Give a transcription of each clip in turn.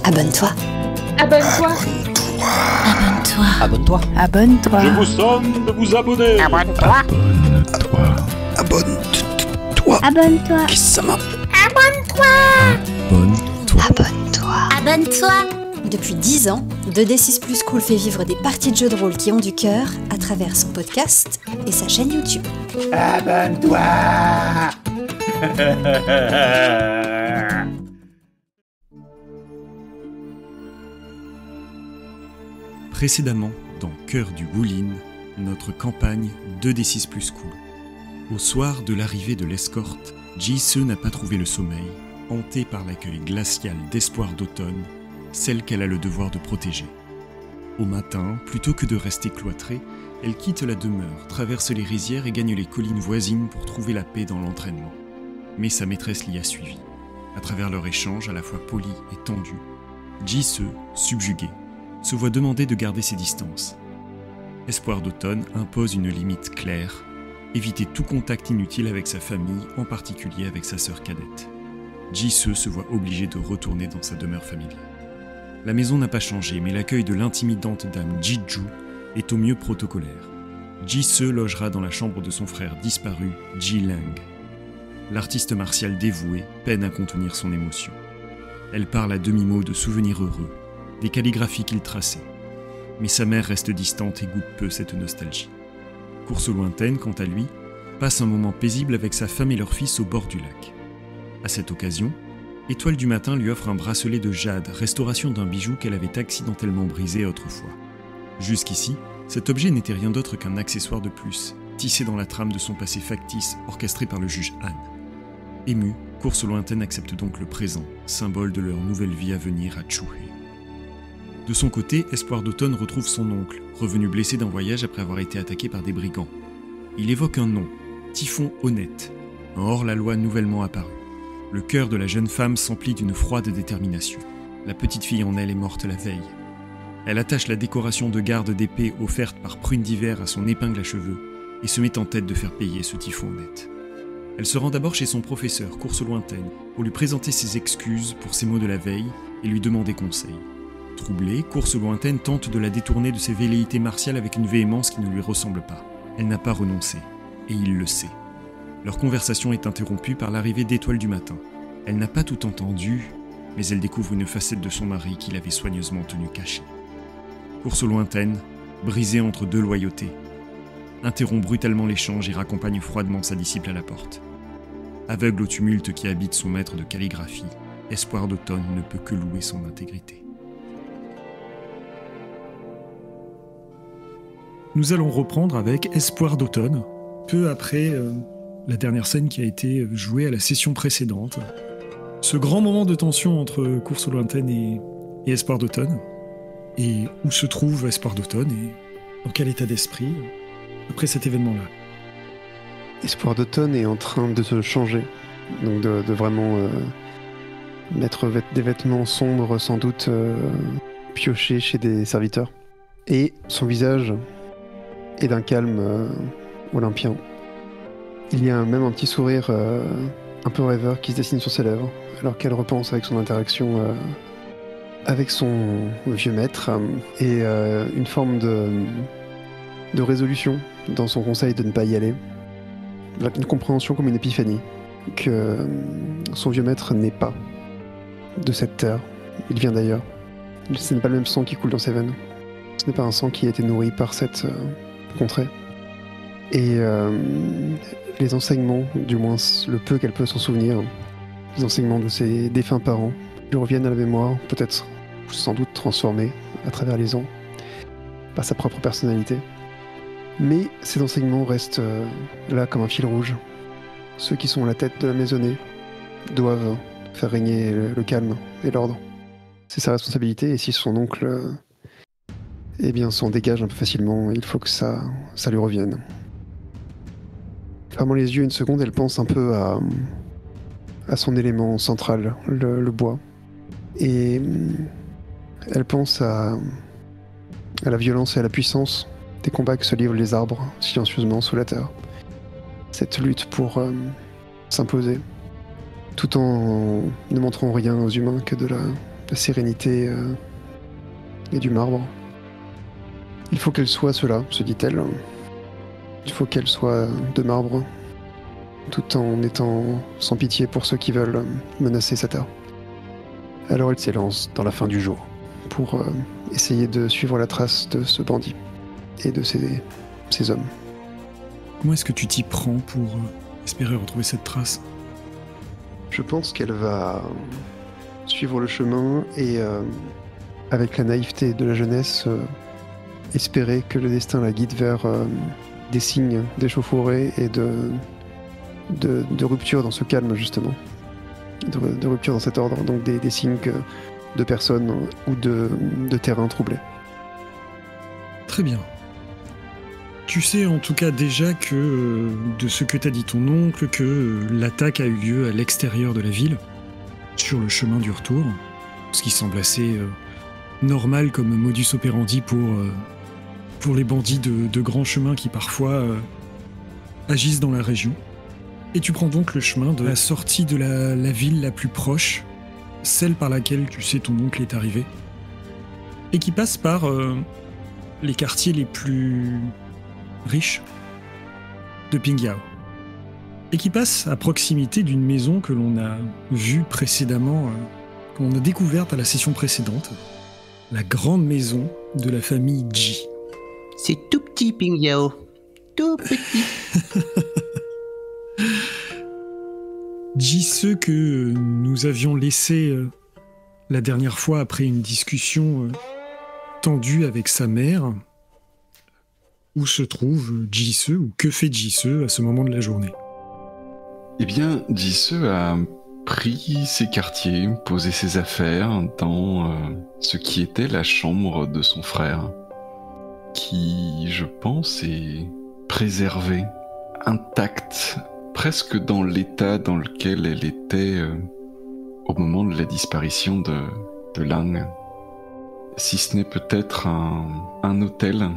Abonne-toi. Abonne-toi. Abonne-toi. Abonne-toi. Abonne-toi. Je vous somme de vous abonner. Abonne-toi. Abonne-toi. Abonne-toi. Kisama. Abonne-toi. Abonne-toi. Abonne-toi. Depuis 10 ans, 2D6 Plus Cool fait vivre des parties de jeux de rôle qui ont du cœur à travers son podcast et sa chaîne YouTube. Abonne-toi. Précédemment, dans Cœur du Woolin, notre campagne 2D6 Plus Cool. Au soir de l'arrivée de l'escorte, Ji-se n'a pas trouvé le sommeil, hantée par l'accueil glacial d'Espoir d'automne, celle qu'elle a le devoir de protéger. Au matin, plutôt que de rester cloîtrée, elle quitte la demeure, traverse les rizières et gagne les collines voisines pour trouver la paix dans l'entraînement. Mais sa maîtresse l'y a suivi. À travers leur échange à la fois poli et tendu, Ji-se, subjuguée, se voit demander de garder ses distances. Espoir d'automne impose une limite claire, éviter tout contact inutile avec sa famille, en particulier avec sa sœur cadette. Ji-se se voit obligé de retourner dans sa demeure familiale. La maison n'a pas changé, mais l'accueil de l'intimidante dame Ji-ju est au mieux protocolaire. Ji-se logera dans la chambre de son frère disparu, Ji-lang. L'artiste martial dévoué peine à contenir son émotion. Elle parle à demi-mot de souvenirs heureux, des calligraphies qu'il traçait. Mais sa mère reste distante et goûte peu cette nostalgie. Course lointaine, quant à lui, passe un moment paisible avec sa femme et leur fils au bord du lac. À cette occasion, Étoile du matin lui offre un bracelet de jade, restauration d'un bijou qu'elle avait accidentellement brisé autrefois. Jusqu'ici, cet objet n'était rien d'autre qu'un accessoire de plus, tissé dans la trame de son passé factice, orchestré par le juge Han. Émue, Course lointaine accepte donc le présent, symbole de leur nouvelle vie à venir à Chuhei. De son côté, Espoir d'automne retrouve son oncle, revenu blessé d'un voyage après avoir été attaqué par des brigands. Il évoque un nom, Typhon Honnête, un hors-la-loi nouvellement apparu. Le cœur de la jeune femme s'emplit d'une froide détermination. La petite fille en elle est morte la veille. Elle attache la décoration de garde d'épée offerte par Prune d'hiver à son épingle à cheveux et se met en tête de faire payer ce Typhon Honnête. Elle se rend d'abord chez son professeur, Course lointaine, pour lui présenter ses excuses pour ses mots de la veille et lui demander conseil. Troublée, Course lointaine tente de la détourner de ses velléités martiales avec une véhémence qui ne lui ressemble pas. Elle n'a pas renoncé, et il le sait. Leur conversation est interrompue par l'arrivée d'Étoile du matin. Elle n'a pas tout entendu, mais elle découvre une facette de son mari qu'il avait soigneusement tenu cachée. Course lointaine, brisée entre deux loyautés, interrompt brutalement l'échange et raccompagne froidement sa disciple à la porte. Aveugle au tumulte qui habite son maître de calligraphie, Espoir d'automne ne peut que louer son intégrité. Nous allons reprendre avec Espoir d'automne, peu après la dernière scène qui a été jouée à la session précédente. Ce grand moment de tension entre Course lointaine et Espoir d'automne, et où se trouve Espoir d'automne, et dans quel état d'esprit après cet événement-là. Espoir d'automne est en train de se changer, donc de vraiment mettre des vêtements sombres, sans doute piochés chez des serviteurs. Et son visage est d'un calme olympien. Il y a même un petit sourire un peu rêveur qui se dessine sur ses lèvres, alors qu'elle repense avec son interaction avec son vieux maître, et une forme de résolution dans son conseil de ne pas y aller. Une compréhension comme une épiphanie, que son vieux maître n'est pas de cette terre, il vient d'ailleurs. Ce n'est pas le même sang qui coule dans ses veines. Ce n'est pas un sang qui a été nourri par cette contrée. Et les enseignements, du moins le peu qu'elle peut s'en souvenir, les enseignements de ses défunts parents, lui reviennent à la mémoire, peut-être sans doute transformés à travers les ans, par sa propre personnalité. Mais ces enseignements restent là comme un fil rouge. Ceux qui sont à la tête de la maisonnée doivent faire régner le calme et l'ordre. C'est sa responsabilité, et si son oncle s'en dégage un peu facilement, il faut que ça lui revienne. Fermant les yeux une seconde, elle pense un peu à son élément central, le bois. Et elle pense à la violence et à la puissance des combats que se livrent les arbres silencieusement sous la terre. Cette lutte pour s'imposer, tout en ne montrant rien aux humains que de de sérénité et du marbre. Il faut qu'elle soit cela, se dit-elle. Il faut qu'elle soit de marbre, tout en étant sans pitié pour ceux qui veulent menacer sa terre. Alors elle s'élance dans la fin du jour pour essayer de suivre la trace de ce bandit et de ces hommes. Comment est-ce que tu t'y prends pour espérer retrouver cette trace ? Je pense qu'elle va suivre le chemin et, avec la naïveté de la jeunesse, espérer que le destin la guide vers des signes d'échauffourée et de rupture dans ce calme, justement. De rupture dans cet ordre, donc des signes de personnes ou de terrains troublés. Très bien. Tu sais en tout cas déjà que, de ce que t'a dit ton oncle, que l'attaque a eu lieu à l'extérieur de la ville, sur le chemin du retour, ce qui semble assez normal comme modus operandi pour les bandits de grands chemins qui parfois agissent dans la région. Et tu prends donc le chemin de la sortie de la ville la plus proche, celle par laquelle tu sais ton oncle est arrivé, et qui passe par les quartiers les plus riche de Pingyao, et qui passe à proximité d'une maison que l'on a vue précédemment, que l'on a découverte à la session précédente, la grande maison de la famille Ji. C'est tout petit, Pingyao. Tout petit. Ji, ceux que nous avions laissés la dernière fois après une discussion tendue avec sa mère. Où se trouve Jisoo, ou que fait Jisoo à ce moment de la journée ? Eh bien, Jisoo a pris ses quartiers, posé ses affaires dans ce qui était la chambre de son frère, qui, je pense, est préservée, intacte, presque dans l'état dans lequel elle était au moment de la disparition de Lang. Si ce n'est peut-être un hôtel.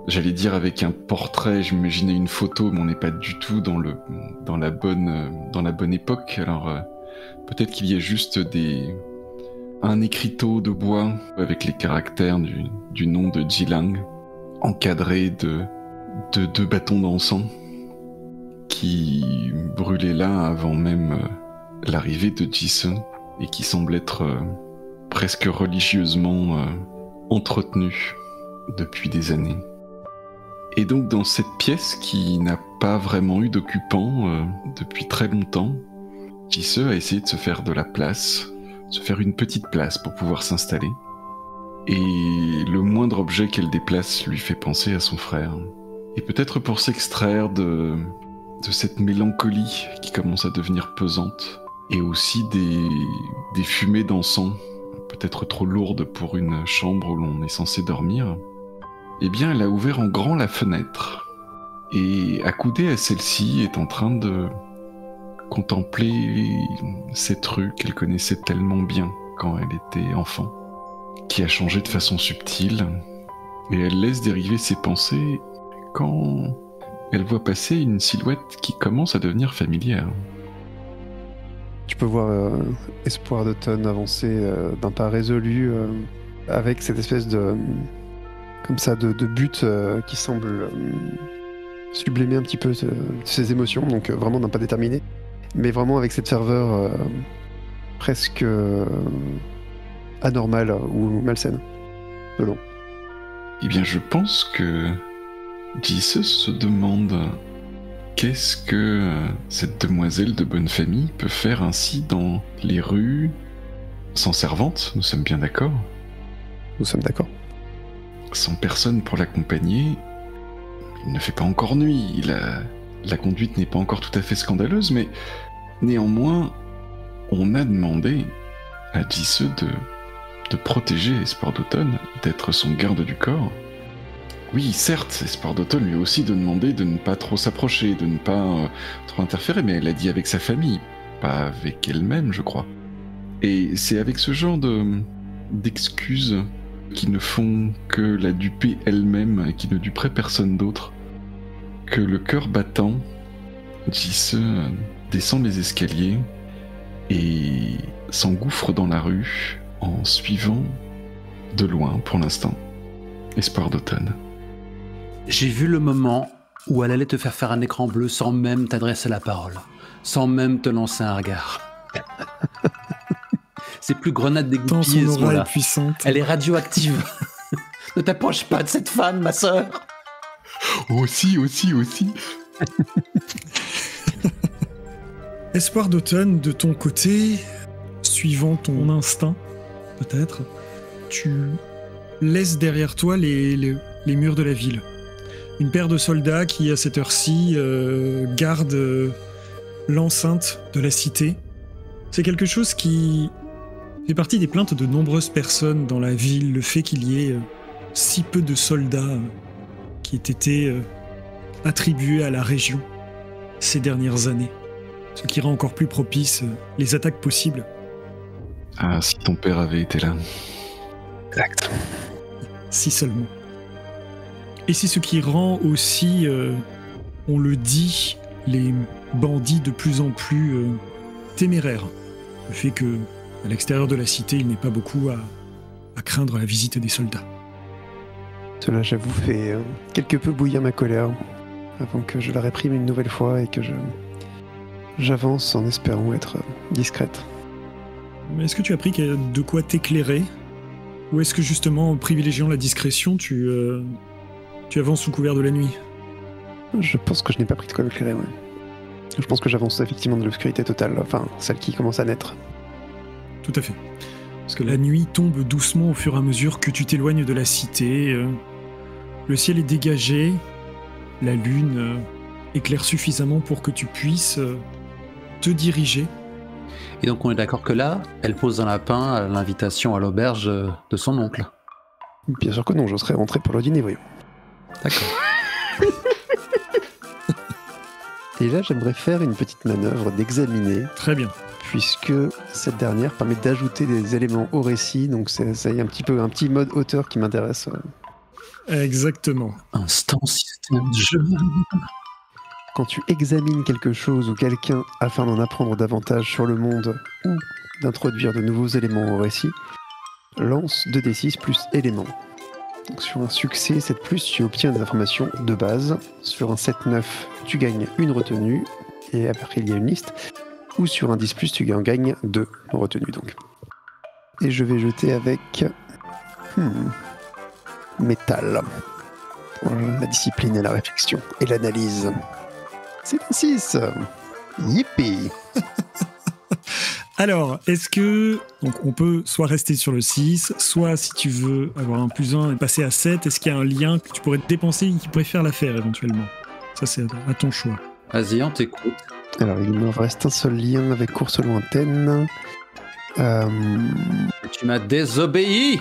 J'allais dire avec un portrait, j'imaginais une photo, mais on n'est pas du tout dans la bonne époque. Alors peut-être qu'il y a juste un écriteau de bois avec les caractères du nom de Jilang, encadré de 2 bâtons d'encens qui brûlaient là avant même l'arrivée de Jisoo et qui semblent être presque religieusement entretenus depuis des années. Et donc dans cette pièce qui n'a pas vraiment eu d'occupant depuis très longtemps, Jisoo a essayé de se faire de la place, se faire une petite place pour pouvoir s'installer. Et le moindre objet qu'elle déplace lui fait penser à son frère. Et peut-être pour s'extraire de cette mélancolie qui commence à devenir pesante, et aussi des fumées d'encens, peut-être trop lourdes pour une chambre où l'on est censé dormir, eh bien, elle a ouvert en grand la fenêtre et, accoudée à celle-ci, est en train de contempler cette rue qu'elle connaissait tellement bien quand elle était enfant, qui a changé de façon subtile, et elle laisse dériver ses pensées quand elle voit passer une silhouette qui commence à devenir familière. Tu peux voir Espoir d'Automne avancer d'un pas résolu avec cette espèce de but qui semble sublimer un petit peu ses émotions, donc vraiment d'un pas déterminé, mais vraiment avec cette ferveur presque anormale ou malsaine, selon. Eh bien, je pense que Jisoo se demande qu'est-ce que cette demoiselle de bonne famille peut faire ainsi dans les rues, sans servante, nous sommes bien d'accord ? Nous sommes d'accord. Sans personne pour l'accompagner, il ne fait pas encore nuit, la conduite n'est pas encore tout à fait scandaleuse, mais néanmoins, on a demandé à Jisoo de protéger Espoir d'Automne, d'être son garde du corps. Oui, certes, Espoir d'Automne lui a aussi demandé de ne pas trop s'approcher, de ne pas trop interférer, mais elle l'a dit avec sa famille, pas avec elle-même, je crois. Et c'est avec ce genre d'excuses qui ne font que la duper elle-même et qui ne duperaient personne d'autre, que le cœur battant, Jisoo descend les escaliers et s'engouffre dans la rue en suivant de loin, pour l'instant, Espoir d'automne. J'ai vu le moment où elle allait te faire un écran bleu sans même t'adresser la parole, sans même te lancer un regard. C'est plus grenade dégoupillée, Tant ce son aura mot-là. est puissante. Elle est radioactive. Ne t'approche pas de cette femme, ma sœur. Aussi. Espoir d'automne, de ton côté, suivant ton instinct, peut-être, tu laisses derrière toi les murs de la ville. Une paire de soldats qui, à cette heure-ci, gardent l'enceinte de la cité. C'est quelque chose qui fait partie des plaintes de nombreuses personnes dans la ville, le fait qu'il y ait si peu de soldats qui aient été attribués à la région ces dernières années. Ce qui rend encore plus propice les attaques possibles. Ah, si ton père avait été là. Exact. Si seulement. Et c'est ce qui rend aussi, on le dit, les bandits de plus en plus téméraires. Le fait que, à l'extérieur de la cité, il n'est pas beaucoup à craindre la visite des soldats. Cela, j'avoue, fait quelque peu bouillir ma colère, avant que je la réprime une nouvelle fois et que j'avance en espérant être discrète. Mais est-ce que tu as pris de quoi t'éclairer? Ou est-ce que justement, en privilégiant la discrétion, tu avances sous couvert de la nuit? Je pense que je n'ai pas pris de quoi m'éclairer, ouais. Je pense que j'avance effectivement de l'obscurité totale, enfin, celle qui commence à naître. Tout à fait. Parce que la nuit tombe doucement au fur et à mesure que tu t'éloignes de la cité. Le ciel est dégagé, la lune éclaire suffisamment pour que tu puisses te diriger. Et donc on est d'accord que là, elle pose un lapin à l'invitation à l'auberge de son oncle. Bien sûr que non, je serais rentré pour le dîner, voyons. D'accord. Et là, j'aimerais faire une petite manœuvre d'examiner, Très bien. puisque cette dernière permet d'ajouter des éléments au récit, donc ça y est un petit mode auteur qui m'intéresse. Exactement. Instant système de jeu. Quand tu examines quelque chose ou quelqu'un afin d'en apprendre davantage sur le monde ou d'introduire de nouveaux éléments au récit, lance 2d6 plus éléments. Donc sur un succès 7+, tu obtiens des informations de base. Sur un 7-9, tu gagnes une retenue, et après il y a une liste. Ou sur un 10+, tu en gagnes 2 retenues donc. Et je vais jeter avec... métal. Pour la discipline et la réflexion. Et l'analyse. C'est un 6. Yippee. Alors, est-ce que... Donc, on peut soit rester sur le 6, soit, si tu veux avoir un +1 et passer à 7, est-ce qu'il y a un lien que tu pourrais te dépenser et qui pourrait faire l'affaire, éventuellement? Ça, c'est à ton choix. Vas-y, on t'écoute. Alors, il me reste un seul lien avec course lointaine. Tu m'as désobéi.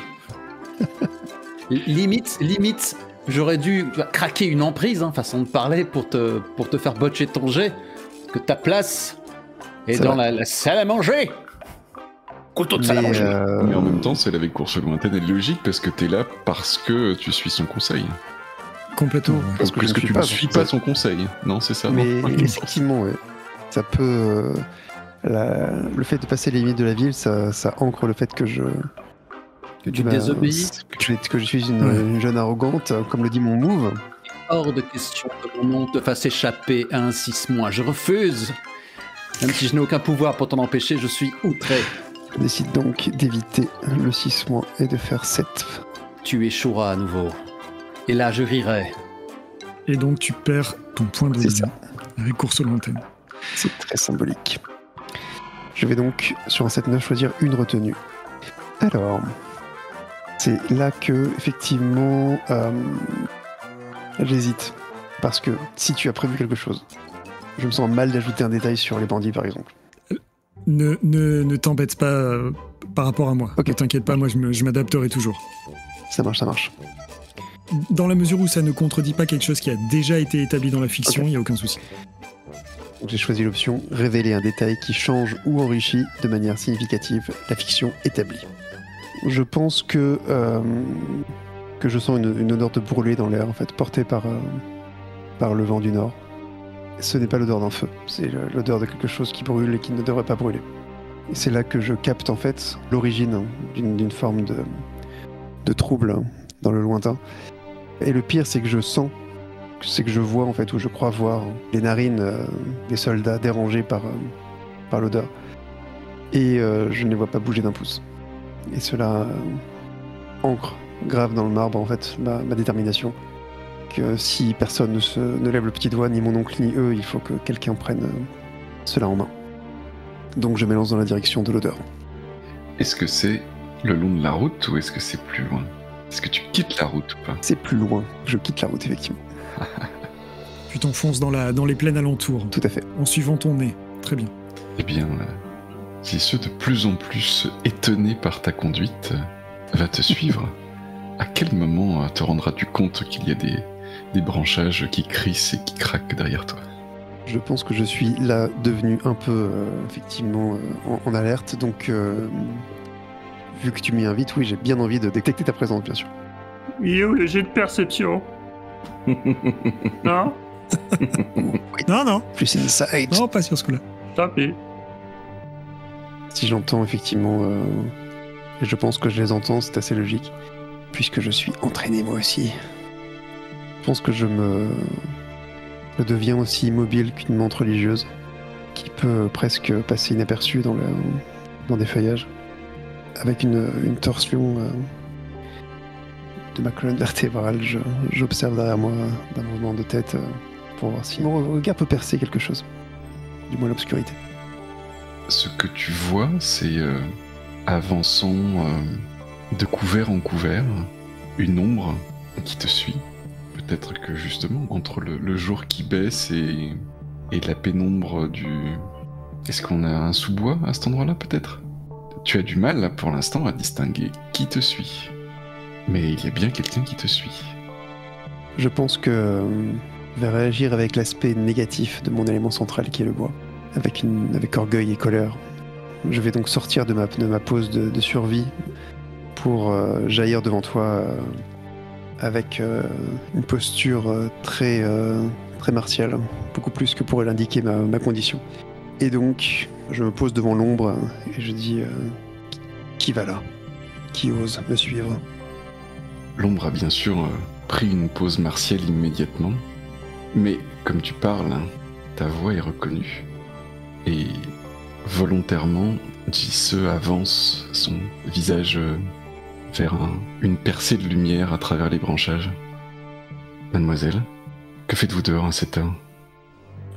Limite, j'aurais dû craquer une emprise, façon de parler, pour te faire botcher ton jet. Parce que ta place est dans la salle à manger. Couteau de salle à manger. Mais en même temps, celle avec course lointaine est logique parce que t'es là parce que tu suis son conseil. Complètement. Ouais. Parce que je ne tu ne suis pas son conseil. Non, c'est ça. Mais effectivement, ouais. Ça peut... le fait de passer les limites de la ville, ça ancre le fait que je... Que tu désobéis. Que je suis une jeune arrogante, comme le dit mon move. Hors de question que mon nom te fasse échapper à un 6-. Je refuse. Même si je n'ai aucun pouvoir pour t'en empêcher, je suis outré. Je décide donc d'éviter le 6 mois et de faire 7. Tu échoueras à nouveau. Et là, je rirai. Et donc, tu perds ton point de C'est vie ça. avec course lointaine. C'est très symbolique. Je vais donc, sur un 7-9, choisir une retenue. Alors, c'est là que, effectivement, j'hésite. Parce que si tu as prévu quelque chose, je me sens mal d'ajouter un détail sur les bandits, par exemple. Ne t'embête pas par rapport à moi. Ok. Ne t'inquiète pas, moi je m'adapterai toujours. Ça marche. Dans la mesure où ça ne contredit pas quelque chose qui a déjà été établi dans la fiction, il n'y a aucun souci. Donc j'ai choisi l'option « Révéler un détail qui change ou enrichit de manière significative la fiction établie ». Je pense que je sens une odeur de brûlé dans l'air, en fait, portée par le vent du nord. Ce n'est pas l'odeur d'un feu, c'est l'odeur de quelque chose qui brûle et qui ne devrait pas brûler. C'est là que je capte en fait l'origine d'une forme de trouble dans le lointain. Et le pire, c'est que je sens, c'est que je vois en fait, ou je crois voir les narines des soldats dérangées par l'odeur. Et je ne les vois pas bouger d'un pouce. Et cela ancre grave dans le marbre en fait ma détermination. Que si personne ne lève le petit doigt, ni mon oncle ni eux, il faut que quelqu'un prenne cela en main. Donc je m'élance dans la direction de l'odeur. Est-ce que c'est le long de la route ou est-ce que c'est plus loin? Est-ce que tu quittes la route ou pas? C'est plus loin. Je quitte la route, effectivement. Tu t'enfonces dans les plaines alentours. Tout à fait. En suivant ton nez. Très bien. Eh bien, Jisoo, de plus en plus étonné par ta conduite, va te suivre. À quel moment te rendras-tu compte qu'il y a des branchages qui crissent et qui craquent derrière toi? Je pense que je suis là devenu un peu, effectivement, en alerte. Donc, vu que tu m'y invites, oui, j'ai bien envie de détecter ta présence, bien sûr. Yo, le jet de perception. Non? Non. Plus inside. Non, pas sur ce coup-là. Tant pis. Si j'entends, effectivement, et je pense que je les entends, c'est assez logique, puisque je suis entraîné moi aussi. Je pense que je deviens aussi immobile qu'une menthe religieuse, qui peut presque passer inaperçue dans des feuillages, avec une torsion de ma colonne vertébrale. J'observe derrière moi d'un mouvement de tête pour voir si mon regard peut percer quelque chose, du moins l'obscurité. Ce que tu vois, c'est avançant de couvert en couvert, une ombre qui te suit. Peut-être que justement, entre le jour qui baisse et la pénombre du... Est-ce qu'on a un sous-bois à cet endroit-là, peut-être? Tu as du mal, là, pour l'instant, à distinguer qui te suit. Mais il y a bien quelqu'un qui te suit. Je pense que je vais réagir avec l'aspect négatif de mon élément central qui est le bois, avec orgueil et colère. Je vais donc sortir de ma pose de survie pour jaillir devant toi avec une posture très martiale, beaucoup plus que pourrait l'indiquer ma condition. Et donc, je me pose devant l'ombre et je dis qui va là? Qui ose me suivre? L'ombre a bien sûr pris une pause martiale immédiatement, mais comme tu parles, ta voix est reconnue. Et volontairement, Jisoo avance son visage vers une percée de lumière à travers les branchages. Mademoiselle, que faites-vous dehors à cette heure?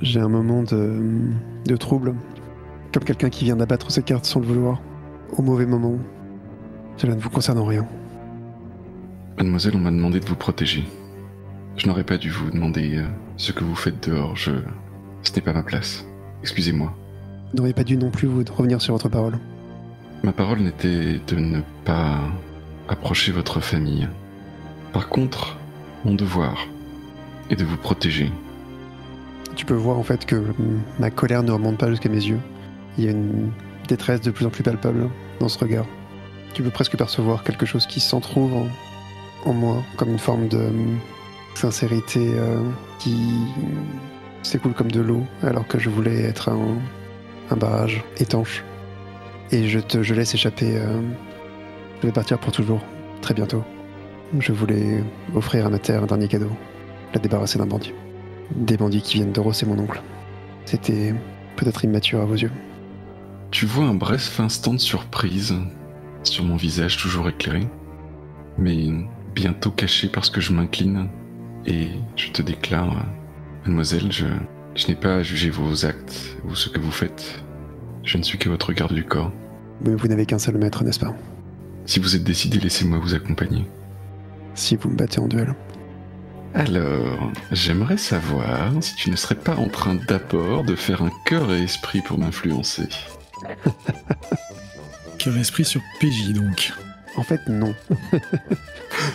J'ai un moment de trouble, comme quelqu'un qui vient d'abattre ses cartes sans le vouloir, au mauvais moment. Cela ne vous concerne en rien. Mademoiselle, on m'a demandé de vous protéger. Je n'aurais pas dû vous demander ce que vous faites dehors, ce n'est pas ma place. Excusez-moi. Vous n'auriez pas dû non plus vous revenir sur votre parole. Ma parole n'était de ne pas approcher votre famille. Par contre, mon devoir est de vous protéger. Tu peux voir en fait que ma colère ne remonte pas jusqu'à mes yeux. Il y a une détresse de plus en plus palpable dans ce regard. Tu peux presque percevoir quelque chose qui s'entrouve en moi, comme une forme de sincérité qui s'écoule comme de l'eau, alors que je voulais être un barrage étanche. Et je laisse échapper. Je vais partir pour toujours, très bientôt. Je voulais offrir à ma terre un dernier cadeau, la débarrasser d'un bandit. Des bandits qui viennent de rosser mon oncle. C'était peut-être immature à vos yeux. Tu vois un bref instant de surprise sur mon visage toujours éclairé, mais bientôt caché parce que je m'incline et je te déclare, mademoiselle, je n'ai pas à juger vos actes ou ce que vous faites. Je ne suis que votre garde du corps. Mais vous n'avez qu'un seul maître, n'est-ce pas? Si vous êtes décidé, laissez-moi vous accompagner. Si vous me battez en duel. Alors, j'aimerais savoir si tu ne serais pas en train d'abord de faire un cœur et esprit pour m'influencer. Cœur et esprit sur PJ, donc. En fait, non.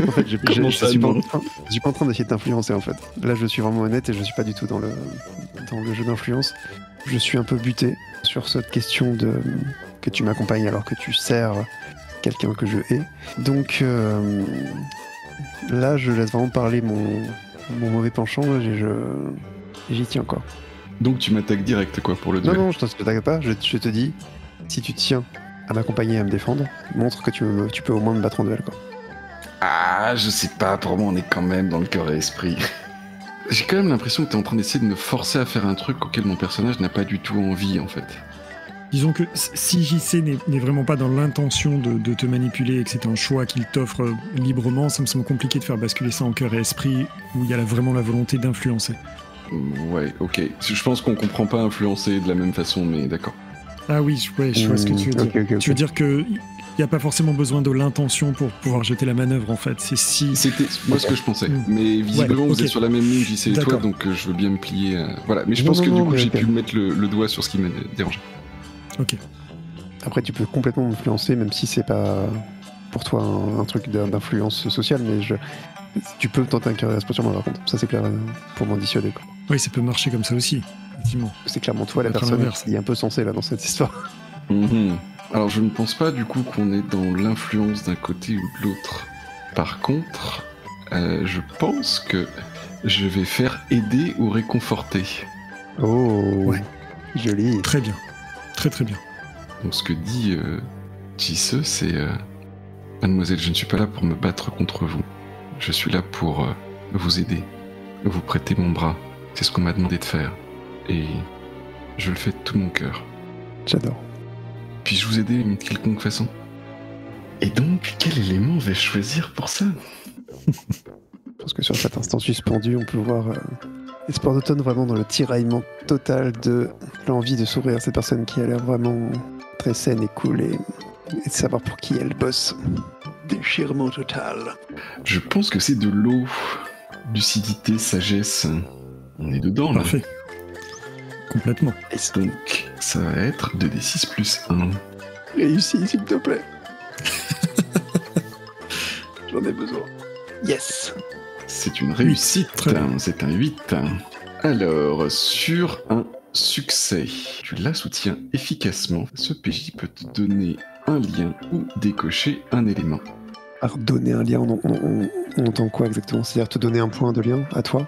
En fait, je suis pas en train d'essayer de t'influencer, en fait. Là, je suis vraiment honnête et je suis pas du tout dans le jeu d'influence. Je suis un peu buté sur cette question que tu m'accompagnes alors que tu sers quelqu'un que je hais. Donc, là, je laisse vraiment parler mon mauvais penchant et j'y tiens, quoi. Donc tu m'attaques direct, quoi, pour le duel. Non, je t'attaque pas, je te dis, si tu tiens à m'accompagner et à me défendre, montre que tu peux au moins me battre en duel, quoi. Ah, je sais pas, pour moi on est quand même dans le cœur et l'esprit. J'ai quand même l'impression que t'es en train d'essayer de me forcer à faire un truc auquel mon personnage n'a pas du tout envie, en fait. Disons que si JC n'est vraiment pas dans l'intention de te manipuler et que c'est un choix qu'il t'offre librement, ça me semble compliqué de faire basculer ça en cœur et esprit où il y a vraiment la volonté d'influencer. Ouais, ok. Je pense qu'on comprend pas influencer de la même façon, mais d'accord. Ah oui, je vois ce que tu veux dire. Okay. Tu veux dire que il n'y a pas forcément besoin de l'intention pour pouvoir jeter la manœuvre, en fait. C'est si... C'était moi ce que je pensais. Mais visiblement, vous êtes sur la même ligne, JC et toi, D'accord. donc je veux bien me plier. Voilà, mais je pense que du coup, j'ai pu mettre le doigt sur ce qui m'a dérangé. Ok. Après, tu peux complètement m'influencer, même si c'est pas pour toi un truc d'influence sociale, mais tu peux tenter un cœur et esprit sur moi, par contre. Ça, c'est clair, pour m'en dissuader, quoi. Oui, ça peut marcher comme ça aussi, effectivement. C'est clairement toi la Peut-être personne l'inverse. qui est un peu censée là dans cette histoire. Alors, je ne pense pas du coup qu'on est dans l'influence d'un côté ou de l'autre. Par contre, je pense que je vais faire aider ou réconforter. Oh, Ouais. Joli. Très bien. Très très bien. Donc, ce que dit Jisse, c'est Mademoiselle, je ne suis pas là pour me battre contre vous. Je suis là pour vous aider, vous prêter mon bras. C'est ce qu'on m'a demandé de faire. Et je le fais de tout mon cœur. J'adore. Puis-je vous aider d'une quelconque façon? Et donc, quel élément vais-je choisir pour ça? Je pense que sur cet instant suspendu, on peut voir Espoir d'automne vraiment dans le tiraillement total de l'envie de sourire à cette personne qui a l'air vraiment très saine et cool et de savoir pour qui elle bosse. Déchirement total. Je pense que c'est de l'eau. Lucidité, sagesse. On est dedans, là. Parfait. Complètement. Et donc, ça va être 2d6 plus 1. Réussis, s'il te plaît. J'en ai besoin. Yes. C'est une réussite. Très bien. C'est un 8. Alors, sur un succès, tu la soutiens efficacement. Ce PJ peut te donner un lien ou décocher un élément. Alors, donner un lien, on entend quoi exactement? C'est-à-dire te donner un point de lien à toi?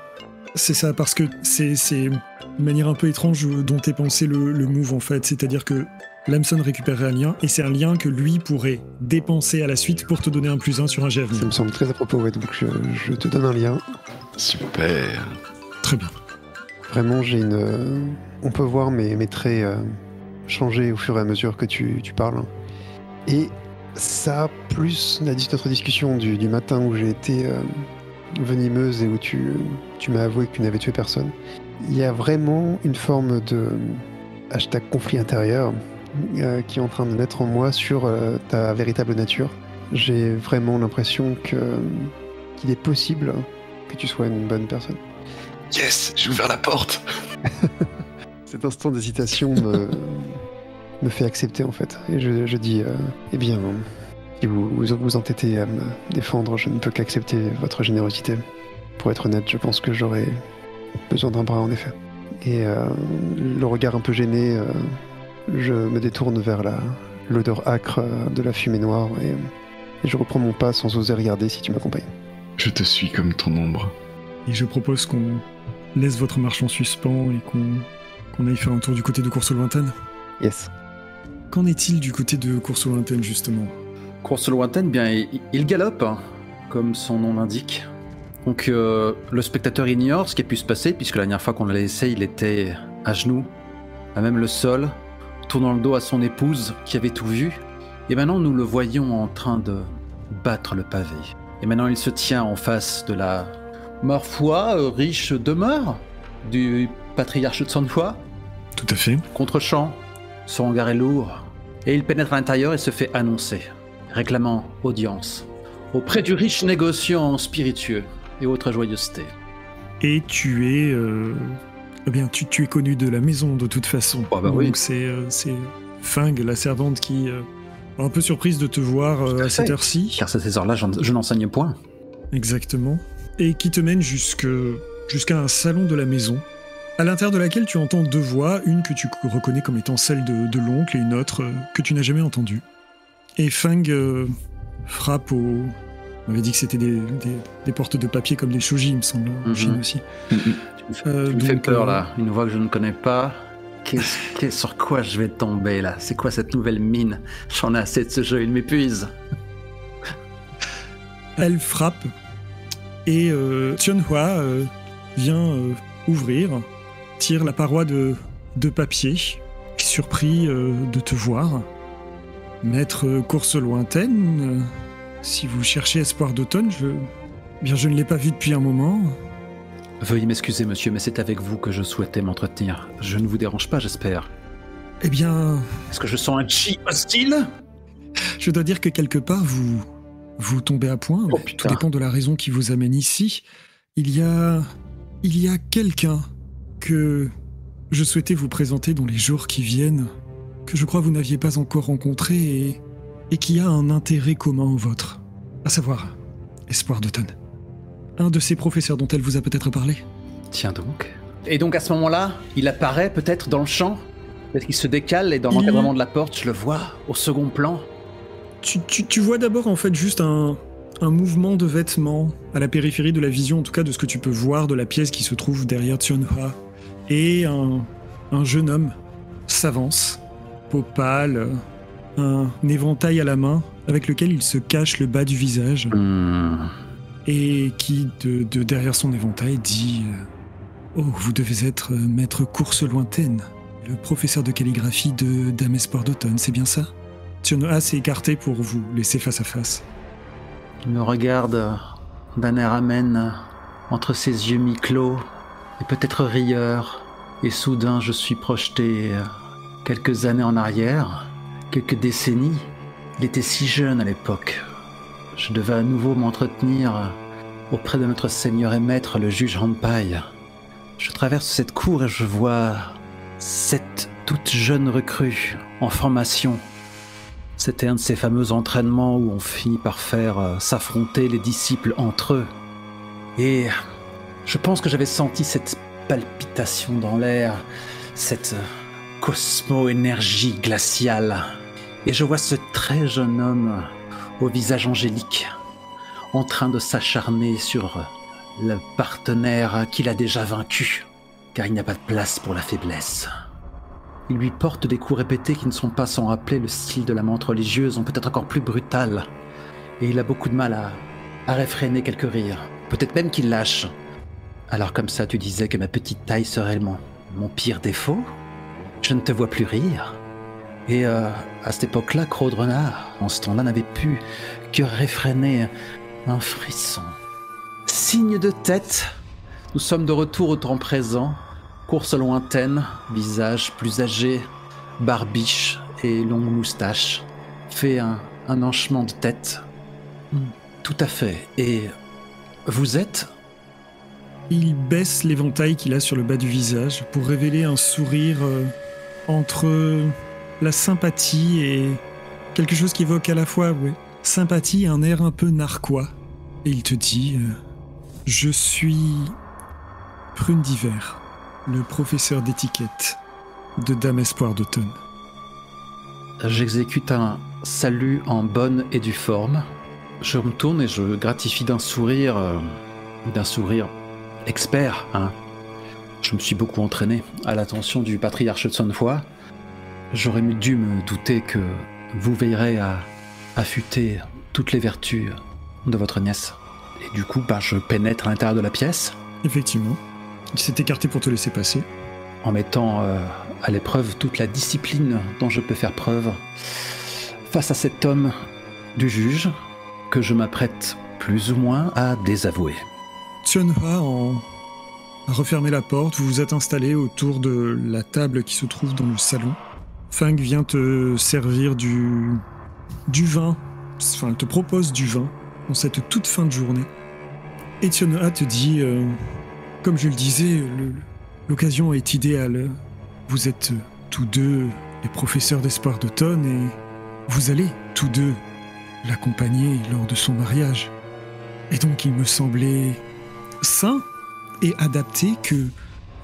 C'est ça, parce que c'est une manière un peu étrange dont est pensé le move, en fait. C'est-à-dire que Lamson récupérerait un lien, et c'est un lien que lui pourrait dépenser à la suite pour te donner un +1 sur un jet à venir. Ça me semble très à propos, ouais, donc je te donne un lien. Super. Très bien. Vraiment, j'ai une... On peut voir mes traits changer au fur et à mesure que tu parles. Et ça, plus notre discussion du matin où j'ai été venimeuse et où tu m'as avoué que tu n'avais tué personne, il y a vraiment une forme de #conflit intérieur qui est en train de naître en moi sur ta véritable nature. J'ai vraiment l'impression qu'il est possible que tu sois une bonne personne. Yes, j'ai ouvert la porte. Cet instant d'hésitation me fait accepter, en fait. Et je dis, eh bien, si vous entêtez à me défendre, je ne peux qu'accepter votre générosité. Pour être honnête, je pense que j'aurais besoin d'un bras, en effet. Et le regard un peu gêné, je me détourne vers l'odeur âcre de la fumée noire et je reprends mon pas sans oser regarder si tu m'accompagnes. Je te suis comme ton ombre. Et je propose qu'on laisse votre marche en suspens et qu'on aille faire un tour du côté de Course Lointaine. Yes. Qu'en est-il du côté de Course Lointaine, justement? Course lointaine, bien, il galope, hein, comme son nom l'indique. Donc, le spectateur ignore ce qui a pu se passer, puisque la dernière fois qu'on l'a laissé, il était à genoux, à même le sol, tournant le dos à son épouse, qui avait tout vu. Et maintenant, nous le voyons en train de battre le pavé. Et maintenant, il se tient en face de la, ma foi, riche demeure du patriarche de Sanfoi. Tout à fait. Contre-champ, son regard est lourd, et il pénètre à l'intérieur et se fait annoncer, réclamant audience, auprès du riche négociant spiritueux et autres joyeusetés. Et tu es... Eh bien, tu es connu de la maison, de toute façon. Oh, bah oui. Donc c'est Fing, la servante, qui est un peu surprise de te voir à cette heure-ci. Car à ces heures-là, je n'enseigne point. Exactement. Et qui te mène jusqu'à un salon de la maison, à l'intérieur de laquelle tu entends deux voix, une que tu reconnais comme étant celle de l'oncle et une autre que tu n'as jamais entendue. Et Fing frappe au... On avait dit que c'était des portes de papier comme des shoji, il me semble, en Chine aussi. Tu me fais peur, là. Une voix que je ne connais pas. Sur quoi je vais tomber là? C'est quoi cette nouvelle mine? J'en ai assez de ce jeu, il m'épuise. Elle frappe et Tionhua vient ouvrir, tire la paroi de papier, surpris de te voir. Maître Course Lointaine, si vous cherchez Espoir d'Automne, je ne l'ai pas vu depuis un moment. Veuillez m'excuser, monsieur, mais c'est avec vous que je souhaitais m'entretenir. Je ne vous dérange pas, j'espère. Eh bien... Est-ce que je sens un chi hostile? Je dois dire que quelque part, vous tombez à point. Oh, tout dépend de la raison qui vous amène ici. Il y a quelqu'un que je souhaitais vous présenter dans les jours qui viennent, que je crois vous n'aviez pas encore rencontré et qui a un intérêt commun au vôtre, à savoir Espoir d'Automne. Un de ces professeurs dont elle vous a peut-être parlé. Tiens donc. Et donc à ce moment-là, il apparaît peut-être dans le champ? Peut-être qu'il se décale et dans l'encadrement de la porte, je le vois au second plan. Tu vois d'abord en fait juste un mouvement de vêtements à la périphérie de la vision, en tout cas de ce que tu peux voir de la pièce qui se trouve derrière Tionhua. Et un jeune homme s'avance, peau pâle, un éventail à la main avec lequel il se cache le bas du visage. Et qui, de derrière son éventail, dit « Oh, vous devez être maître Course Lointaine, le professeur de calligraphie de Dame Espoir d'Automne, c'est bien ça ?» Tionhua s'est écarté pour vous laisser face à face. Il me regarde d'un air amène, entre ses yeux mi-clos, et peut-être rieur, et soudain je suis projeté quelques années en arrière, quelques décennies. Il était si jeune à l'époque. Je devais à nouveau m'entretenir auprès de notre seigneur et maître, le juge Hanpai. Je traverse cette cour et je vois cette toute jeune recrue en formation. C'était un de ces fameux entraînements où on finit par faire s'affronter les disciples entre eux. Et je pense que j'avais senti cette palpitation dans l'air, cette cosmo-énergie glaciale. Et je vois ce très jeune homme au visage angélique, en train de s'acharner sur le partenaire qu'il a déjà vaincu, car il n'y a pas de place pour la faiblesse. Il lui porte des coups répétés qui ne sont pas sans rappeler le style de la menthe religieuse, ou peut-être encore plus brutal. Et il a beaucoup de mal à réfréner quelques rires. Peut-être même qu'il lâche. Alors comme ça, tu disais que ma petite taille serait mon pire défaut? Je ne te vois plus rire. Et à cette époque-là, Croc de Renard, en ce temps-là, n'avait pu que réfréner un frisson. Signe de tête, nous sommes de retour au temps présent. Course lointaine, visage plus âgé, barbiche et longue moustache. Fait un henchement de tête. Tout à fait. Et vous êtes? Il baisse l'éventail qu'il a sur le bas du visage pour révéler un sourire entre la sympathie et quelque chose qui évoque à la fois sympathie et un air un peu narquois. Et il te dit je suis Prune d'Hiver, le professeur d'étiquette de Dame Espoir d'Automne. J'exécute un salut en bonne et due forme. Je me tourne et je gratifie d'un sourire expert. Je me suis beaucoup entraîné à l'attention du patriarche de Sonhua. J'aurais dû me douter que vous veillerez à affûter toutes les vertus de votre nièce. Et du coup, je pénètre à l'intérieur de la pièce. Effectivement. Il s'est écarté pour te laisser passer. En mettant à l'épreuve toute la discipline dont je peux faire preuve face à cet homme du juge que je m'apprête plus ou moins à désavouer. Tionhua a refermé la porte, vous vous êtes installé autour de la table qui se trouve dans le salon. Fang vient te servir du vin, enfin elle te propose du vin en cette toute fin de journée. Et Tionhua te dit, comme je le disais, l'occasion est idéale. Vous êtes tous deux les professeurs d'Espoir d'Automne et vous allez tous deux l'accompagner lors de son mariage. Et donc il me semblait sain et adapté que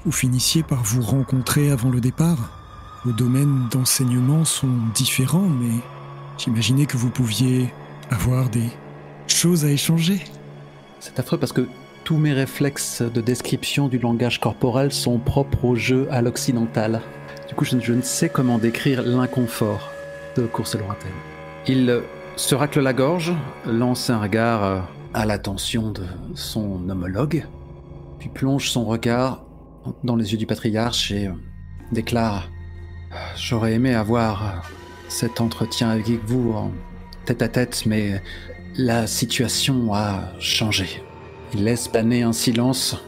vous finissiez par vous rencontrer avant le départ. Vos domaines d'enseignement sont différents, mais j'imaginais que vous pouviez avoir des choses à échanger. C'est affreux parce que tous mes réflexes de description du langage corporel sont propres au jeu à l'occidental. Du coup, je ne sais comment décrire l'inconfort de Course Lointaine. Il se racle la gorge, lance un regard à l'attention de son homologue, puis plonge son regard dans les yeux du patriarche et déclare « J'aurais aimé avoir cet entretien avec vous en tête-à-tête, mais la situation a changé. » Il laisse planer un silence.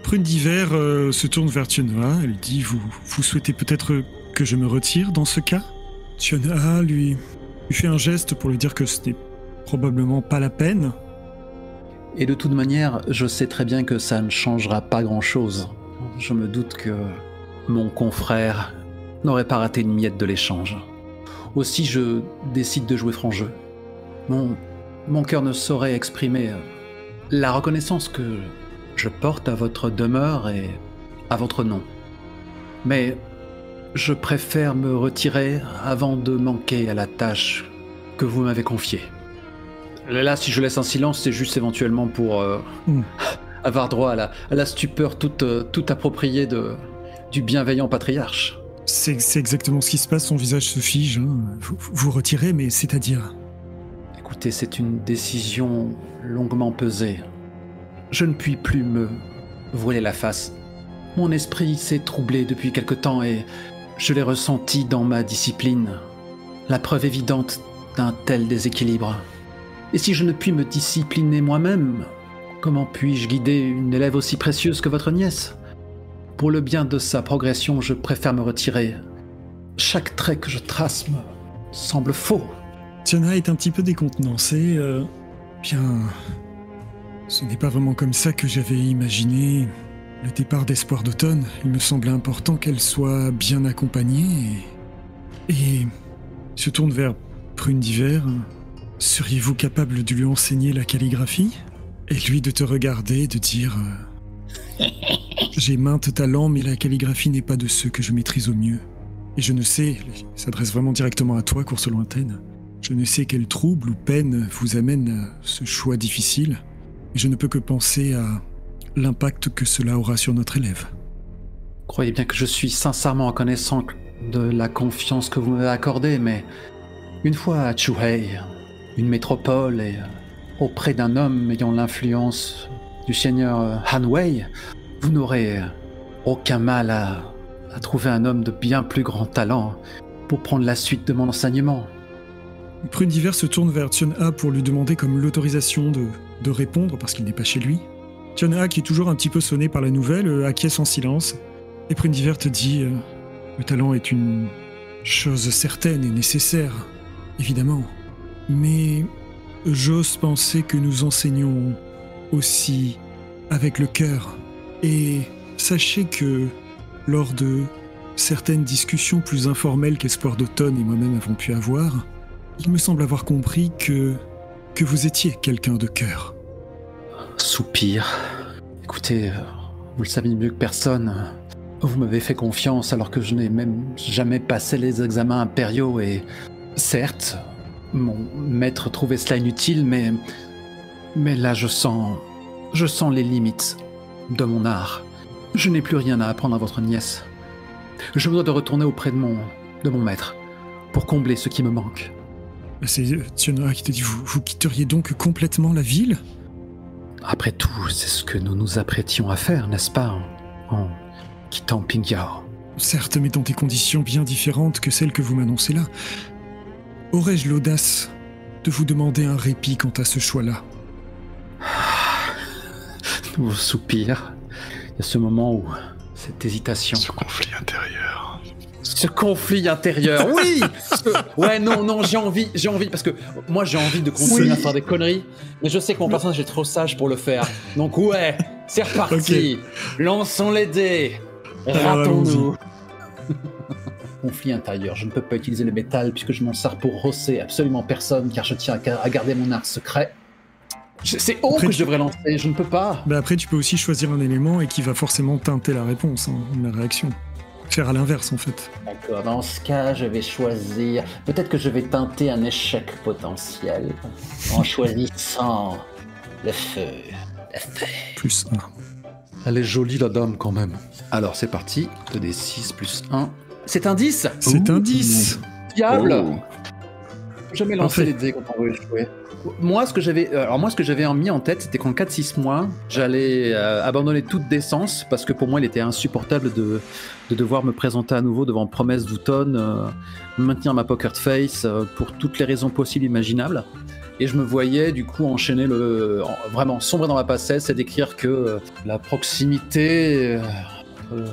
Prune d'hiver se tourne vers Tionoa. Elle dit vous souhaitez peut-être que je me retire dans ce cas ? Tionoa lui fait un geste pour lui dire que ce n'est probablement pas la peine. Et de toute manière, je sais très bien que ça ne changera pas grand-chose. Je me doute que mon confrère n'aurait pas raté une miette de l'échange. Aussi, je décide de jouer franc jeu. Mon cœur ne saurait exprimer la reconnaissance que je porte à votre demeure et à votre nom. Mais je préfère me retirer avant de manquer à la tâche que vous m'avez confiée. Là, si je laisse un silence, c'est juste éventuellement pour avoir droit à la stupeur toute appropriée du bienveillant patriarche. C'est exactement ce qui se passe, son visage se fige. Hein. Vous retirez, mais c'est-à-dire ? Écoutez, c'est une décision longuement pesée. Je ne puis plus me voiler la face. Mon esprit s'est troublé depuis quelque temps et je l'ai ressenti dans ma discipline. La preuve évidente d'un tel déséquilibre. Et si je ne puis me discipliner moi-même, comment puis-je guider une élève aussi précieuse que votre nièce ? Pour le bien de sa progression, je préfère me retirer. Chaque trait que je trace me semble faux. Tiona est un petit peu décontenancée. Bien... Ce n'est pas vraiment comme ça que j'avais imaginé le départ d'Espoir d'Automne. Il me semblait important qu'elle soit bien accompagnée et se tourne vers Prune d'hiver. Seriez-vous capable de lui enseigner la calligraphie ? Et lui de te regarder et de dire j'ai maintes talents, mais la calligraphie n'est pas de ceux que je maîtrise au mieux. Et je ne sais, il s'adresse vraiment directement à toi, Course Lointaine, je ne sais quel trouble ou peine vous amène à ce choix difficile. Et je ne peux que penser à l'impact que cela aura sur notre élève. Croyez bien que je suis sincèrement reconnaissant de la confiance que vous m'avez accordée, mais une fois à Chuhei, une métropole et auprès d'un homme ayant l'influence du seigneur Han Wei, vous n'aurez aucun mal à trouver un homme de bien plus grand talent pour prendre la suite de mon enseignement. Prune d'hiver se tourne vers Tion-A pour lui demander comme l'autorisation de répondre parce qu'il n'est pas chez lui. Tion-A, qui est toujours un petit peu sonné par la nouvelle, acquiesce en silence. Et Prune d'hiver te dit le talent est une chose certaine et nécessaire, évidemment. Mais j'ose penser que nous enseignons aussi avec le cœur. Et sachez que lors de certaines discussions plus informelles qu'Espoir d'Automne et moi-même avons pu avoir, il me semble avoir compris que vous étiez quelqu'un de cœur. Soupir. Écoutez, vous le savez mieux que personne. Vous m'avez fait confiance alors que je n'ai même jamais passé les examens impériaux et... Certes, mon maître trouvait cela inutile, mais là je sens les limites de mon art. Je n'ai plus rien à apprendre à votre nièce. Je me dois de retourner auprès de mon maître pour combler ce qui me manque. C'est Tion-A qui te dit, vous quitteriez donc complètement la ville ? Après tout, c'est ce que nous nous apprêtions à faire, n'est-ce pas, en quittant Pingyao. Certes, mais dans des conditions bien différentes que celles que vous m'annoncez là. Aurais-je l'audace de vous demander un répit quant à ce choix-là ? Nouveau soupir. Il y a ce moment où cette hésitation. Ce conflit intérieur. Ce conflit intérieur, oui. Ouais, non, j'ai envie, parce que moi j'ai envie de continuer à faire des conneries, mais je sais que mon personnage est trop sage pour le faire. Donc ouais, c'est reparti. Okay. Lançons les dés. Ratons-nous. Conflit intérieur. Je ne peux pas utiliser le métal puisque je m'en sers pour rosser absolument personne, car je tiens à garder mon art secret. C'est haut que je devrais lancer, je ne peux pas. Bah après, tu peux aussi choisir un élément et qui va forcément teinter la réponse, la réaction. Faire à l'inverse, en fait. D'accord, dans ce cas, je vais choisir... Peut-être que je vais teinter un échec potentiel en choisissant le feu. Plus 1. Elle est jolie, la dame, quand même. Alors, c'est parti. 2d6 plus 1. C'est un 10. C'est un 10. Diable. Oh. Jamais lancé les dés quand on veut jouer. Moi, ce que j'avais mis en tête, c'était qu'en 4-6 mois, j'allais abandonner toute décence, parce que pour moi, il était insupportable de devoir me présenter à nouveau devant Promesse d'Outon, maintenir ma poker face, pour toutes les raisons possibles imaginables. Et je me voyais du coup enchaîner vraiment sombrer dans ma passesse et d'écrire que la proximité entre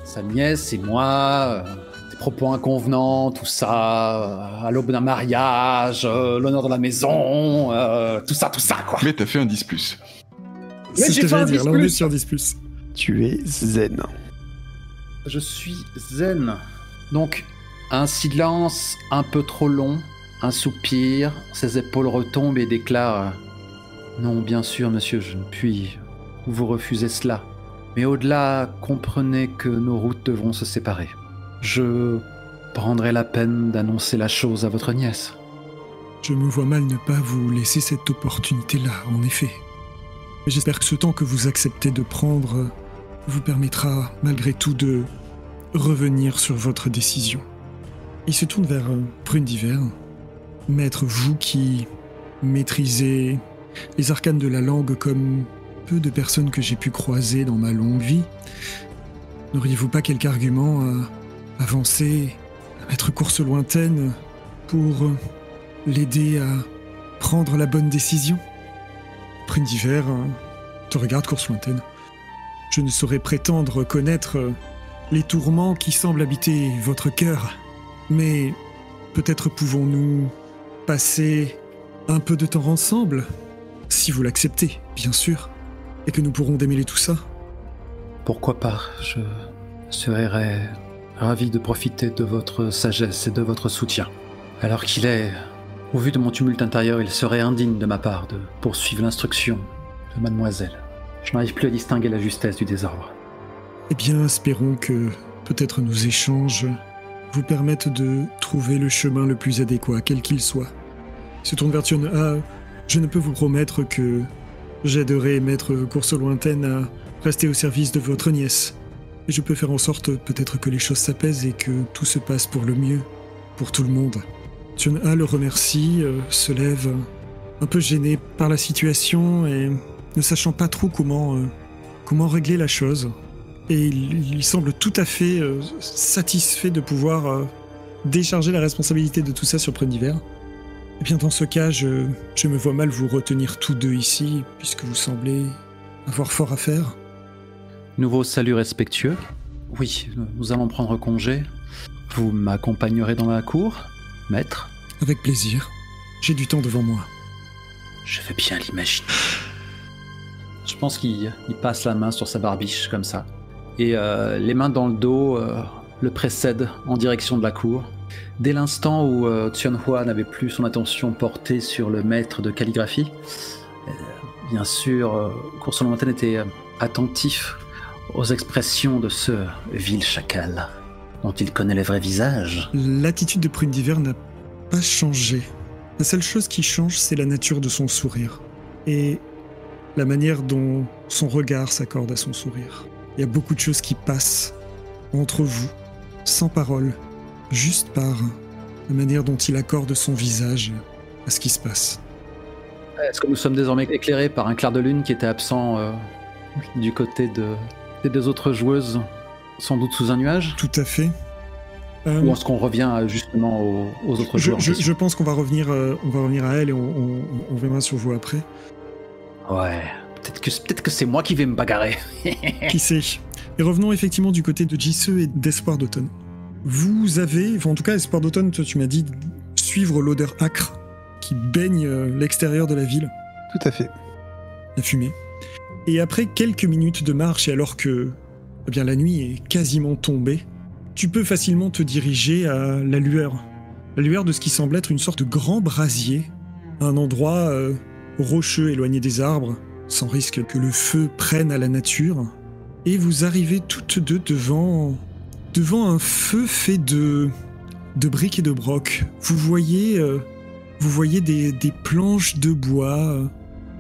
sa nièce et moi, des propos inconvenants, tout ça, à l'aube d'un mariage, l'honneur de la maison, tout ça quoi. Mais t'as fait un 10+. Mais j'ai fait un 10+. Là, on est sur 10+. Tu es zen. Je suis zen. Donc, un silence un peu trop long. Un soupir, ses épaules retombent et déclare « Non, bien sûr, monsieur, je ne puis vous refuser cela. Mais au-delà, comprenez que nos routes devront se séparer. Je prendrai la peine d'annoncer la chose à votre nièce. » Je me vois mal ne pas vous laisser cette opportunité-là, en effet. Mais j'espère que ce temps que vous acceptez de prendre vous permettra, malgré tout, de revenir sur votre décision. Il se tourne vers Prune d'Hiver. Maître, vous qui maîtrisez les arcanes de la langue comme peu de personnes que j'ai pu croiser dans ma longue vie, n'auriez-vous pas quelque argument à avancer à Maître Course Lointaine pour l'aider à prendre la bonne décision ? Prune d'Hiver te regarde, Course Lointaine. Je ne saurais prétendre connaître les tourments qui semblent habiter votre cœur, mais peut-être pouvons-nous passer un peu de temps ensemble, si vous l'acceptez, bien sûr, et que nous pourrons démêler tout ça. Pourquoi pas ? Je serais ravi de profiter de votre sagesse et de votre soutien. Alors qu'il est, au vu de mon tumulte intérieur, il serait indigne de ma part de poursuivre l'instruction de mademoiselle. Je n'arrive plus à distinguer la justesse du désordre. Eh bien, espérons que peut-être nos échanges vous permettent de trouver le chemin le plus adéquat, quel qu'il soit. Il se tourne vers Tion. Je ne peux vous promettre que j'aiderai Maître Course Lointaine à rester au service de votre nièce. Et je peux faire en sorte peut-être que les choses s'apaisent et que tout se passe pour le mieux, pour tout le monde. Tion le remercie, se lève, un peu gêné par la situation et ne sachant pas trop comment régler la chose. Et il semble tout à fait satisfait de pouvoir décharger la responsabilité de tout ça sur Prune d'Hiver. Eh bien, dans ce cas, je me vois mal vous retenir tous deux ici, puisque vous semblez avoir fort à faire. Nouveau salut respectueux. Oui, nous allons prendre congé. Vous m'accompagnerez dans la cour, maître ? Avec plaisir. J'ai du temps devant moi. Je veux bien l'imaginer. Je pense qu'il passe la main sur sa barbiche, comme ça. Et les mains dans le dos le précèdent en direction de la cour. Dès l'instant où Tion-Hua n'avait plus son attention portée sur le maître de calligraphie, bien sûr, Course Lointaine était attentif aux expressions de ce vil chacal, dont il connaît les vrais visages. L'attitude de Prune d'Hiver n'a pas changé. La seule chose qui change, c'est la nature de son sourire. Et la manière dont son regard s'accorde à son sourire. Il y a beaucoup de choses qui passent entre vous, sans parole, juste par la manière dont il accorde son visage à ce qui se passe. Est-ce que nous sommes désormais éclairés par un clair de lune qui était absent du côté des deux autres joueuses, sans doute sous un nuage ? Tout à fait. Ou est-ce qu'on revient justement aux autres joueurs ? Je pense qu'on va revenir à elle et on verra sur vous après. Ouais, peut-être que c'est moi qui vais me bagarrer. Qui sait ? Et revenons effectivement du côté de Jisoo et d'Espoir d'Automne. Vous avez, en tout cas Espoir d'Automne, toi tu m'as dit suivre l'odeur âcre qui baigne l'extérieur de la ville. Tout à fait. La fumée. Et après quelques minutes de marche et alors que la nuit est quasiment tombée, tu peux facilement te diriger à la lueur. La lueur de ce qui semble être une sorte de grand brasier, un endroit rocheux éloigné des arbres, sans risque que le feu prenne à la nature. Et vous arrivez toutes deux devant un feu fait de briques et de brocs. Vous voyez des planches de bois,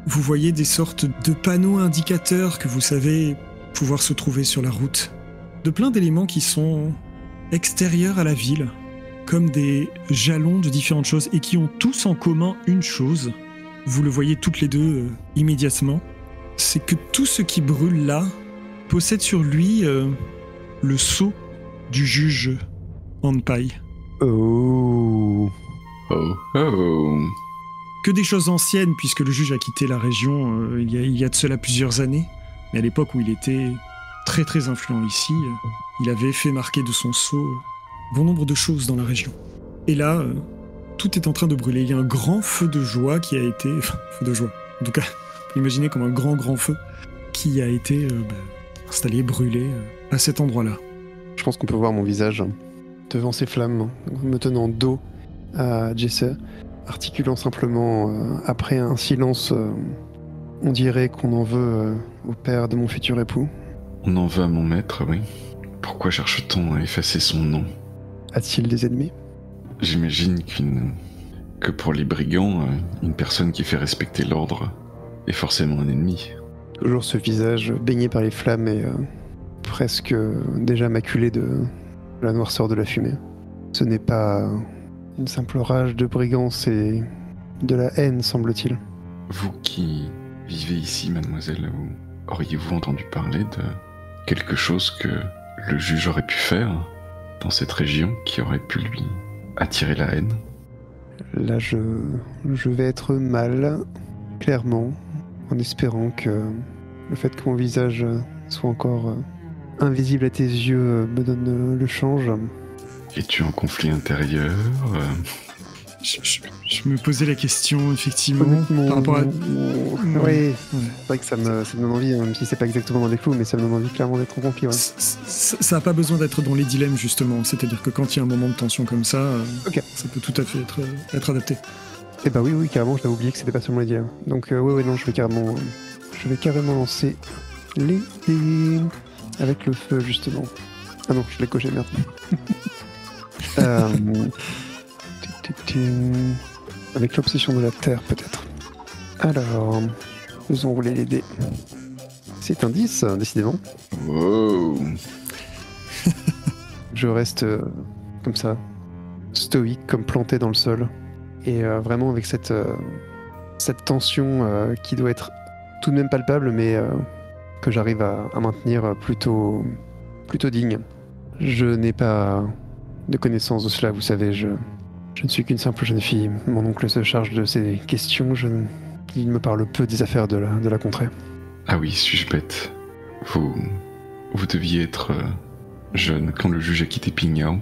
vous voyez des sortes de panneaux indicateurs que vous savez pouvoir se trouver sur la route, de plein d'éléments qui sont extérieurs à la ville, comme des jalons de différentes choses et qui ont tous en commun une chose. Vous le voyez toutes les deux immédiatement. C'est que tout ce qui brûle là possède sur lui le sceau du juge Anpai. Oh. Oh, oh. Que des choses anciennes, puisque le juge a quitté la région il y a de cela plusieurs années. Mais à l'époque où il était très très influent ici, il avait fait marquer de son sceau bon nombre de choses dans la région. Et là, tout est en train de brûler. Il y a un grand feu de joie qui a été... Enfin, feu de joie. En tout cas, on peut imaginer comme un grand feu qui a été installé, brûlé à cet endroit-là. Je pense qu'on peut voir mon visage devant ces flammes, me tenant dos à Jesse, articulant simplement après un silence. On dirait qu'on en veut au père de mon futur époux. On en veut à mon maître, oui. Pourquoi cherche-t-on à effacer son nom? A-t-il des ennemis? J'imagine que pour les brigands, une personne qui fait respecter l'ordre est forcément un ennemi. Toujours ce visage baigné par les flammes et presque déjà maculé de la noirceur de la fumée. Ce n'est pas une simple rage de brigands, c'est de la haine, semble-t-il. Vous qui vivez ici, mademoiselle, auriez-vous entendu parler de quelque chose que le juge aurait pu faire dans cette région qui aurait pu lui attirer la haine? Là, je vais être mal, clairement, en espérant que le fait que mon visage soit encore invisible à tes yeux me donne le change. Es-tu en conflit intérieur? Je me posais la question, effectivement, par rapport à... Oui, c'est vrai que ça me donne envie, même si c'est pas exactement dans les clous, mais ça me donne envie clairement d'être en conflit. Ouais. Ça n'a pas besoin d'être dans les dilemmes, justement. C'est-à-dire que quand il y a un moment de tension comme ça, ça peut tout à fait être adapté. Eh bah oui, carrément, je l'avais oublié que c'était pas seulement les dilemmes. Donc non, je vais carrément lancer les dés avec le feu, justement. Ah non, je l'ai coché, merde. Avec l'obsession de la terre, peut-être. Alors, faisons rouler les dés. C'est un 10, décidément. Wow. Je reste comme ça, stoïque, comme planté dans le sol. Et vraiment avec cette tension qui doit être tout de même palpable, mais que j'arrive à maintenir plutôt digne. Je n'ai pas de connaissance de cela, vous savez, je ne suis qu'une simple jeune fille. Mon oncle se charge de ces questions, il me parle peu des affaires de la contrée. Ah oui, suis-je bête? Vous deviez être jeune quand le juge a quitté Pingyao.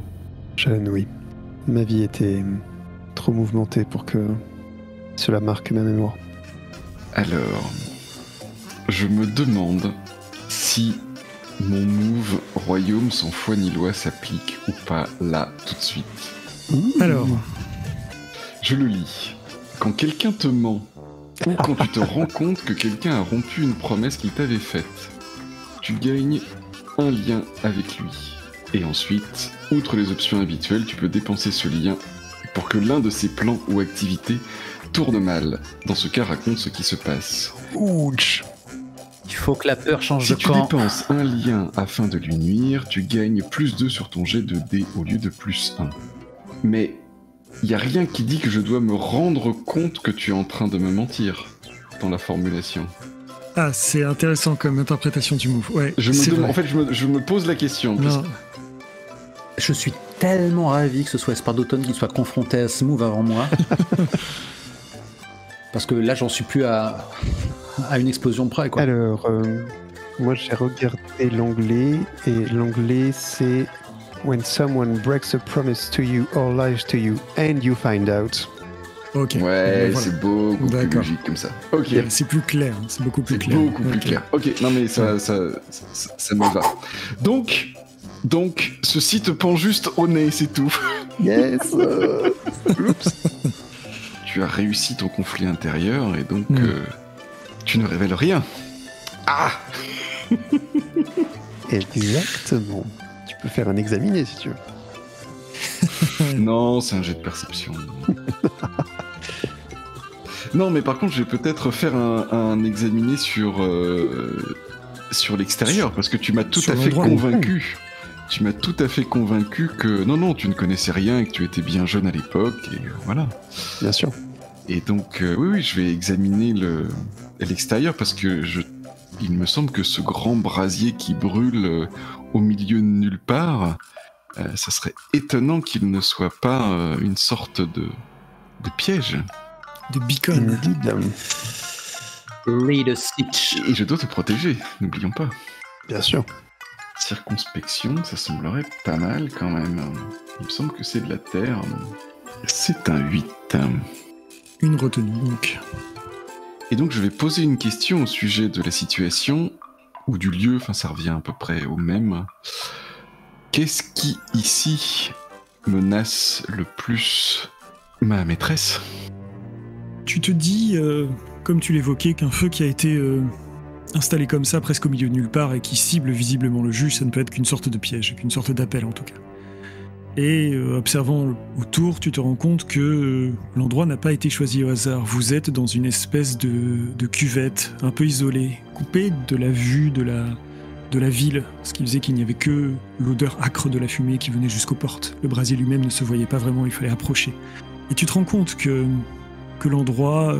Jeune, oui. Ma vie était trop mouvementée pour que cela marque ma mémoire. Alors, je me demande si mon move royaume sans foi ni loi s'applique ou pas là, tout de suite. Alors, je le lis. Quand quelqu'un te ment, ou quand tu te rends compte que quelqu'un a rompu une promesse qu'il t'avait faite, tu gagnes un lien avec lui. Et ensuite, outre les options habituelles, tu peux dépenser ce lien pour que l'un de ses plans ou activités tourne mal. Dans ce cas, raconte ce qui se passe. Ouch. Il faut que la peur change Si de tu camp. dépenses un lien afin de lui nuire, tu gagnes +2 sur ton jet de dés au lieu de +1. Mais il n'y a rien qui dit que je dois me rendre compte que tu es en train de me mentir dans la formulation. Ah, c'est intéressant comme interprétation du move. Ouais, Je me pose la question. Non. Je suis tellement ravi que ce soit Espoir d'Automne qui soit confronté à ce move avant moi. Parce que là, j'en suis plus à une explosion près, quoi. Alors, moi j'ai regardé l'anglais, et l'anglais c'est When someone breaks a promise to you or lies to you and you find out. Ok. Ouais, Voilà. c'est beaucoup plus D'accord. logique comme ça. Ok. C'est plus clair, c'est beaucoup plus C'est clair. beaucoup plus Ok. clair. Ok, non mais ça me va. Donc, ceci te pend juste au nez, c'est tout. Yes. Oups. Tu as réussi ton conflit intérieur et donc tu ne révèles rien. Ah. Exactement. Tu peux faire un examiné si tu veux. Non, c'est un jet de perception. Non, mais par contre, je vais peut-être faire un examiné sur Sur l'extérieur, parce que tu m'as tout Sur à fait l'endroit. convaincu. Tu m'as tout à fait convaincu que non, tu ne connaissais rien et que tu étais bien jeune à l'époque, et voilà. Bien sûr. Et donc, oui, je vais examiner l'extérieur, parce que il me semble que ce grand brasier qui brûle au milieu de nulle part, ça serait étonnant qu'il ne soit pas une sorte de piège. De beacon. Lead a stitch. Et je dois te protéger, n'oublions pas. Bien sûr. Circonspection, ça semblerait pas mal quand même. Il me semble que c'est de la terre. C'est un 8. Une retenue, donc. Et donc je vais poser une question au sujet de la situation, ou du lieu, enfin ça revient à peu près au même. Qu'est-ce qui, ici, menace le plus ma maîtresse ? Tu te dis, comme tu l'évoquais, qu'un feu qui a été installé comme ça, presque au milieu de nulle part, et qui cible visiblement le juge, ça ne peut être qu'une sorte de piège, qu'une sorte d'appel en tout cas. Et observant autour, tu te rends compte que l'endroit n'a pas été choisi au hasard. Vous êtes dans une espèce de cuvette, un peu isolée, coupée de la vue de la ville, ce qui faisait qu'il n'y avait que l'odeur âcre de la fumée qui venait jusqu'aux portes. Le brasier lui-même ne se voyait pas vraiment, il fallait approcher. Et tu te rends compte que l'endroit,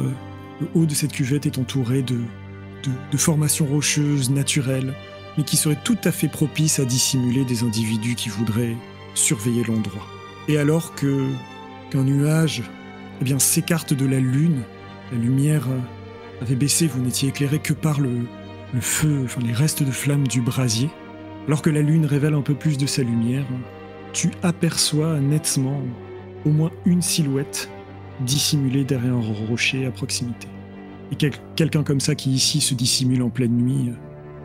le haut de cette cuvette est entouré de formations rocheuses naturelles, mais qui seraient tout à fait propices à dissimuler des individus qui voudraient surveiller l'endroit. Et alors qu'un nuage s'écarte de la lune, la lumière avait baissé, vous n'étiez éclairé que par le feu, enfin les restes de flammes du brasier, alors que la lune révèle un peu plus de sa lumière, tu aperçois nettement au moins une silhouette dissimulée derrière un rocher à proximité. Et quelqu'un comme ça qui ici se dissimule en pleine nuit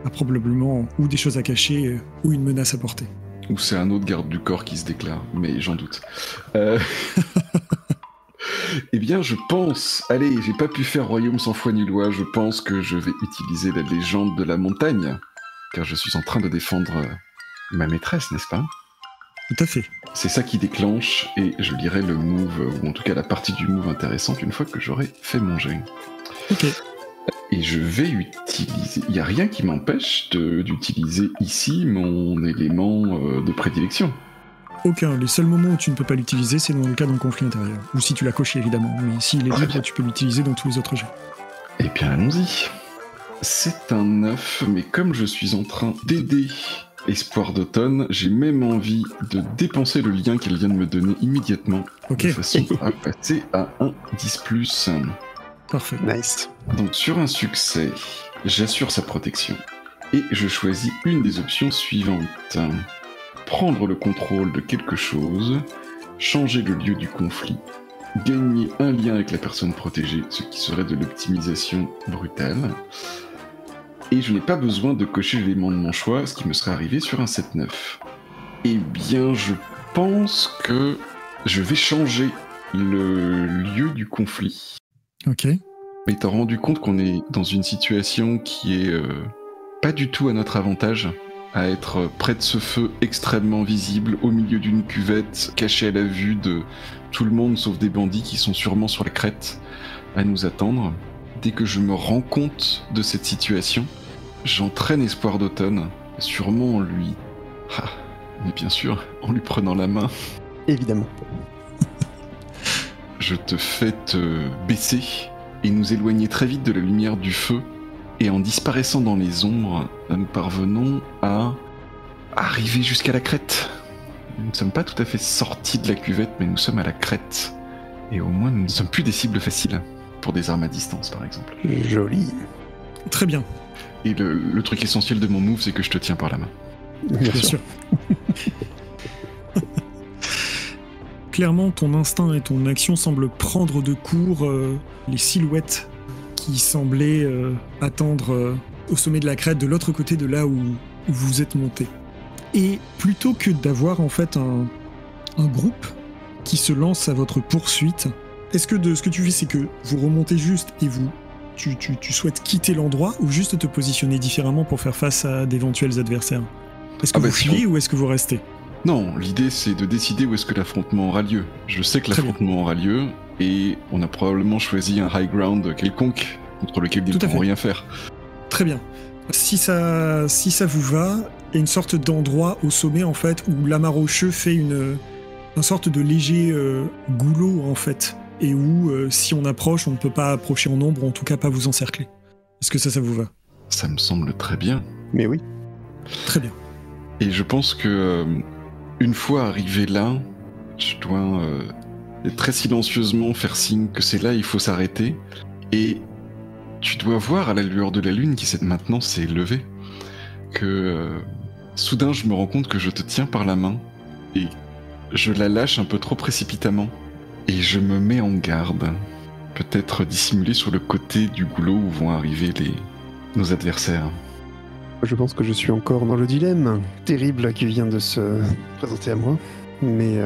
a probablement ou des choses à cacher ou une menace à porter. Ou c'est un autre garde du corps qui se déclare, mais j'en doute. Eh bien, je pense... Allez, j'ai pas pu faire royaume sans foi ni loi, je pense que je vais utiliser la légende de la montagne, car je suis en train de défendre ma maîtresse, n'est-ce pas ? Tout à fait. C'est ça qui déclenche, et je lirai le move, ou en tout cas la partie du move intéressante, une fois que j'aurai fait mon jet. Ok. Et je vais utiliser... Il n'y a rien qui m'empêche d'utiliser ici mon élément de prédilection. Aucun. Les seuls moments où tu ne peux pas l'utiliser, c'est dans le cas d'un conflit intérieur. Ou si tu l'as coché, évidemment. Mais s'il est libre, tu peux l'utiliser dans tous les autres jets. Eh bien, allons-y. C'est un 9, mais comme je suis en train d'aider Espoir d'automne, j'ai même envie de dépenser le lien qu'elle vient de me donner immédiatement. Ok. De façon à passer à un 10+. Parfait. Nice. Donc sur un succès, j'assure sa protection. Et je choisis une des options suivantes. Prendre le contrôle de quelque chose, changer le lieu du conflit, gagner un lien avec la personne protégée, ce qui serait de l'optimisation brutale. Et je n'ai pas besoin de cocher l'élément de mon choix, ce qui me serait arrivé sur un 7-9. Eh bien, je pense que je vais changer le lieu du conflit. Ok. Étant rendu compte qu'on est dans une situation qui est pas du tout à notre avantage, à être près de ce feu extrêmement visible, au milieu d'une cuvette, caché à la vue de tout le monde sauf des bandits qui sont sûrement sur la crête à nous attendre. Dès que je me rends compte de cette situation, j'entraîne Espoir d'automne, sûrement en lui... Ah, mais bien sûr, en lui prenant la main. Évidemment. Je te fais te baisser et nous éloigner très vite de la lumière du feu. Et en disparaissant dans les ombres, nous parvenons à arriver jusqu'à la crête. Nous ne sommes pas tout à fait sortis de la cuvette, mais nous sommes à la crête. Et au moins, nous ne sommes plus des cibles faciles, pour des armes à distance, par exemple. Joli. Très bien. Et le truc essentiel de mon move, c'est que je te tiens par la main. Bien sûr. Clairement, ton instinct et ton action semblent prendre de court les silhouettes qui semblaient attendre au sommet de la crête, de l'autre côté de là où vous êtes monté. Et plutôt que d'avoir en fait un groupe qui se lance à votre poursuite, est-ce que ce que tu fais, c'est que vous remontez juste et tu souhaites quitter l'endroit ou juste te positionner différemment pour faire face à d'éventuels adversaires ? Est-ce que vous fuyez ou est-ce que vous restez ? Non, l'idée c'est de décider où est-ce que l'affrontement aura lieu. Je sais que l'affrontement aura lieu et on a probablement choisi un high ground quelconque contre lequel ils ne pourront rien faire. Très bien. Si ça vous va, il y a une sorte d'endroit au sommet en fait où l'amas rocheux fait une sorte de léger goulot en fait, et où si on approche, on ne peut pas approcher en nombre, ou en tout cas pas vous encercler. Est-ce que ça vous va? Ça me semble très bien. Mais oui. Très bien. Et je pense que une fois arrivé là, je dois très silencieusement faire signe que c'est là, il faut s'arrêter. Et tu dois voir à la lueur de la lune qui maintenant s'est levée que soudain je me rends compte que je te tiens par la main et je la lâche un peu trop précipitamment et je me mets en garde, peut-être dissimulé sur le côté du goulot où vont arriver nos adversaires. Je pense que je suis encore dans le dilemme terrible qui vient de se présenter à moi, mais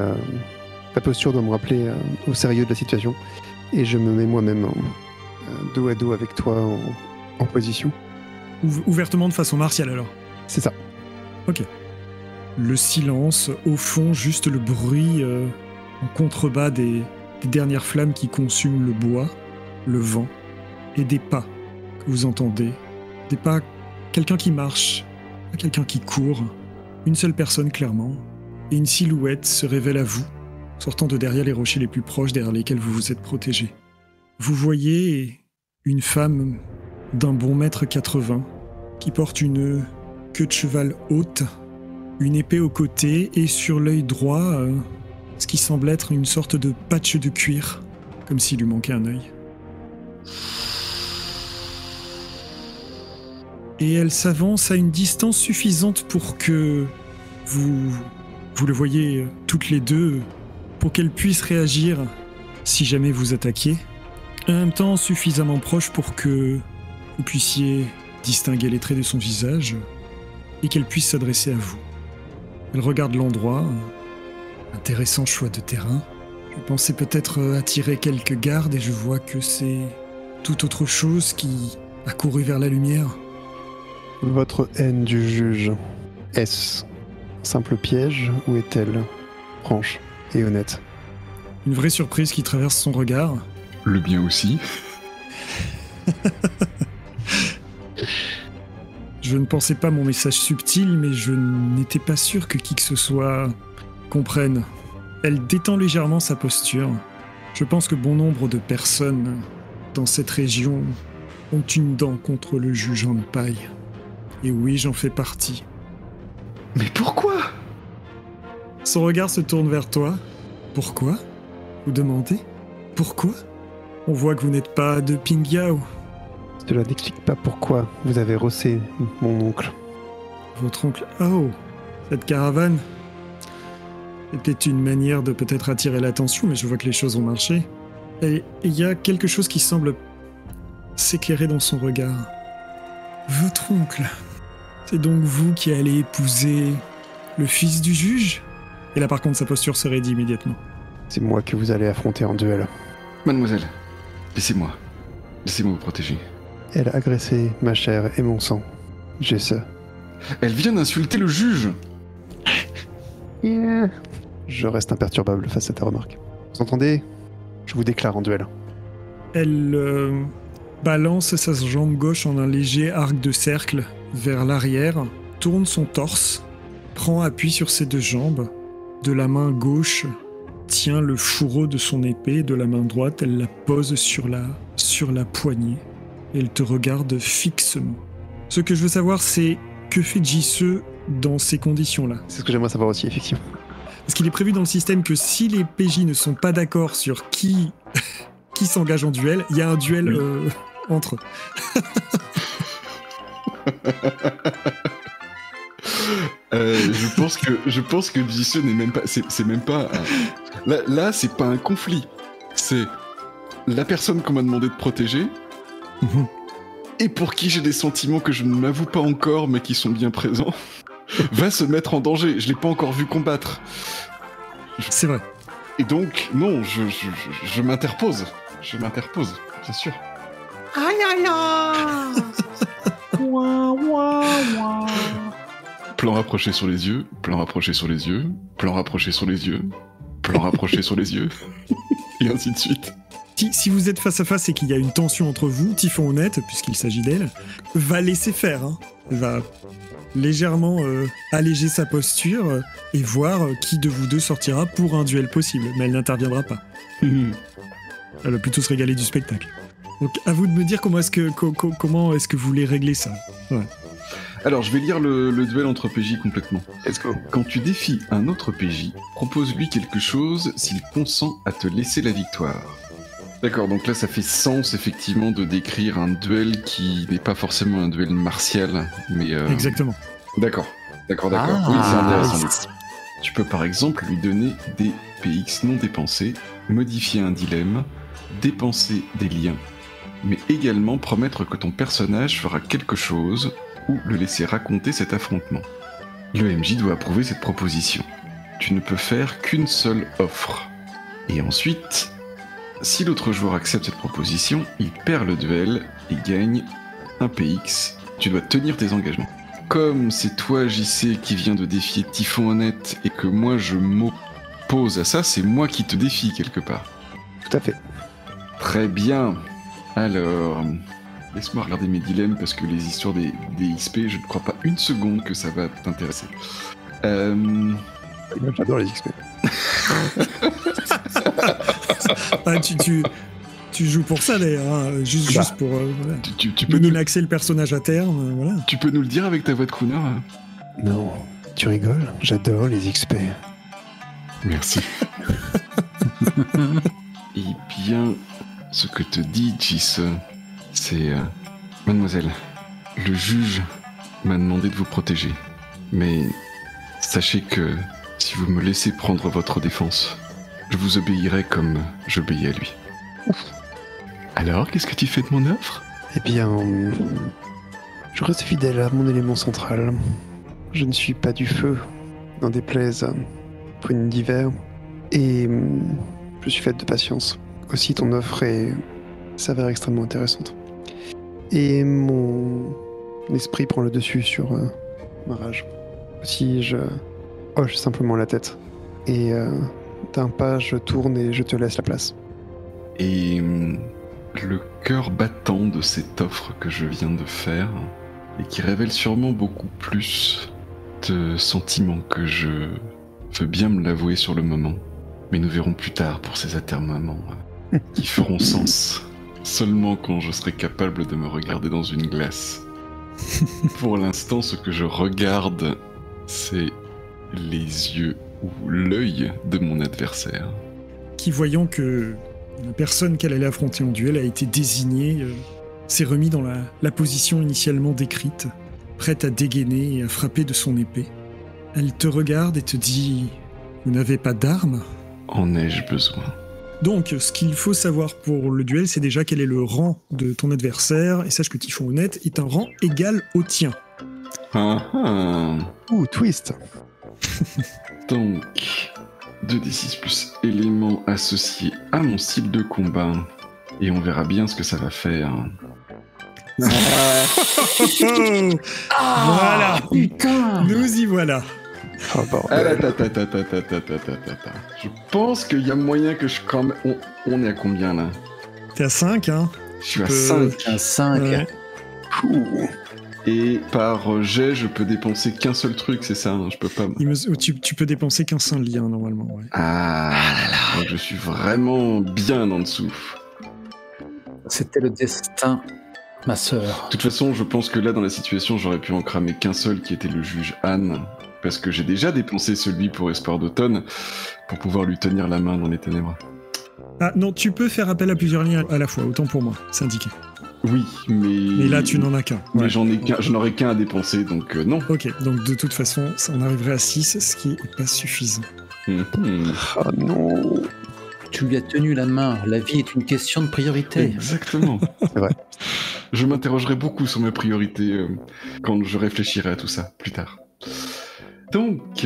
la posture doit me rappeler au sérieux de la situation et je me mets moi-même dos à dos avec toi en position. Ouvertement de façon martiale alors? C'est ça. Ok. Le silence, au fond, juste le bruit en contrebas des dernières flammes qui consument le bois, le vent, et des pas que vous entendez. Des pas, quelqu'un qui marche, pas quelqu'un qui court, une seule personne clairement, et une silhouette se révèle à vous, sortant de derrière les rochers les plus proches derrière lesquels vous vous êtes protégés. Vous voyez une femme d'un bon 1m80 qui porte une queue de cheval haute, une épée au côté et sur l'œil droit, ce qui semble être une sorte de patch de cuir, comme s'il lui manquait un œil. Et elle s'avance à une distance suffisante pour que vous le voyez toutes les deux, pour qu'elle puisse réagir si jamais vous attaquiez. En même temps, suffisamment proche pour que vous puissiez distinguer les traits de son visage et qu'elle puisse s'adresser à vous. Elle regarde l'endroit. Intéressant choix de terrain. Je pensais peut-être attirer quelques gardes et je vois que c'est tout autre chose qui a couru vers la lumière. Votre haine du juge, est-ce un simple piège ou est-elle franche et honnête? Une vraie surprise qui traverse son regard. Le bien aussi. Je ne pensais pas mon message subtil, mais je n'étais pas sûr que qui que ce soit comprenne. Elle détend légèrement sa posture. Je pense que bon nombre de personnes dans cette région ont une dent contre le juge en paille. Et oui, j'en fais partie. Mais pourquoi? Son regard se tourne vers toi. Pourquoi? Vous demandez? Pourquoi? On voit que vous n'êtes pas de Pingyao. Cela n'explique pas pourquoi vous avez rossé mon oncle. Votre oncle? Oh, cette caravane? C'était une manière de peut-être attirer l'attention, mais je vois que les choses ont marché. Et il y a quelque chose qui semble s'éclairer dans son regard. Votre oncle? C'est donc vous qui allez épouser le fils du juge? Et là par contre sa posture se raidit immédiatement. C'est moi que vous allez affronter en duel. Mademoiselle, laissez-moi. Laissez-moi vous protéger. Elle a agressé ma chair et mon sang. J'ai ça. Elle vient d'insulter le juge. Yeah. Je reste imperturbable face à ta remarque. Vous entendez? Je vous déclare en duel. Elle balance sa jambe gauche en un léger arc de cercle vers l'arrière, tourne son torse, prend appui sur ses deux jambes. De la main gauche, tient le fourreau de son épée, de la main droite, elle la pose sur la poignée. Elle te regarde fixement. Ce que je veux savoir, c'est que fait Jisoo dans ces conditions-là? C'est ce que j'aimerais savoir aussi, effectivement. Parce qu'il est prévu dans le système que si les PJ ne sont pas d'accord sur qui s'engage en duel, il y a un duel entre eux. Je pense que Jisoo n'est même pas. C'est même pas. Là, c'est pas un conflit. C'est la personne qu'on m'a demandé de protéger. Et pour qui j'ai des sentiments que je ne m'avoue pas encore, mais qui sont bien présents, va se mettre en danger. Je l'ai pas encore vu combattre. C'est vrai. Et donc, non, je m'interpose. Je m'interpose, bien sûr. Aïe aïe aïe. Ouah, ouah, ouah. Plan rapproché sur les yeux, plan rapproché sur les yeux, plan rapproché sur les yeux, plan rapproché sur les yeux, et ainsi de suite. Si vous êtes face à face et qu'il y a une tension entre vous, Typhon Honnête, puisqu'il s'agit d'elle, va laisser faire. Hein. Elle va légèrement alléger sa posture et voir qui de vous deux sortira pour un duel possible. Mais elle n'interviendra pas. Elle va plutôt se régaler du spectacle. Donc à vous de me dire comment est-ce que vous voulez régler ça. Ouais. Alors, je vais lire le duel entre PJ complètement. Let's go. Quand tu défies un autre PJ, propose-lui quelque chose s'il consent à te laisser la victoire. D'accord, donc là ça fait sens effectivement de décrire un duel qui n'est pas forcément un duel martial, mais... Exactement. D'accord. Oui, c'est intéressant. Tu peux par exemple lui donner des PX non dépensés, modifier un dilemme, dépenser des liens, mais également promettre que ton personnage fera quelque chose ou le laisser raconter cet affrontement. Le MJ doit approuver cette proposition. Tu ne peux faire qu'une seule offre. Et ensuite... Si l'autre joueur accepte cette proposition, il perd le duel et gagne un PX. Tu dois tenir tes engagements. Comme c'est toi, JC, qui viens de défier Typhon Honnête et que moi je m'oppose à ça, c'est moi qui te défie quelque part. Tout à fait. Très bien. Alors, laisse-moi regarder mes dilemmes parce que les histoires des XP, je ne crois pas une seconde que ça va t'intéresser. J'adore les XP. Ah, tu joues pour ça d'ailleurs, hein, juste pour voilà. tu peux nous axer le personnage à terme, voilà. Tu peux nous le dire avec ta voix de crooner hein. Non, tu rigoles, j'adore les XP. Merci. Eh bien, ce que te dit Jis, c'est... Mademoiselle, le juge m'a demandé de vous protéger, mais sachez que si vous me laissez prendre votre défense, je vous obéirai comme j'obéis à lui. Alors, qu'est-ce que tu fais de mon offre ? Eh bien, je reste fidèle à mon élément central. Je ne suis pas du feu, n'en déplaise pour une d'hiver, et je suis faite de patience. Aussi, ton offre s'avère extrêmement intéressante. Et mon esprit prend le dessus sur ma rage. Aussi, je hoche simplement la tête. Et d'un pas, je tourne et je te laisse la place. Et le cœur battant de cette offre que je viens de faire, et qui révèle sûrement beaucoup plus de sentiments que je veux bien me l'avouer sur le moment, mais nous verrons plus tard pour ces atermoiements qui feront sens seulement quand je serai capable de me regarder dans une glace. Pour l'instant, ce que je regarde, c'est les yeux ou l'œil de mon adversaire. Qui, voyant que la personne qu'elle allait affronter en duel a été désignée, s'est remis dans la position initialement décrite, prête à dégainer et à frapper de son épée. Elle te regarde et te dit « Vous n'avez pas d'armes ?» En ai-je besoin ? Donc, ce qu'il faut savoir pour le duel, c'est déjà quel est le rang de ton adversaire, et sache que Typhon Honnête est un rang égal au tien. Ouh, twist. Donc, 2d6 plus éléments associés à mon style de combat, et on verra bien ce que ça va faire. Voilà. Putain. Nous y voilà. Oh, bordel. Je pense qu'il y a moyen que je... On est à combien, là ? T'es à 5, hein. Je suis à 5. Un 5. Ouais. Et par jet, je peux dépenser qu'un seul truc, c'est ça, hein, je peux pas... Tu peux dépenser qu'un seul lien, normalement. Ouais. Donc je suis vraiment bien en dessous. C'était le destin, ma sœur. De toute façon, je pense que là, dans la situation, j'aurais pu en cramer qu'un seul, qui était le juge Anne, parce que j'ai déjà dépensé celui pour Espoir d'Automne, pour pouvoir lui tenir la main dans les ténèbres. Ah non, tu peux faire appel à plusieurs liens à la fois, autant pour moi, c'est indiqué. Oui, mais là, tu n'en as qu'un. Mais Ouais. j'en aurais qu'un à dépenser, donc non. Ok, donc de toute façon, on arriverait à 6, ce qui n'est pas suffisant. Oh non. Tu lui as tenu la main. La vie est une question de priorité. Exactement. C'est vrai. Je m'interrogerai beaucoup sur mes priorités quand je réfléchirai à tout ça plus tard. Donc,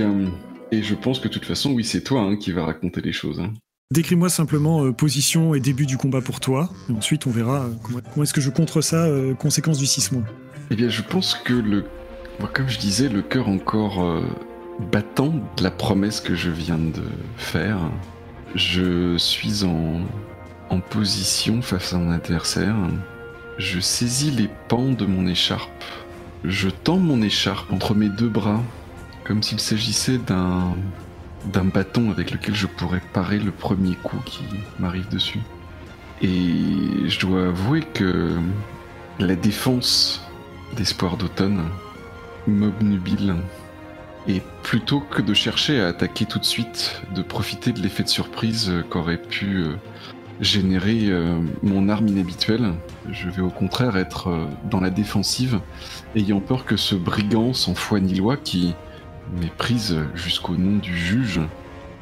et je pense que de toute façon, oui, c'est toi qui va raconter les choses. Hein. Décris-moi simplement position et début du combat pour toi, et ensuite on verra comment est-ce que je contre ça, conséquence du 6 mois. Eh bien, je pense que moi, comme je disais, le cœur encore battant de la promesse que je viens de faire, je suis en en position face à mon adversaire. Je saisis les pans de mon écharpe. Je tends mon écharpe entre mes deux bras, comme s'il s'agissait d'un bâton avec lequel je pourrais parer le premier coup qui m'arrive dessus. Et je dois avouer que la défense d'Espoir d'Automne m'obnubile. Et plutôt que de chercher à attaquer tout de suite, de profiter de l'effet de surprise qu'aurait pu générer mon arme inhabituelle, je vais au contraire être dans la défensive, ayant peur que ce brigand sans foi ni loi qui méprise jusqu'au nom du juge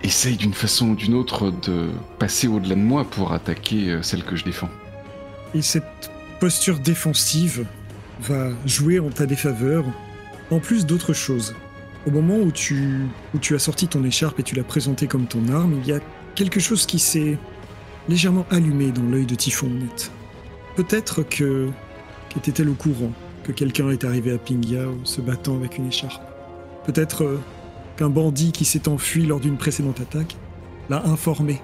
essaye d'une façon ou d'une autre de passer au-delà de moi pour attaquer celle que je défends. Et cette posture défensive va jouer en ta défaveur, en plus d'autres choses. Au moment où tu as sorti ton écharpe et tu l'as présentée comme ton arme, il y a quelque chose qui s'est légèrement allumé dans l'œil de Typhon Honnête. Peut-être qu'était-elle au courant que quelqu'un est arrivé à Pingyao se battant avec une écharpe. Peut-être qu'un bandit qui s'est enfui lors d'une précédente attaque l'a informé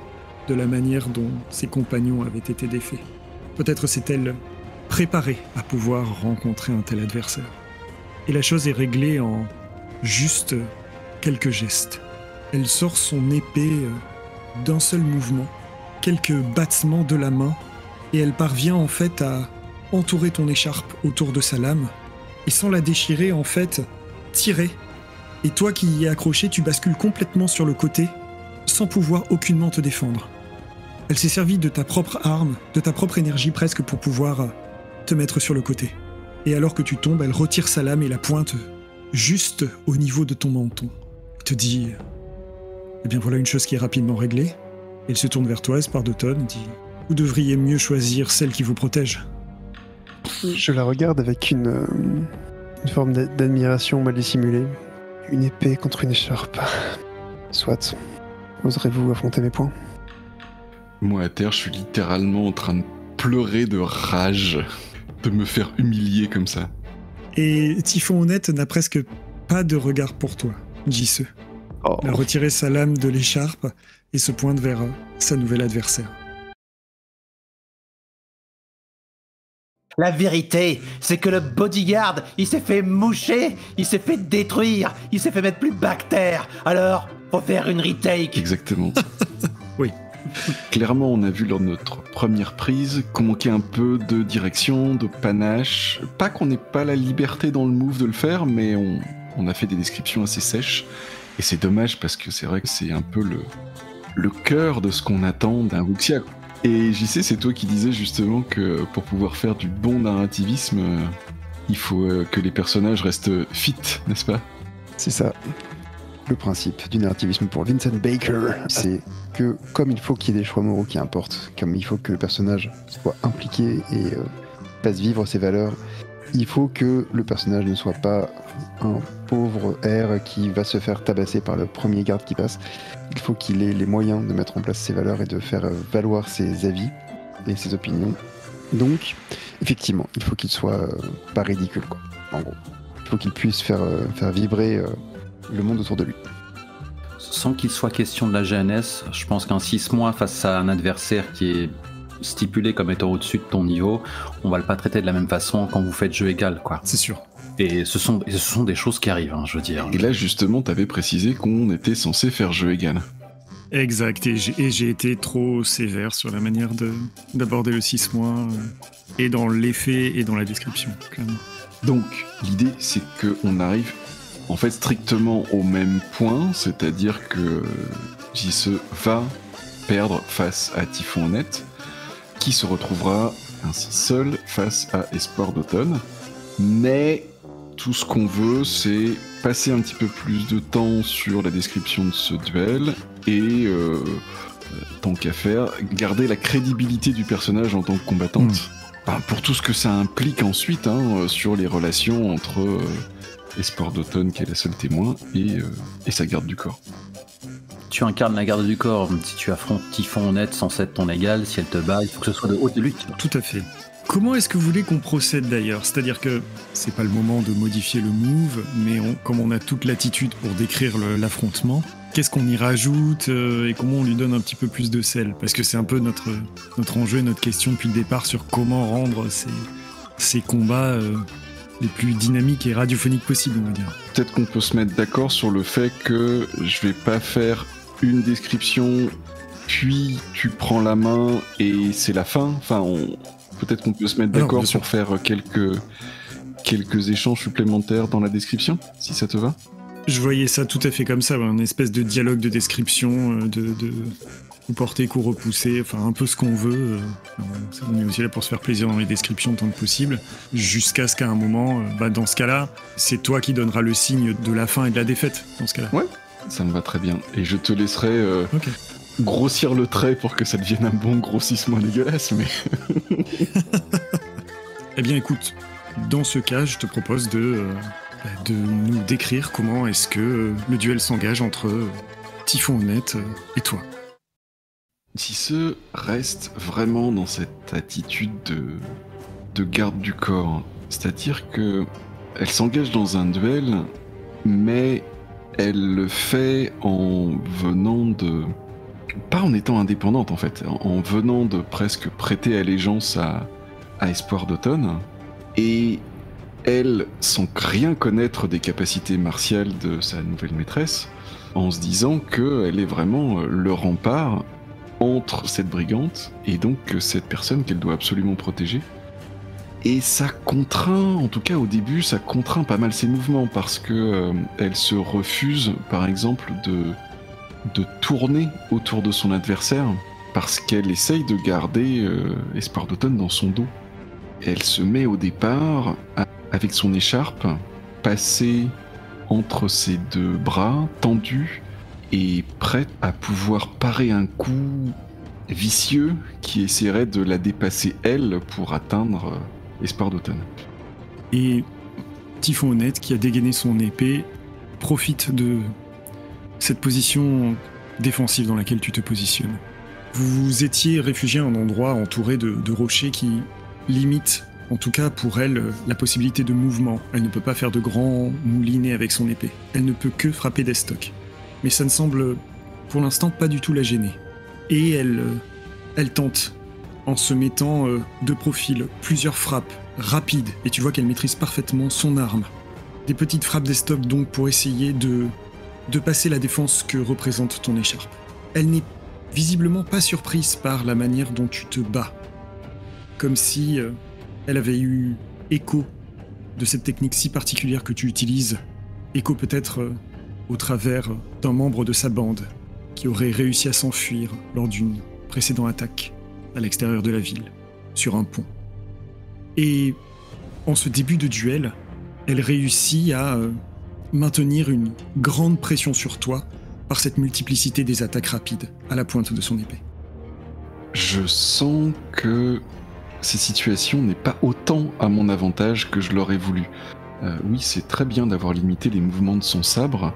de la manière dont ses compagnons avaient été défaits. Peut-être s'est-elle préparée à pouvoir rencontrer un tel adversaire. Et la chose est réglée en juste quelques gestes. Elle sort son épée d'un seul mouvement, quelques battements de la main, et elle parvient en fait à entourer ton écharpe autour de sa lame, et sans la déchirer en fait, tirer. Et toi qui y es accroché, tu bascules complètement sur le côté, sans pouvoir aucunement te défendre. Elle s'est servie de ta propre arme, de ta propre énergie presque pour pouvoir te mettre sur le côté. Et alors que tu tombes, elle retire sa lame et la pointe juste au niveau de ton menton. Elle te dit « Eh bien voilà une chose qui est rapidement réglée. » Elle se tourne vers toi, Espoir d'Automne, dit « Vous devriez mieux choisir celle qui vous protège. » Je la regarde avec une forme d'admiration mal dissimulée. Une épée contre une écharpe. Soit. Oserez-vous affronter mes poings ? Moi à terre, je suis littéralement en train de pleurer de rage de me faire humilier comme ça. Et Typhon Honnête n'a presque pas de regard pour toi, Jisoo. Oh. Elle a retiré sa lame de l'écharpe et se pointe vers sa nouvelle adversaire. La vérité, c'est que le bodyguard, il s'est fait moucher, il s'est fait détruire, il s'est fait mettre plus bactère. Alors, faut faire une retake. Exactement. Oui. Clairement, on a vu lors de notre première prise qu'on manquait un peu de direction, de panache. Pas qu'on n'ait pas la liberté dans le move de le faire, mais on a fait des descriptions assez sèches. Et c'est dommage parce que c'est vrai que c'est un peu le cœur de ce qu'on attend d'un Wuxia. Et JC, c'est toi qui disais justement que pour pouvoir faire du bon narrativisme, il faut que les personnages restent fit, n'est-ce pas ? C'est ça. Le principe du narrativisme pour Vincent Baker, c'est que comme il faut qu'il y ait des choix moraux qui importent, comme il faut que le personnage soit impliqué et fasse vivre ses valeurs, il faut que le personnage ne soit pas un pauvre R qui va se faire tabasser par le premier garde qui passe. Il faut qu'il ait les moyens de mettre en place ses valeurs et de faire valoir ses avis et ses opinions. Donc, effectivement, il faut qu'il soit pas ridicule, quoi, en gros. Il faut qu'il puisse faire vibrer le monde autour de lui. Sans qu'il soit question de la GNS, je pense qu'un 6 mois face à un adversaire qui est stipulé comme étant au-dessus de ton niveau, on va pas le traiter de la même façon quand vous faites jeu égal, quoi. C'est sûr. Et ce sont des choses qui arrivent, hein, je veux dire. Et là, justement, t'avais précisé qu'on était censé faire jeu égal. Exact, et j'ai été trop sévère sur la manière d'aborder le 6 mois, et dans l'effet et dans la description, clairement. Donc, l'idée, c'est qu'on arrive en fait strictement au même point, c'est-à-dire que Jisoo va perdre face à Typhon Honnête, qui se retrouvera ainsi seul face à Espoir d'Automne. Mais tout ce qu'on veut, c'est passer un petit peu plus de temps sur la description de ce duel et, tant qu'à faire, garder la crédibilité du personnage en tant que combattante. Pour tout ce que ça implique ensuite, sur les relations entre Espoir d'Automne, qui est la seule témoin, et sa garde du corps. Tu incarnes la garde du corps. Si tu affrontes Typhon Honnête sans être ton égal, si elle te bat, il faut que ce soit de haute lutte. Tout à fait. Comment est-ce que vous voulez qu'on procède d'ailleurs? C'est-à-dire que c'est pas le moment de modifier le move, mais comme on a toute l'attitude pour décrire l'affrontement, qu'est-ce qu'on y rajoute et comment on lui donne un petit peu plus de sel? Parce que c'est un peu notre enjeu et notre question depuis le départ sur comment rendre ces combats les plus dynamiques et radiophoniques possibles, on va dire. Peut-être qu'on peut se mettre d'accord sur le fait que je vais pas faire une description, puis tu prends la main et c'est la fin. Enfin, peut-être qu'on peut se mettre d'accord pour faire quelques échanges supplémentaires dans la description, si ça te va. Je voyais ça tout à fait comme ça, une espèce de dialogue de description, de coup porté, coup repoussé, enfin un peu ce qu'on veut. On est aussi là pour se faire plaisir dans les descriptions tant que possible, jusqu'à ce qu'à un moment, dans ce cas-là, c'est toi qui donneras le signe de la fin et de la défaite, dans ce cas-là. Ouais, ça me va très bien. Et je te laisserai grossir le trait pour que ça devienne un bon grossissement dégueulasse, mais... Eh bien écoute, dans ce cas, je te propose de nous décrire comment est-ce que le duel s'engage entre Typhon Honnête et toi. Tisseux reste vraiment dans cette attitude de garde du corps. C'est-à-dire que elle s'engage dans un duel, mais elle le fait en venant de... Pas en étant indépendante en fait, en venant de presque prêter allégeance à Espoir d'Automne, et elle, sans rien connaître des capacités martiales de sa nouvelle maîtresse, en se disant qu'elle est vraiment le rempart entre cette brigante et donc cette personne qu'elle doit absolument protéger. Et ça contraint, en tout cas au début, ça contraint pas mal ses mouvements parce que elle se refuse, par exemple, de tourner autour de son adversaire parce qu'elle essaye de garder Espoir d'Automne dans son dos. Elle se met au départ avec son écharpe passée entre ses deux bras tendus et prête à pouvoir parer un coup vicieux qui essaierait de la dépasser elle pour atteindre Espoir d'Automne. Et Typhon Honnête, qui a dégainé son épée, profite de cette position défensive dans laquelle tu te positionnes. Vous étiez réfugié à un endroit entouré de rochers qui limitent, en tout cas pour elle, la possibilité de mouvement. Elle ne peut pas faire de grands moulinets avec son épée. Elle ne peut que frapper des stocks. Mais ça ne semble, pour l'instant, pas du tout la gêner. Et elle tente, en se mettant de profil, plusieurs frappes rapides, et tu vois qu'elle maîtrise parfaitement son arme. Des petites frappes des stocks donc pour essayer de passer la défense que représente ton écharpe. Elle n'est visiblement pas surprise par la manière dont tu te bats. Comme si elle avait eu écho de cette technique si particulière que tu utilises. Écho peut-être au travers d'un membre de sa bande qui aurait réussi à s'enfuir lors d'une précédente attaque à l'extérieur de la ville, sur un pont. Et en ce début de duel, elle réussit à maintenir une grande pression sur toi par cette multiplicité des attaques rapides à la pointe de son épée. Je sens que cette situation n'est pas autant à mon avantage que je l'aurais voulu. Oui, c'est très bien d'avoir limité les mouvements de son sabre,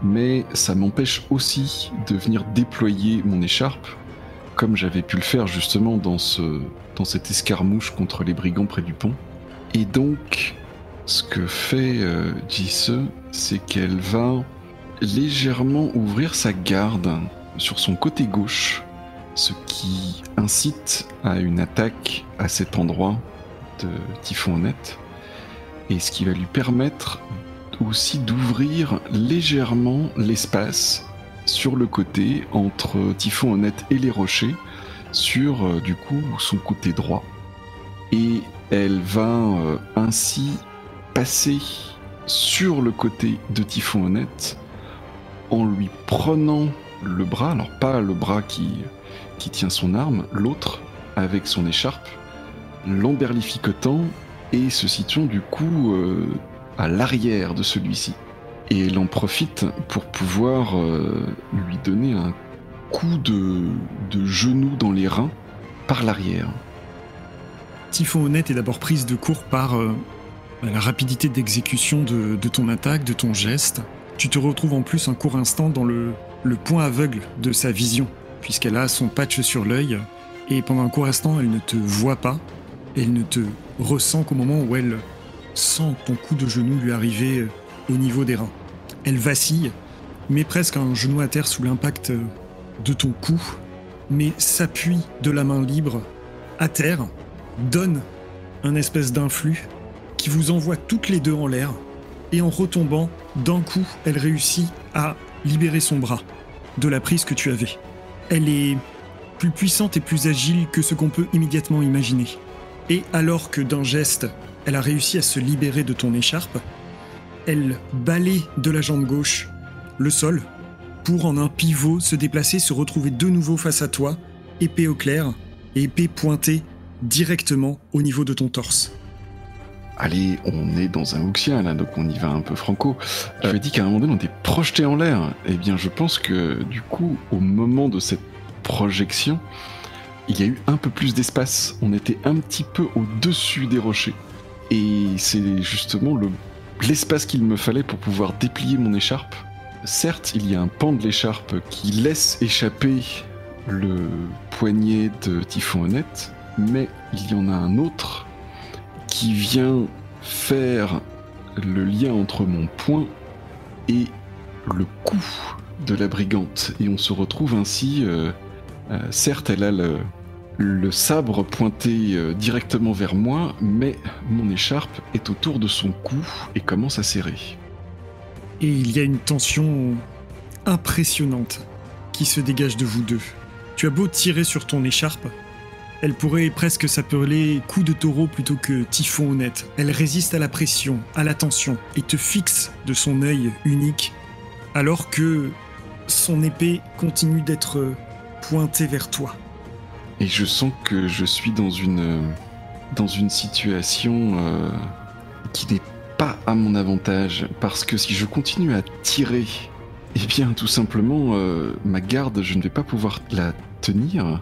mais ça m'empêche aussi de venir déployer mon écharpe, comme j'avais pu le faire justement dans cette escarmouche contre les brigands près du pont. Et donc, ce que fait Jisoo, c'est qu'elle va légèrement ouvrir sa garde sur son côté gauche, ce qui incite à une attaque à cet endroit de Typhon Honnête, et ce qui va lui permettre aussi d'ouvrir légèrement l'espace sur le côté entre Typhon Honnête et les rochers, sur du coup son côté droit. Et elle va ainsi passer sur le côté de Typhon Honnête en lui prenant le bras, alors pas le bras qui tient son arme, l'autre avec son écharpe, l'emberlificotant et se situant du coup à l'arrière de celui-ci. Et elle en profite pour pouvoir lui donner un coup de genou dans les reins par l'arrière. Typhon Honnête est d'abord prise de court par la rapidité d'exécution de ton attaque, de ton geste. Tu te retrouves en plus un court instant dans le point aveugle de sa vision, puisqu'elle a son patch sur l'œil, et pendant un court instant, elle ne te voit pas, Elle ne te ressent qu'au moment où elle sent ton coup de genou lui arriver au niveau des reins. Elle vacille, met presque un genou à terre sous l'impact de ton coup, mais s'appuie de la main libre à terre, donne un espèce d'influx qui vous envoie toutes les deux en l'air, et en retombant, d'un coup, elle réussit à libérer son bras de la prise que tu avais. Elle est plus puissante et plus agile que ce qu'on peut immédiatement imaginer. Et alors que d'un geste, elle a réussi à se libérer de ton écharpe, elle balaye de la jambe gauche le sol pour en un pivot se déplacer, se retrouver de nouveau face à toi, épée au clair et épée pointée directement au niveau de ton torse. Allez, on est dans un wuxia là, donc on y va un peu franco. Tu as dit qu'à un moment donné on était projeté en l'air. Eh bien je pense que du coup, au moment de cette projection, il y a eu un peu plus d'espace. On était un petit peu au-dessus des rochers. Et c'est justement l'espace qu'il me fallait pour pouvoir déplier mon écharpe. Certes, il y a un pan de l'écharpe qui laisse échapper le poignet de Typhon Honnête, mais il y en a un autre qui vient faire le lien entre mon poing et le cou de la brigante. Et on se retrouve ainsi... certes, elle a le sabre pointé directement vers moi, mais mon écharpe est autour de son cou et commence à serrer. Et il y a une tension impressionnante qui se dégage de vous deux. Tu as beau tirer sur ton écharpe, elle pourrait presque s'appeler coup de taureau plutôt que Typhon Honnête. Elle résiste à la pression, à la tension, et te fixe de son œil unique, alors que son épée continue d'être pointée vers toi. Et je sens que je suis dans une situation qui n'est pas à mon avantage, parce que si je continue à tirer, eh bien tout simplement, ma garde, je ne vais pas pouvoir la tenir.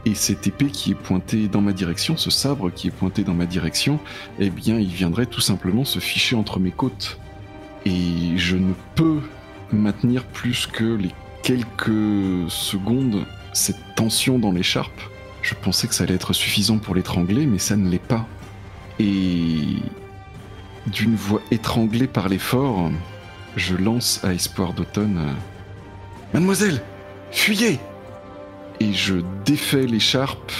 Et cette épée qui est pointée dans ma direction, ce sabre qui est pointé dans ma direction, eh bien il viendrait tout simplement se ficher entre mes côtes. Et je ne peux maintenir plus que les quelques secondes cette tension dans l'écharpe. Je pensais que ça allait être suffisant pour l'étrangler, mais ça ne l'est pas. Et d'une voix étranglée par l'effort, je lance à Espoir d'Automne « Mademoiselle, fuyez !» Et je défais l'écharpe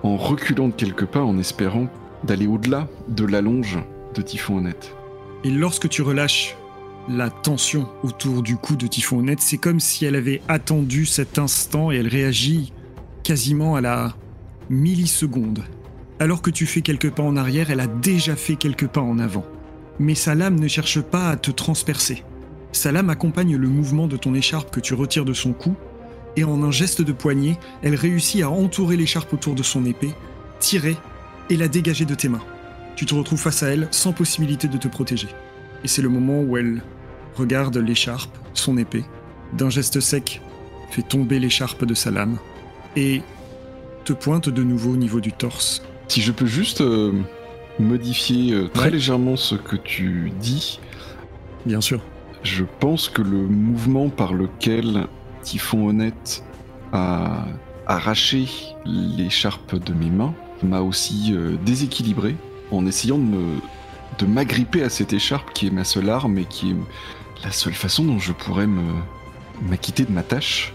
en reculant de quelques pas, en espérant d'aller au-delà de l'allonge de Typhon Honnête. Et lorsque tu relâches la tension autour du cou de Typhon Honnête, c'est comme si elle avait attendu cet instant et elle réagit quasiment à la milliseconde. Alors que tu fais quelques pas en arrière, elle a déjà fait quelques pas en avant. Mais sa lame ne cherche pas à te transpercer. Sa lame accompagne le mouvement de ton écharpe que tu retires de son cou, et en un geste de poignet, elle réussit à entourer l'écharpe autour de son épée, tirer et la dégager de tes mains. Tu te retrouves face à elle sans possibilité de te protéger. Et c'est le moment où elle regarde l'écharpe, son épée, d'un geste sec, fait tomber l'écharpe de sa lame, et te pointe de nouveau au niveau du torse. Si je peux juste modifier très légèrement ce que tu dis. Bien sûr. Je pense que le mouvement par lequel Typhon Honnête a arraché l'écharpe de mes mains m'a aussi déséquilibré en essayant de m'agripper à cette écharpe qui est ma seule arme et qui est la seule façon dont je pourrais m'acquitter de ma tâche.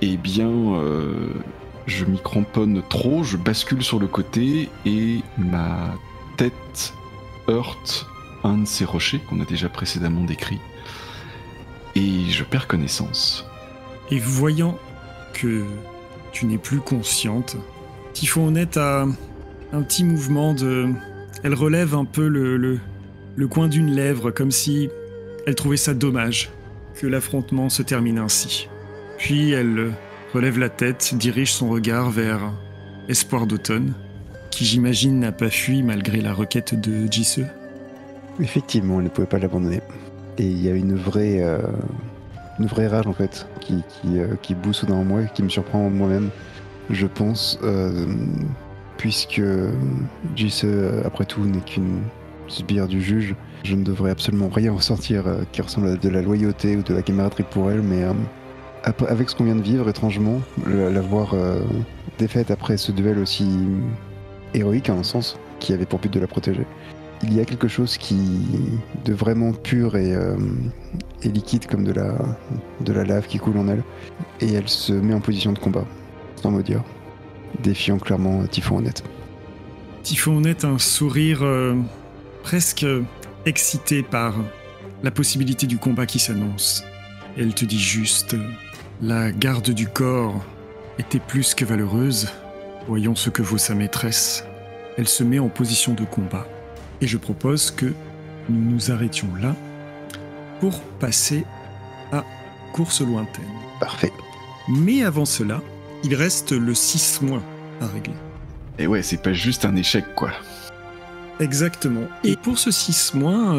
Eh bien, je m'y cramponne trop, je bascule sur le côté et ma tête heurte un de ces rochers qu'on a déjà précédemment décrit et je perds connaissance. Et voyant que tu n'es plus consciente, Typhon Honnête a un petit mouvement de... Elle relève un peu le coin d'une lèvre, comme si elle trouvait ça dommage que l'affrontement se termine ainsi. Puis elle relève la tête, dirige son regard vers Espoir d'Automne, qui j'imagine n'a pas fui malgré la requête de Jisoo. Effectivement, elle ne pouvait pas l'abandonner. Et il y a une vraie rage en fait qui boussole en moi et qui me surprend moi-même, je pense, puisque Jisoo, après tout, n'est qu'une sbire du juge. Je ne devrais absolument rien ressentir qui ressemble à de la loyauté ou de la camaraderie pour elle, mais avec ce qu'on vient de vivre, étrangement, la voir défaite après ce duel aussi héroïque, en un sens, qui avait pour but de la protéger. Il y a quelque chose de vraiment pur et liquide comme de la lave qui coule en elle. Et elle se met en position de combat, sans mot dire, défiant clairement Typhon Honnête. Typhon Honnête a un sourire presque excité par la possibilité du combat qui s'annonce. Elle te dit juste, la garde du corps était plus que valeureuse. Voyons ce que vaut sa maîtresse. Elle se met en position de combat. Et je propose que nous nous arrêtions là pour passer à course lointaine. Parfait. Mais avant cela, il reste le 6 mois à régler. Et ouais, c'est pas juste un échec, quoi. Exactement. Et pour ce 6 mois,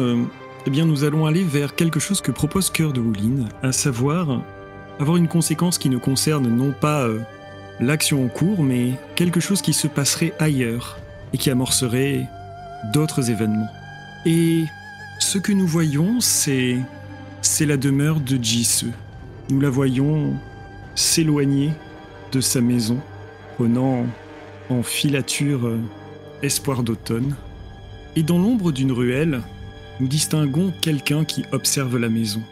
eh bien, nous allons aller vers quelque chose que propose Cœur de Woolin, à savoir avoir une conséquence qui ne concerne non pas l'action en cours, mais quelque chose qui se passerait ailleurs et qui amorcerait d'autres événements. Et ce que nous voyons, c'est la demeure de Jisoo. Nous la voyons s'éloigner de sa maison, prenant en filature Espoir d'automne. Et dans l'ombre d'une ruelle, nous distinguons quelqu'un qui observe la maison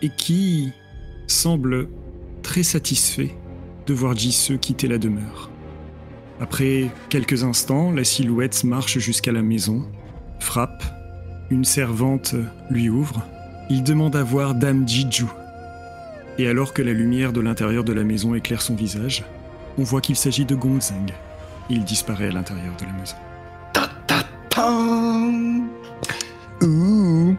et qui semble très satisfait de voir Jisoo quitter la demeure. Après quelques instants, la silhouette marche jusqu'à la maison, frappe, une servante lui ouvre, il demande à voir Dame Jiju. Et alors que la lumière de l'intérieur de la maison éclaire son visage, on voit qu'il s'agit de Gongzeng. Il disparaît à l'intérieur de la maison. Ouh.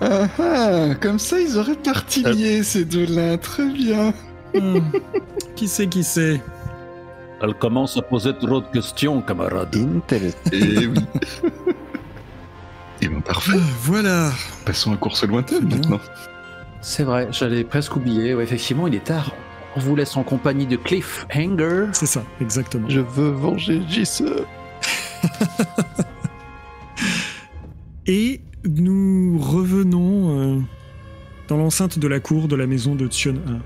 Ah ah, comme ça ils auraient partillé ces deux-là, très bien. Qui sait Elle commence à poser trop de questions, camarade. Intéressant. Eh oui. Et bien parfait. Voilà. Passons à course lointaine Bien. maintenant. C'est vrai, j'allais presque oublier. Ouais, effectivement, il est tard. On vous laisse en compagnie de Cliffhanger. C'est ça, exactement. Je veux venger Jisoo. Et nous revenons dans l'enceinte de la cour de la maison de Tion-1.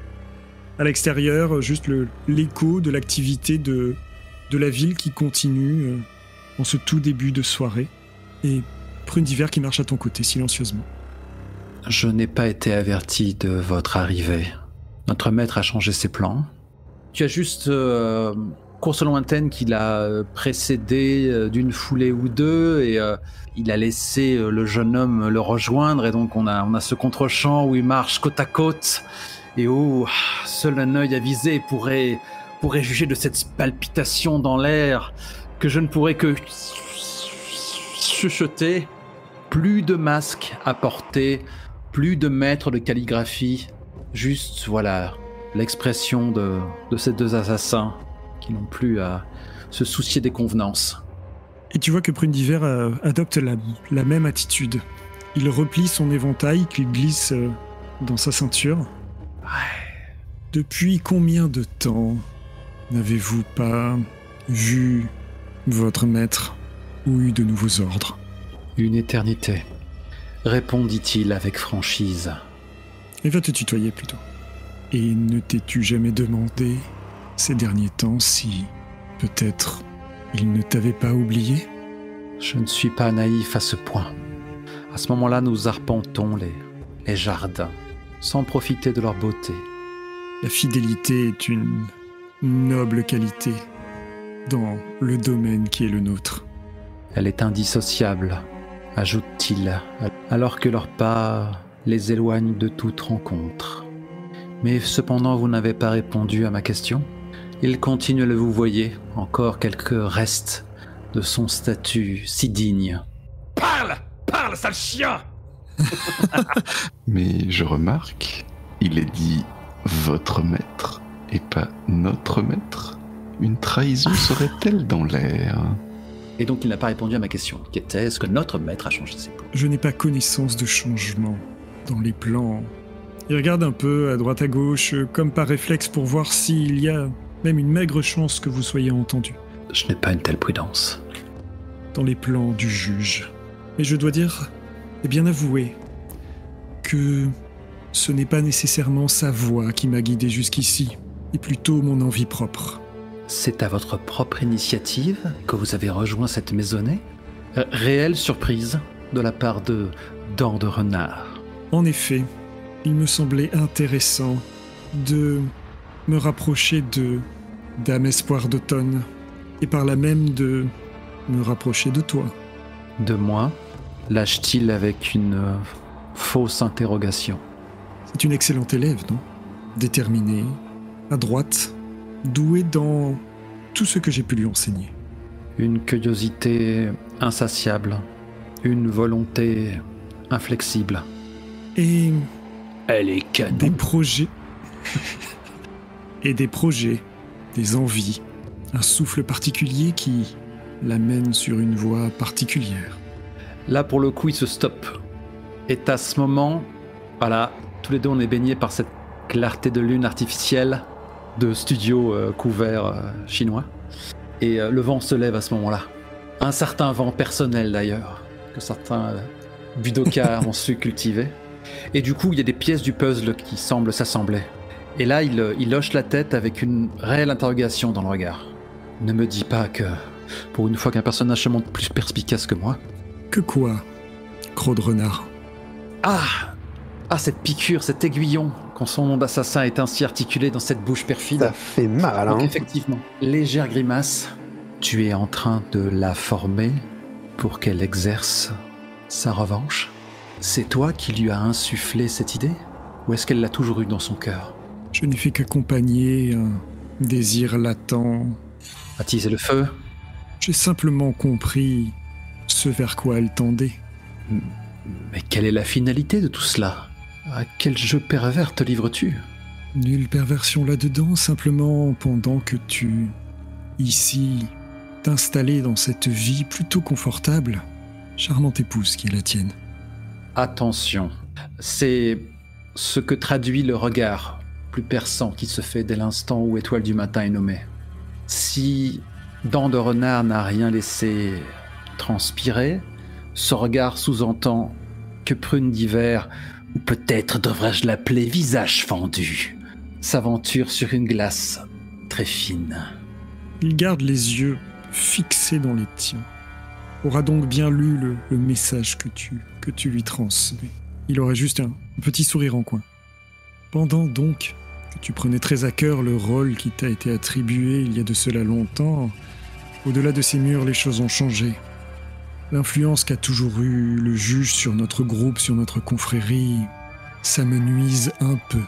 À l'extérieur, juste l'écho de l'activité de la ville qui continue en ce tout début de soirée. Et Prune d'hiver qui marche à ton côté silencieusement. Je n'ai pas été averti de votre arrivée. Notre maître a changé ses plans. Tu as juste course lointaine qui l'a précédé d'une foulée ou deux et il a laissé le jeune homme le rejoindre et donc on a ce contre-champ où il marche côte à côte et où seul un œil avisé pourrait juger de cette palpitation dans l'air que je ne pourrais que chuchoter. Plus de masques à porter, plus de maîtres de calligraphie, juste voilà l'expression de ces deux assassins qui n'ont plus à se soucier des convenances. Et tu vois que Prune d'hiver adopte la même attitude. Il replie son éventail qu'il glisse dans sa ceinture. Ouais. Depuis combien de temps n'avez-vous pas vu votre maître ou eu de nouveaux ordres ? Une éternité, répondit-il avec franchise. Et va te tutoyer plutôt. Et ne t'es-tu jamais demandé ces derniers temps si peut-être il ne t'avait pas oublié ? Je ne suis pas naïf à ce point. À ce moment-là, nous arpentons les jardins, sans profiter de leur beauté. La fidélité est une noble qualité dans le domaine qui est le nôtre. Elle est indissociable, ajoute-t-il, alors que leurs pas les éloignent de toute rencontre. Mais cependant, vous n'avez pas répondu à ma question. Il continue à le vous voyez, encore quelques restes de son statut si digne. Parle, sale chien! Mais je remarque, il est dit votre maître et pas notre maître. Une trahison serait-elle dans l'air ? Et donc il n'a pas répondu à ma question, qui était est-ce que notre maître a changé ses plans ? Je n'ai pas connaissance de changement dans les plans. Il regarde un peu à droite à gauche, comme par réflexe pour voir s'il y a même une maigre chance que vous soyez entendu. Je n'ai pas une telle prudence. Dans les plans du juge. Mais je dois dire, et bien avouer, que ce n'est pas nécessairement sa voix qui m'a guidé jusqu'ici, et plutôt mon envie propre. C'est à votre propre initiative que vous avez rejoint cette maisonnée ? Réelle surprise de la part de Dents de Renard. En effet, il me semblait intéressant de me rapprocher de Dame Espoir d'Automne et par là même de me rapprocher de toi. De moi, lâche-t-il avec une fausse interrogation. C'est une excellente élève, non ? Déterminée, adroite, douée dans tout ce que j'ai pu lui enseigner. Une curiosité insatiable, une volonté inflexible. Et elle est canon. Des projets. Et des projets, des envies, un souffle particulier qui l'amène sur une voie particulière. Là, pour le coup, il se stoppe. Et à ce moment, voilà, tous les deux, on est baignés par cette clarté de lune artificielle de studio couvert chinois. Et le vent se lève à ce moment-là. Un certain vent personnel, d'ailleurs, que certains budokas ont su cultiver. Et du coup, il y a des pièces du puzzle qui semblent s'assembler. Et là, il hoche la tête avec une réelle interrogation dans le regard. Ne me dis pas que, pour une fois qu'un personnage se montre plus perspicace que moi... Que quoi, Croc de Renard ? Ah, cette piqûre, cet aiguillon, quand son nom d'assassin est ainsi articulé dans cette bouche perfide. Ça fait mal, hein. Donc effectivement, légère grimace. Tu es en train de la former pour qu'elle exerce sa revanche ? C'est toi qui lui as insufflé cette idée ? Ou est-ce qu'elle l'a toujours eue dans son cœur ? Je n'ai fait qu'accompagner un désir latent. Attiser le feu ? J'ai simplement compris ce vers quoi elle tendait. Mais quelle est la finalité de tout cela ? À quel jeu pervers te livres-tu ? Nulle perversion là-dedans, simplement pendant que tu, ici, t'installais dans cette vie plutôt confortable, charmante épouse qui est la tienne. Attention, c'est ce que traduit le regard plus perçant qui se fait dès l'instant où Étoile du Matin est nommée. Si Dents de Renard n'a rien laissé transpirer, ce regard sous-entend que Prune d'hiver, ou peut-être devrais-je l'appeler visage fendu, s'aventure sur une glace très fine. Il garde les yeux fixés dans les tiens. Aura donc bien lu le message que tu lui transmets. Il aurait juste un petit sourire en coin. Pendant donc que tu prenais très à cœur le rôle qui t'a été attribué il y a de cela longtemps, au-delà de ces murs, les choses ont changé. L'influence qu'a toujours eue le juge sur notre groupe, sur notre confrérie, ça me nuise un peu.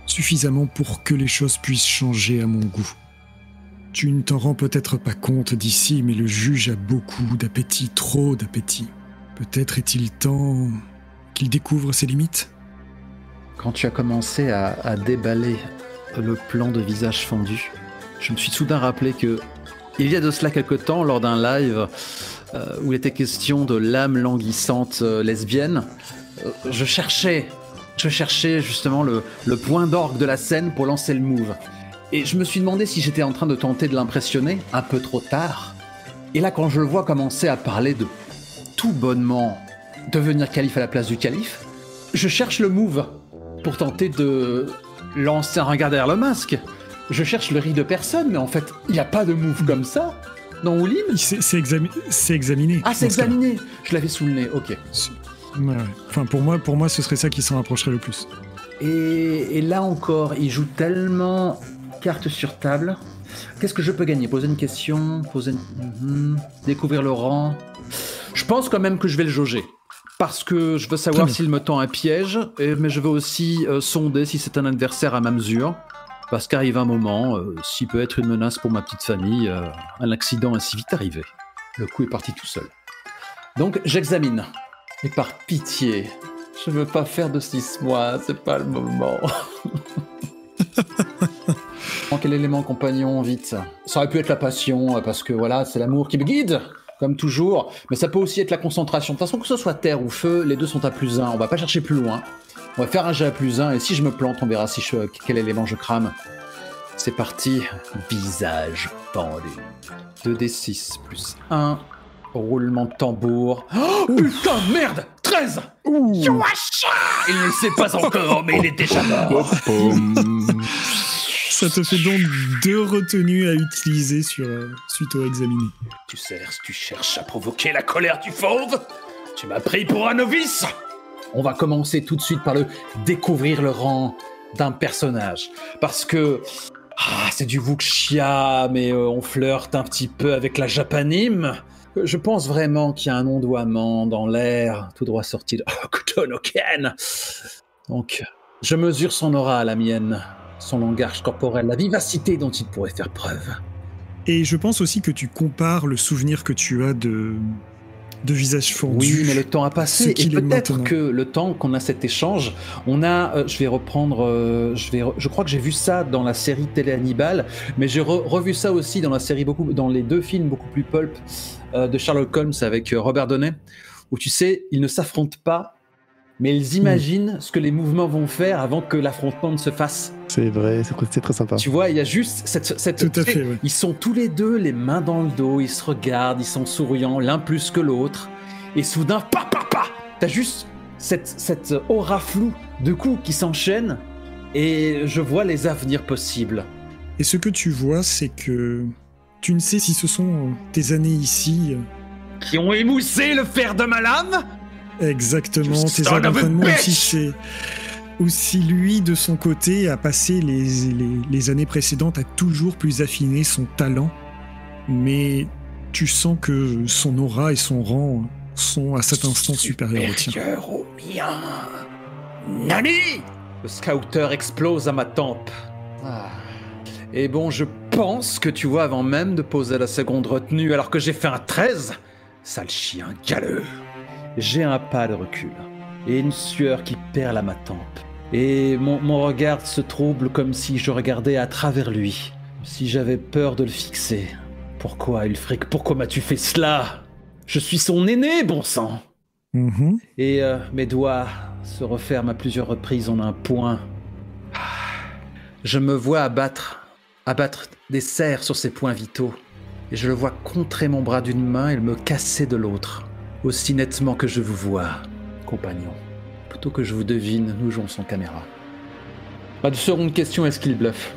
Suffisamment pour que les choses puissent changer à mon goût. Tu ne t'en rends peut-être pas compte d'ici, mais le juge a beaucoup d'appétit, trop d'appétit. Peut-être est-il temps qu'il découvre ses limites ? Quand tu as commencé à déballer le plan de visage fendu, je me suis soudain rappelé que, il y a de cela quelque temps, lors d'un live où il était question de l'âme languissante lesbienne, je cherchais justement le point d'orgue de la scène pour lancer le move. Et je me suis demandé si j'étais en train de tenter de l'impressionner, un peu trop tard. Et là, quand je le vois commencer à parler de tout bonnement devenir calife à la place du calife, je cherche le move pour tenter de lancer un regard derrière le masque. Je cherche le riz de personne, mais en fait, il n'y a pas de move comme ça dans Wulin. C'est examiné. Ah, c'est examiné. Je l'avais sous le nez, ok. Ouais. Enfin, pour moi, ce serait ça qui s'en rapprocherait le plus. Et là encore, il joue tellement carte sur table. Qu'est-ce que je peux gagner ? Poser une question, découvrir le rang. Je pense quand même que je vais le jauger. Parce que je veux savoir s'il me tend un piège, mais je veux aussi sonder si c'est un adversaire à ma mesure. Parce qu'arrive un moment, s'il peut être une menace pour ma petite famille, un accident ainsi vite arrivé. Le coup est parti tout seul. Donc j'examine. Et par pitié, je veux pas faire de 6 mois, c'est pas le moment. Quel élément compagnon, vite. Ça aurait pu être la passion, parce que voilà, c'est l'amour qui me guide, comme toujours. Mais ça peut aussi être la concentration. De toute façon, que ce soit terre ou feu, les deux sont à +1. On va pas chercher plus loin. On va faire un jet à +1, et si je me plante, on verra quel élément je crame. C'est parti. Visage pendu. 2d6 plus 1. Roulement de tambour. Oh putain, merde 13. Il ne le sait pas encore, mais il est déjà mort. Ça te fait donc 2 retenues à utiliser suite au examiné. Tu cherches à provoquer la colère du fauve? Tu m'as pris pour un novice? On va commencer tout de suite par découvrir le rang d'un personnage. Parce que c'est du wuxia, mais on flirte un petit peu avec la japanime. Je pense vraiment qu'il y a un ondoiement dans l'air, tout droit sorti de Hokuto no Ken. Donc, je mesure son aura à la mienne, son langage corporel, la vivacité dont il pourrait faire preuve. Et je pense aussi que tu compares le souvenir que tu as de visage fondu. Oui, mais le temps a passé, et peut-être que le temps qu'on a cet échange, on a, je crois que j'ai vu ça dans la série télé Hannibal, mais j'ai revu ça aussi dans la série dans les 2 films beaucoup plus pulp de Sherlock Holmes avec Robert Downey, où tu sais, ils ne s'affrontent pas, mais ils imaginent ce que les mouvements vont faire avant que l'affrontement ne se fasse. C'est vrai, c'est très sympa. Tu vois, il y a juste cette Tout à fait, ouais. Ils sont tous les deux les mains dans le dos, ils se regardent, ils sont souriants, l'un plus que l'autre, et soudain, t'as juste cette aura floue de coups qui s'enchaînent, et je vois les avenirs possibles. Et ce que tu vois, c'est que tu ne sais si ce sont tes années ici... qui ont émoussé le fer de ma lame? Exactement, tes heures d'entraînement aussi lui, de son côté, a passé les années précédentes à toujours plus affiner son talent, mais tu sens que son aura et son rang sont à cet instant supérieurs au tien. Supérieur au mien. Nani? Le scouter explose à ma tempe. Et bon, je pense que tu vois, avant même de poser la seconde retenue, alors que j'ai fait un 13, sale chien galeux. J'ai un pas de recul, et une sueur qui perle à ma tempe. Et mon regard se trouble comme si je regardais à travers lui, si j'avais peur de le fixer. Pourquoi, Ulfric, pourquoi m'as-tu fait cela? Je suis son aîné, bon sang. Et mes doigts se referment à plusieurs reprises en un point. Je me vois abattre des serres sur ses points vitaux, et je le vois contrer mon bras d'une main et me casser de l'autre. Aussi nettement que je vous vois, compagnon. Plutôt que je vous devine, nous jouons sans caméra. La seconde question, est-ce qu'il bluffe?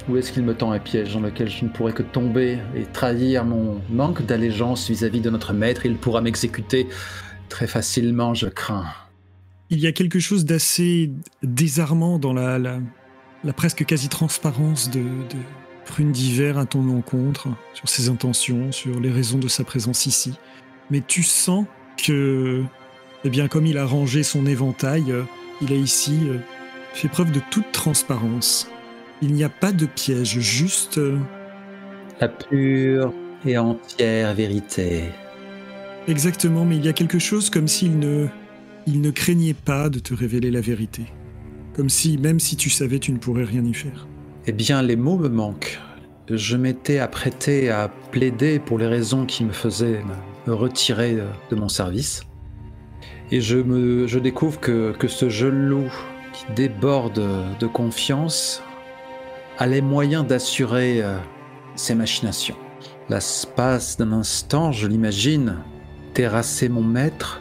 Ou est-ce qu'il me tend un piège dans lequel je ne pourrais que tomber et trahir mon manque d'allégeance vis-à-vis de notre maître? Il pourra m'exécuter très facilement, je crains. Il y a quelque chose d'assez désarmant dans la presque quasi-transparence de Prune d'Hiver à ton encontre, sur ses intentions, sur les raisons de sa présence ici. Mais tu sens que, comme il a rangé son éventail, il a ici fait preuve de toute transparence. Il n'y a pas de piège, juste... La pure et entière vérité. Exactement, mais il y a quelque chose comme s'il ne craignait pas de te révéler la vérité. Comme si, même si tu savais, tu ne pourrais rien y faire. Eh bien, les mots me manquent. Je m'étais apprêté à plaider pour les raisons qui me faisaient me retirer de mon service. Et je découvre que ce jeune loup qui déborde de confiance a les moyens d'assurer ses machinations. L'espace d'un instant, je l'imagine, terrasser mon maître.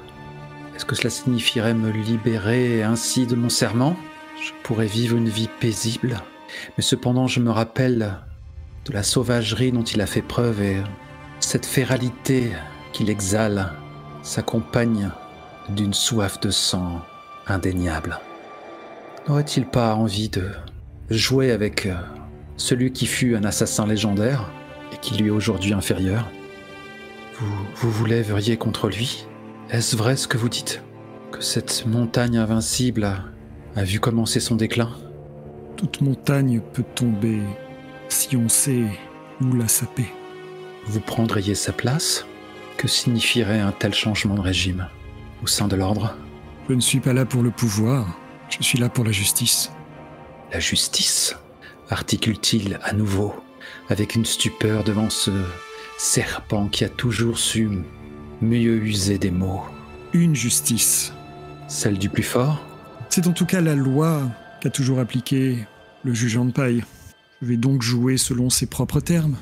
Est-ce que cela signifierait me libérer ainsi de mon serment? Je pourrais vivre une vie paisible, mais cependant je me rappelle de la sauvagerie dont il a fait preuve, et cette féralité qu'il exhale s'accompagne d'une soif de sang indéniable. N'aurait-il pas envie de jouer avec celui qui fut un assassin légendaire et qui lui est aujourd'hui inférieur? Vous vous lèveriez contre lui? Est-ce vrai ce que vous dites? Que cette montagne invincible a vu commencer son déclin? Toute montagne peut tomber si on sait où la saper. Vous prendriez sa place? Que signifierait un tel changement de régime au sein de l'ordre? Je ne suis pas là pour le pouvoir, je suis là pour la justice. La justice? Articule-t-il à nouveau, avec une stupeur devant ce serpent qui a toujours su mieux user des mots? Une justice. Celle du plus fort? C'est en tout cas la loi qu'a toujours appliquée le juge en paille. Je vais donc jouer selon ses propres termes.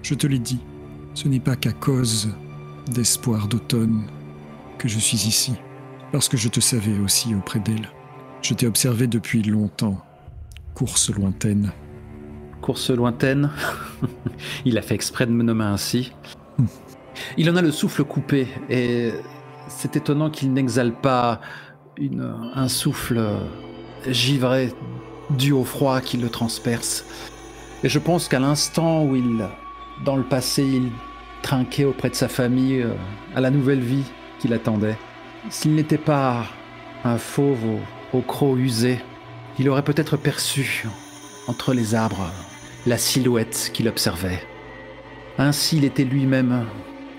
Je te l'ai dit, ce n'est pas qu'à cause d'Espoir d'Automne que je suis ici, parce que je te savais aussi auprès d'elle. Je t'ai observé depuis longtemps, course lointaine. course lointaine. Il a fait exprès de me nommer ainsi. Il en a le souffle coupé et c'est étonnant qu'il n'exhale pas un souffle givré dû au froid qui le transperce. Et je pense qu'à l'instant où dans le passé, il trinquait auprès de sa famille à la nouvelle vie qui l'attendait, s'il n'était pas un fauve au croc usé, il aurait peut-être perçu entre les arbres la silhouette qu'il observait. Ainsi, il était lui-même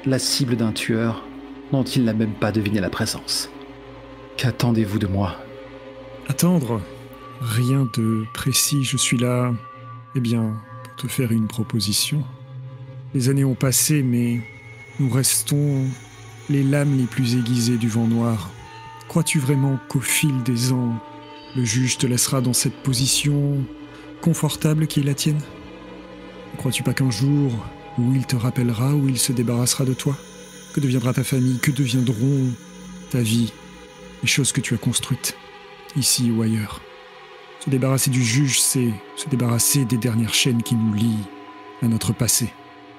la cible d'un tueur dont il n'a même pas deviné la présence. Qu'attendez-vous de moi ? Attendre ? Rien de précis, je suis là, pour te faire une proposition. Les années ont passé, mais nous restons les lames les plus aiguisées du vent noir. Crois-tu vraiment qu'au fil des ans, le juge te laissera dans cette position confortable qui est la tienne ? Ne crois-tu pas qu'un jour, où il te rappellera, où il se débarrassera de toi ? Que deviendra ta famille ? Que deviendront ta vie ? Les choses que tu as construites, ici ou ailleurs. Se débarrasser du juge, c'est se débarrasser des dernières chaînes qui nous lient à notre passé.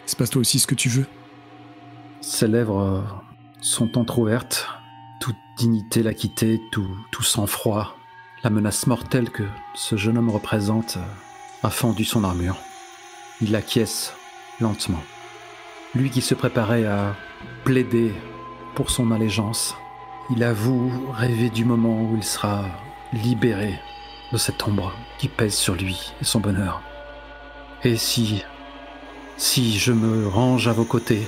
Se passe toi aussi ce que tu veux ? Ses lèvres sont entr'ouvertes. Toute dignité l'a quitté, tout sang-froid. La menace mortelle que ce jeune homme représente a fendu son armure. Il acquiesce lentement. Lui qui se préparait à plaider pour son allégeance, il avoue rêver du moment où il sera libéré de cette ombre qui pèse sur lui et son bonheur. Et si je me range à vos côtés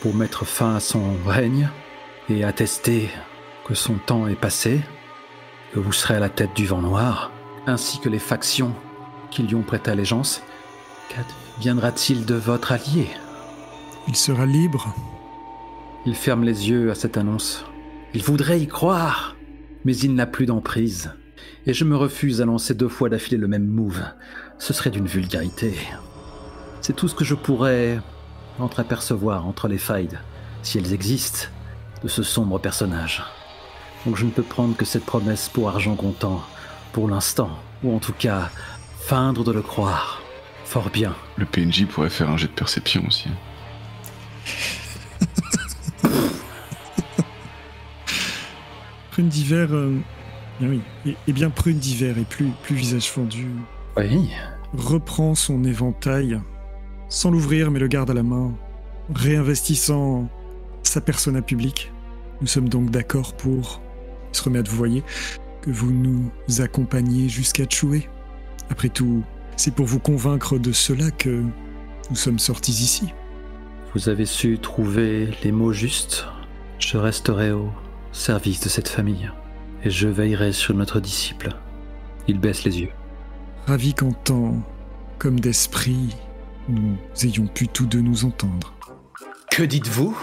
pour mettre fin à son règne et attester que son temps est passé, que vous serez à la tête du vent noir, ainsi que les factions qui lui ont prêté allégeance, qu'adviendra-t-il de votre allié ? Il sera libre. Il ferme les yeux à cette annonce. Il voudrait y croire, mais il n'a plus d'emprise. Et je me refuse à lancer 2 fois d'affilée le même move. Ce serait d'une vulgarité. C'est tout ce que je pourrais entreapercevoir entre les failles, si elles existent, de ce sombre personnage. Donc je ne peux prendre que cette promesse pour argent comptant, pour l'instant, ou en tout cas, feindre de le croire. Fort bien. Le PNJ pourrait faire un jet de perception aussi. Prune d'hiver, oui, et bien Prune d'hiver et plus visage fendu. Oui. Reprend son éventail, sans l'ouvrir mais le garde à la main, réinvestissant sa persona publique. Nous sommes donc d'accord pour, il se remet à te voyer, que vous nous accompagniez jusqu'à Choué. Après tout, c'est pour vous convaincre de cela que nous sommes sortis ici. Vous avez su trouver les mots justes. Je resterai au service de cette famille et je veillerai sur notre disciple. Il baisse les yeux. Ravi qu'en temps comme d'esprit, nous ayons pu tous deux nous entendre. Que dites-vous ?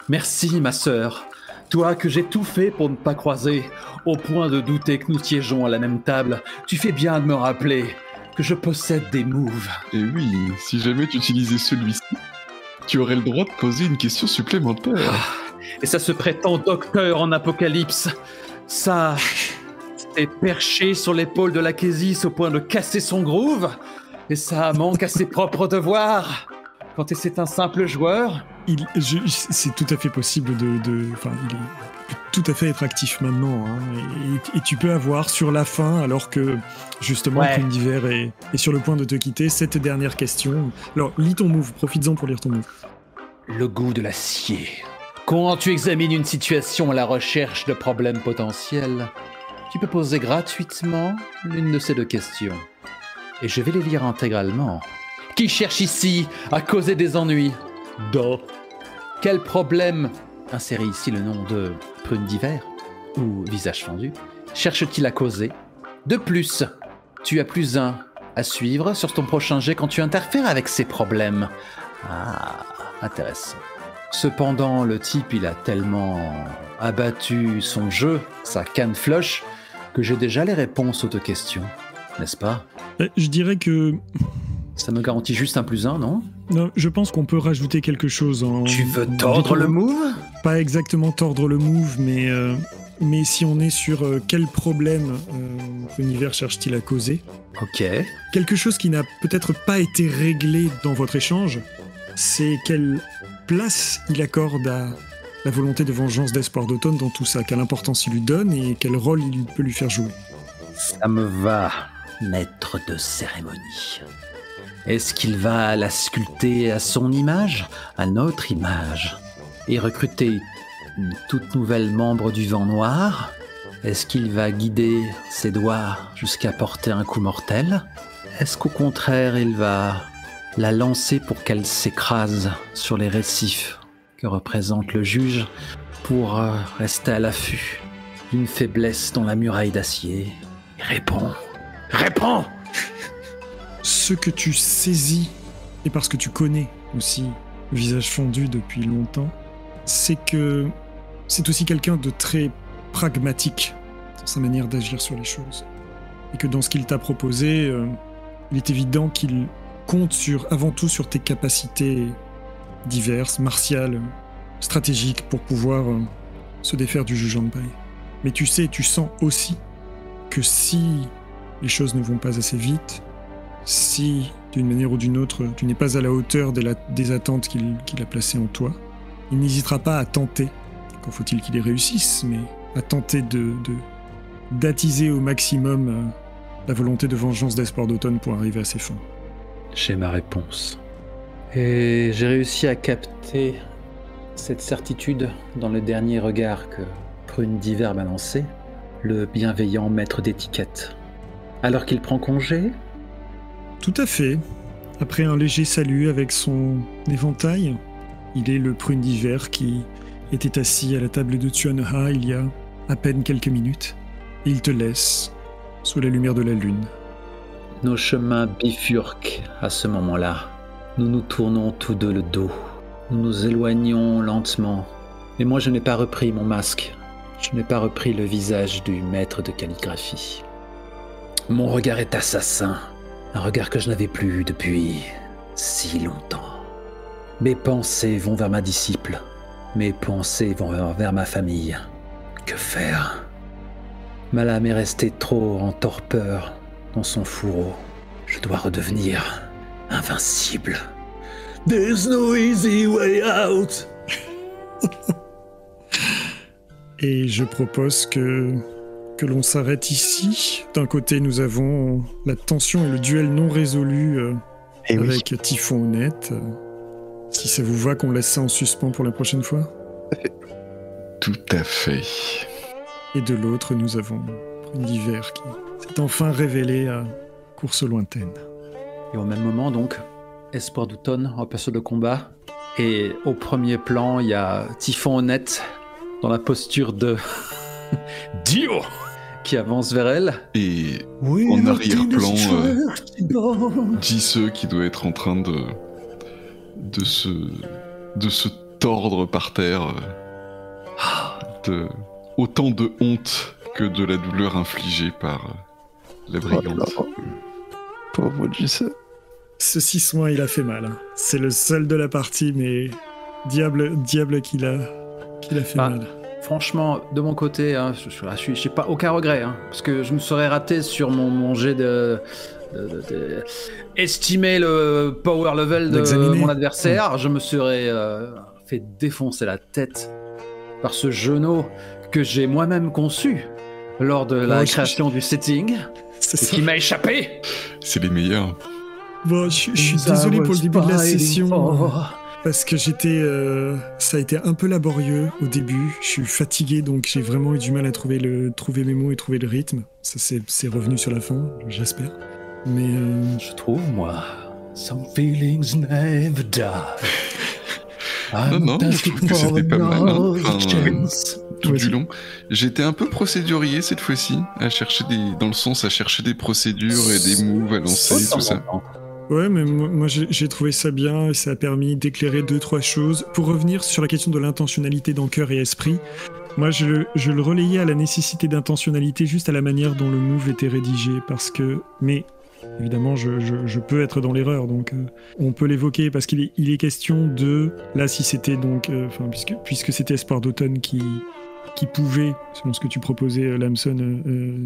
Merci, ma sœur. Toi que j'ai tout fait pour ne pas croiser, au point de douter que nous siégeons à la même table, tu fais bien de me rappeler que je possède des moves. Et oui, si jamais tu utilisais celui-ci, tu aurais le droit de poser une question supplémentaire. Et ça se prétend docteur en apocalypse. Ça, c'est perché sur l'épaule de l'Akésis au point de casser son groove. Et ça manque à ses propres devoirs. Quand c'est un simple joueur... c'est tout à fait possible il peut tout à fait être actif maintenant. Hein, et tu peux avoir sur la fin, alors que justement Prune d'hiver est sur le point de te quitter, cette dernière question. Alors, lis ton move, profites-en pour lire ton move. Le goût de l'acier. Quand tu examines une situation à la recherche de problèmes potentiels, tu peux poser gratuitement l'une de ces 2 questions. Et je vais les lire intégralement. Qui cherche ici à causer des ennuis ? Quel problème, insérez ici le nom de Prune d'hiver ou visage fendu, cherche-t-il à causer ? De plus, tu as +1 à suivre sur ton prochain jet quand tu interfères avec ces problèmes. Ah, intéressant. Cependant, le type, il a tellement abattu son jeu, sa canne flush, que j'ai déjà les réponses aux 2 questions, n'est-ce pas ? Je dirais que... Ça me garantit juste un +1, non ? Non, je pense qu'on peut rajouter quelque chose en... Tu veux tordre le move ? Pas exactement tordre le move, mais mais si on est sur quel problème l'univers cherche-t-il à causer. Ok. Quelque chose qui n'a peut-être pas été réglé dans votre échange, c'est quelle place il accorde à la volonté de vengeance d'Espoir d'Automne dans tout ça, quelle importance il lui donne et quel rôle il peut lui faire jouer. Ça me va, maître de cérémonie. Est-ce qu'il va la sculpter à son image, à notre image, et recruter une toute nouvelle membre du Vent Noir? Est-ce qu'il va guider ses doigts jusqu'à porter un coup mortel? Est-ce qu'au contraire, il va la lancer pour qu'elle s'écrase sur les récifs que représente le juge pour rester à l'affût d'une faiblesse dans la muraille d'acier? Réponds! Ce que tu saisis, et parce que tu connais aussi le visage fondu depuis longtemps, c'est que c'est aussi quelqu'un de très pragmatique dans sa manière d'agir sur les choses. Et que dans ce qu'il t'a proposé, il est évident qu'il compte avant tout sur tes capacités diverses, martiales, stratégiques, pour pouvoir se défaire du juge Anpai. Mais tu sens aussi que si les choses ne vont pas assez vite, si, d'une manière ou d'une autre, tu n'es pas à la hauteur des attentes qu'il a placées en toi, il n'hésitera pas à tenter, encore faut-il qu'il y réussisse, mais à tenter d'attiser au maximum la volonté de vengeance d'Espoir d'Automne pour arriver à ses fins. J'ai ma réponse. Et j'ai réussi à capter cette certitude dans le dernier regard que Prune d'Hiver m'a lancé, le bienveillant maître d'étiquette. Alors qu'il prend congé? Tout à fait. Après un léger salut avec son éventail, il est le Prune d'Hiver qui était assis à la table de Tuanha il y a à peine quelques minutes. Et il te laisse sous la lumière de la lune. Nos chemins bifurquent à ce moment-là. Nous nous tournons tous deux le dos. Nous nous éloignons lentement. Mais moi, je n'ai pas repris mon masque. Je n'ai pas repris le visage du maître de calligraphie. Mon regard est assassin. Un regard que je n'avais plus eu depuis si longtemps. Mes pensées vont vers ma disciple. Mes pensées vont vers ma famille. Que faire? Ma lame est restée trop en torpeur dans son fourreau. Je dois redevenir invincible. There's no easy way out. Et je propose que l'on s'arrête ici. D'un côté, nous avons la tension et le duel non résolu avec Typhon Honnête. Si ça vous va qu'on laisse ça en suspens pour la prochaine fois? Tout à fait. Et de l'autre, nous avons Prune d'Hiver qui s'est enfin révélé à Course Lointaine. Et au même moment, donc, Espoir d'Automne en poste de combat. Et au premier plan, il y a Typhon Honnête dans la posture de Dio qui avance vers elle. Et en arrière-plan, Jisoo qui doit être en train de se tordre par terre. Autant de honte que de la douleur infligée par la brigande. Pauvre Jisoo. Ce 6 mois, il a fait mal. C'est le seul de la partie, mais diable qu'il a fait mal. Franchement, de mon côté, hein, je n'ai pas aucun regret, hein, parce que je me serais raté sur mon jet de estimer le power level de mon adversaire. Je me serais fait défoncer la tête par ce genou que j'ai moi-même conçu lors de la création du setting, et qui m'a échappé. C'est les meilleurs. Bon, je suis désolé pour le début de la session, parce que ça a été un peu laborieux au début. Je suis fatigué, donc j'ai vraiment eu du mal à trouver mes mots et trouver le rythme. Ça c'est revenu sur la fin, j'espère. Mais je trouve, moi, some feelings never die. Non, je trouve que c'était pas mal. Tout du long. J'étais un peu procédurier cette fois-ci, à chercher des procédures et des moves à lancer, tout ça. Ouais, mais moi j'ai trouvé ça bien et ça a permis d'éclairer 2-3 choses. Pour revenir sur la question de l'intentionnalité dans cœur et esprit, moi je le relayais à la nécessité d'intentionnalité juste à la manière dont le move était rédigé, mais évidemment je peux être dans l'erreur, donc on peut l'évoquer parce qu'il est question de, là si c'était donc, puisque c'était Espoir d'Automne qui pouvait, selon ce que tu proposais, Lamson,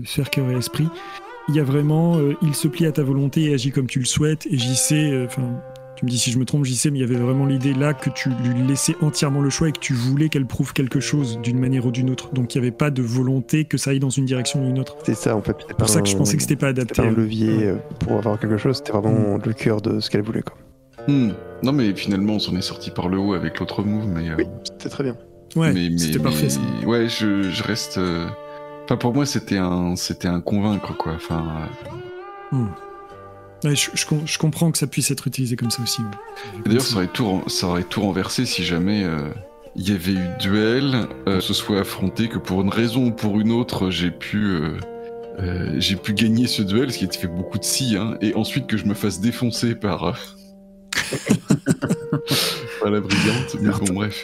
faire cœur et esprit. Il y a vraiment, il se plie à ta volonté et agit comme tu le souhaites. Et JC, tu me dis si je me trompe, JC, mais il y avait vraiment l'idée là que tu lui laissais entièrement le choix et que tu voulais qu'elle prouve quelque chose d'une manière ou d'une autre. Donc il n'y avait pas de volonté que ça aille dans une direction ou une autre. C'est ça en fait. C'est pour ça que je pensais que c'était pas adapté. C'était un levier pour avoir quelque chose, c'était vraiment le cœur de ce qu'elle voulait, quoi. Non mais finalement on s'en est sorti par le haut avec l'autre move, mais... Oui, c'était très bien. Ouais, c'était parfait ça. Ouais, je reste... Enfin pour moi c'était un convaincre, quoi. Enfin... Ouais, je comprends que ça puisse être utilisé comme ça aussi. Ouais. D'ailleurs, ça aurait tout renversé si jamais il y avait eu duel, se soit affronté, que pour une raison ou pour une autre, j'ai pu gagner ce duel, ce qui a fait beaucoup de si, hein, et ensuite que je me fasse défoncer par la brillante. Mais bon, bref.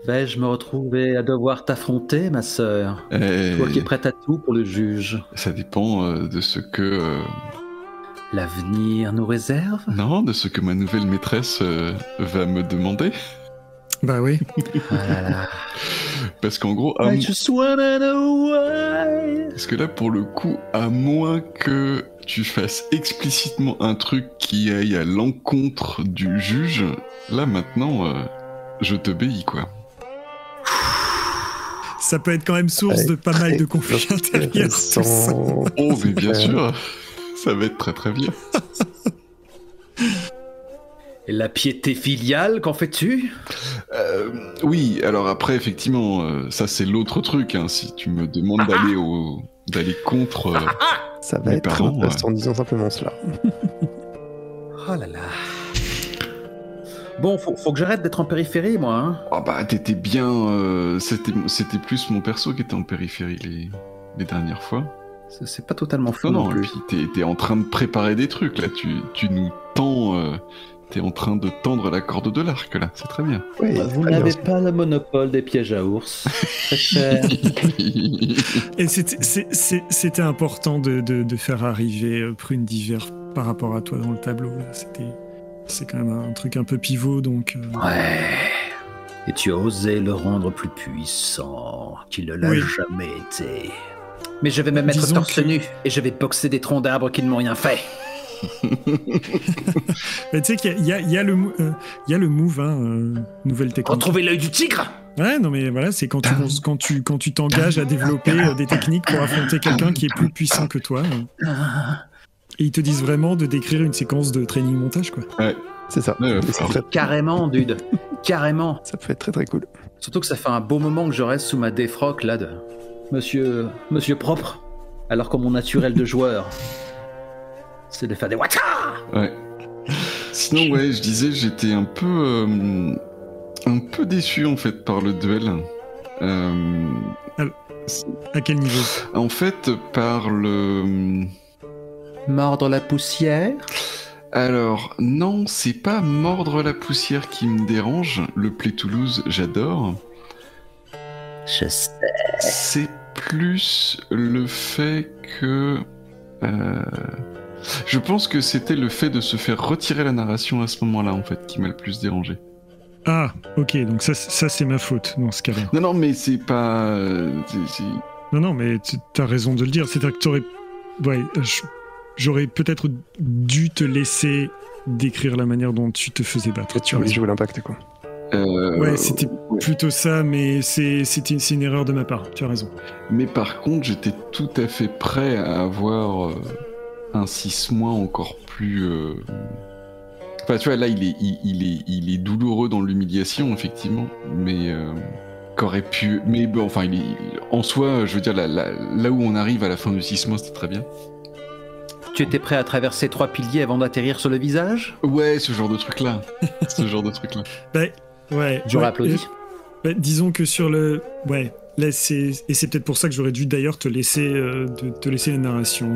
Vais-je me retrouver à devoir t'affronter, ma sœur? Toi qui es prête à tout pour le juge. Ça dépend de ce que... L'avenir nous réserve? Non, de ce que ma nouvelle maîtresse va me demander. Bah oui. Parce qu'en gros... I just wanna know why. Parce que là, pour le coup, à moins que tu fasses explicitement un truc qui aille à l'encontre du juge, là maintenant, je t'obéis, quoi. Ça peut être quand même source de pas mal de conflits intérieurs. Oh, mais bien sûr. Ça va être très très bien. Et la piété filiale, qu'en fais-tu? Oui, alors après, effectivement, ça c'est l'autre truc, hein, si tu me demandes d'aller contre ça va mes être parents, en disant simplement cela. Oh là là. Bon, faut que j'arrête d'être en périphérie, moi. Hein. Oh bah, t'étais bien... C'était plus mon perso qui était en périphérie les dernières fois. C'est pas totalement faux. Non, et puis t'es en train de préparer des trucs, là. Tu nous tends... T'es en train de tendre la corde de l'arc, là. C'est très bien. Oui, vous n'avez pas le monopole des pièges à ours. Très cher. Et c'était important de faire arriver Prune d'hiver par rapport à toi dans le tableau, là. C'est quand même un truc un peu pivot, donc... Ouais. Et tu as osé le rendre plus puissant qu'il ne l'a jamais été. Mais je vais me mettre torse nu et je vais boxer des troncs d'arbres qui ne m'ont rien fait. Mais tu sais qu'il y a le move, nouvelle technique. Retrouver l'œil du tigre. Ouais, non mais voilà, c'est quand tu t'engages à développer des techniques pour affronter quelqu'un qui est plus puissant que toi. Et ils te disent vraiment de décrire une séquence de training montage, quoi. Ouais, c'est ça. Carrément, dude. Carrément. Ça peut être très très cool. Surtout que ça fait un beau moment que je reste sous ma défroque là de Monsieur propre, alors que mon naturel de joueur, c'est de faire des wata. Ouais. Sinon, ouais, je disais, j'étais un peu déçu en fait par le duel. À quel niveau? En fait, par le... Mordre la poussière? Alors, non, c'est pas mordre la poussière qui me dérange. Le Play Toulouse, j'adore. Je sais. C'est plus le fait que... je pense que c'était le fait de se faire retirer la narration à ce moment-là, en fait, qui m'a le plus dérangé. Ah, ok, donc ça c'est ma faute dans ce cas-là. Non, mais c'est pas... Non, mais t'as raison de le dire. C'est-à-dire que t'aurais... Ouais, j'aurais peut-être dû te laisser décrire la manière dont tu te faisais battre. Tu aurais joué l'impact, quoi. Ouais, c'était plutôt ça, mais c'est une erreur de ma part, tu as raison. Mais par contre, j'étais tout à fait prêt à avoir un 6 mois encore plus... Enfin, tu vois, là, il est douloureux dans l'humiliation, effectivement, mais qu'aurait pu... Mais bon, enfin, en soi, je veux dire, là où on arrive à la fin du 6 mois, c'était très bien. Tu étais prêt à traverser 3 piliers avant d'atterrir sur le visage? Ouais, ce genre de truc-là. Bah, ouais. J'aurais applaudi. Disons que sur le... Ouais, là, c'est peut-être pour ça que j'aurais dû d'ailleurs te laisser la narration.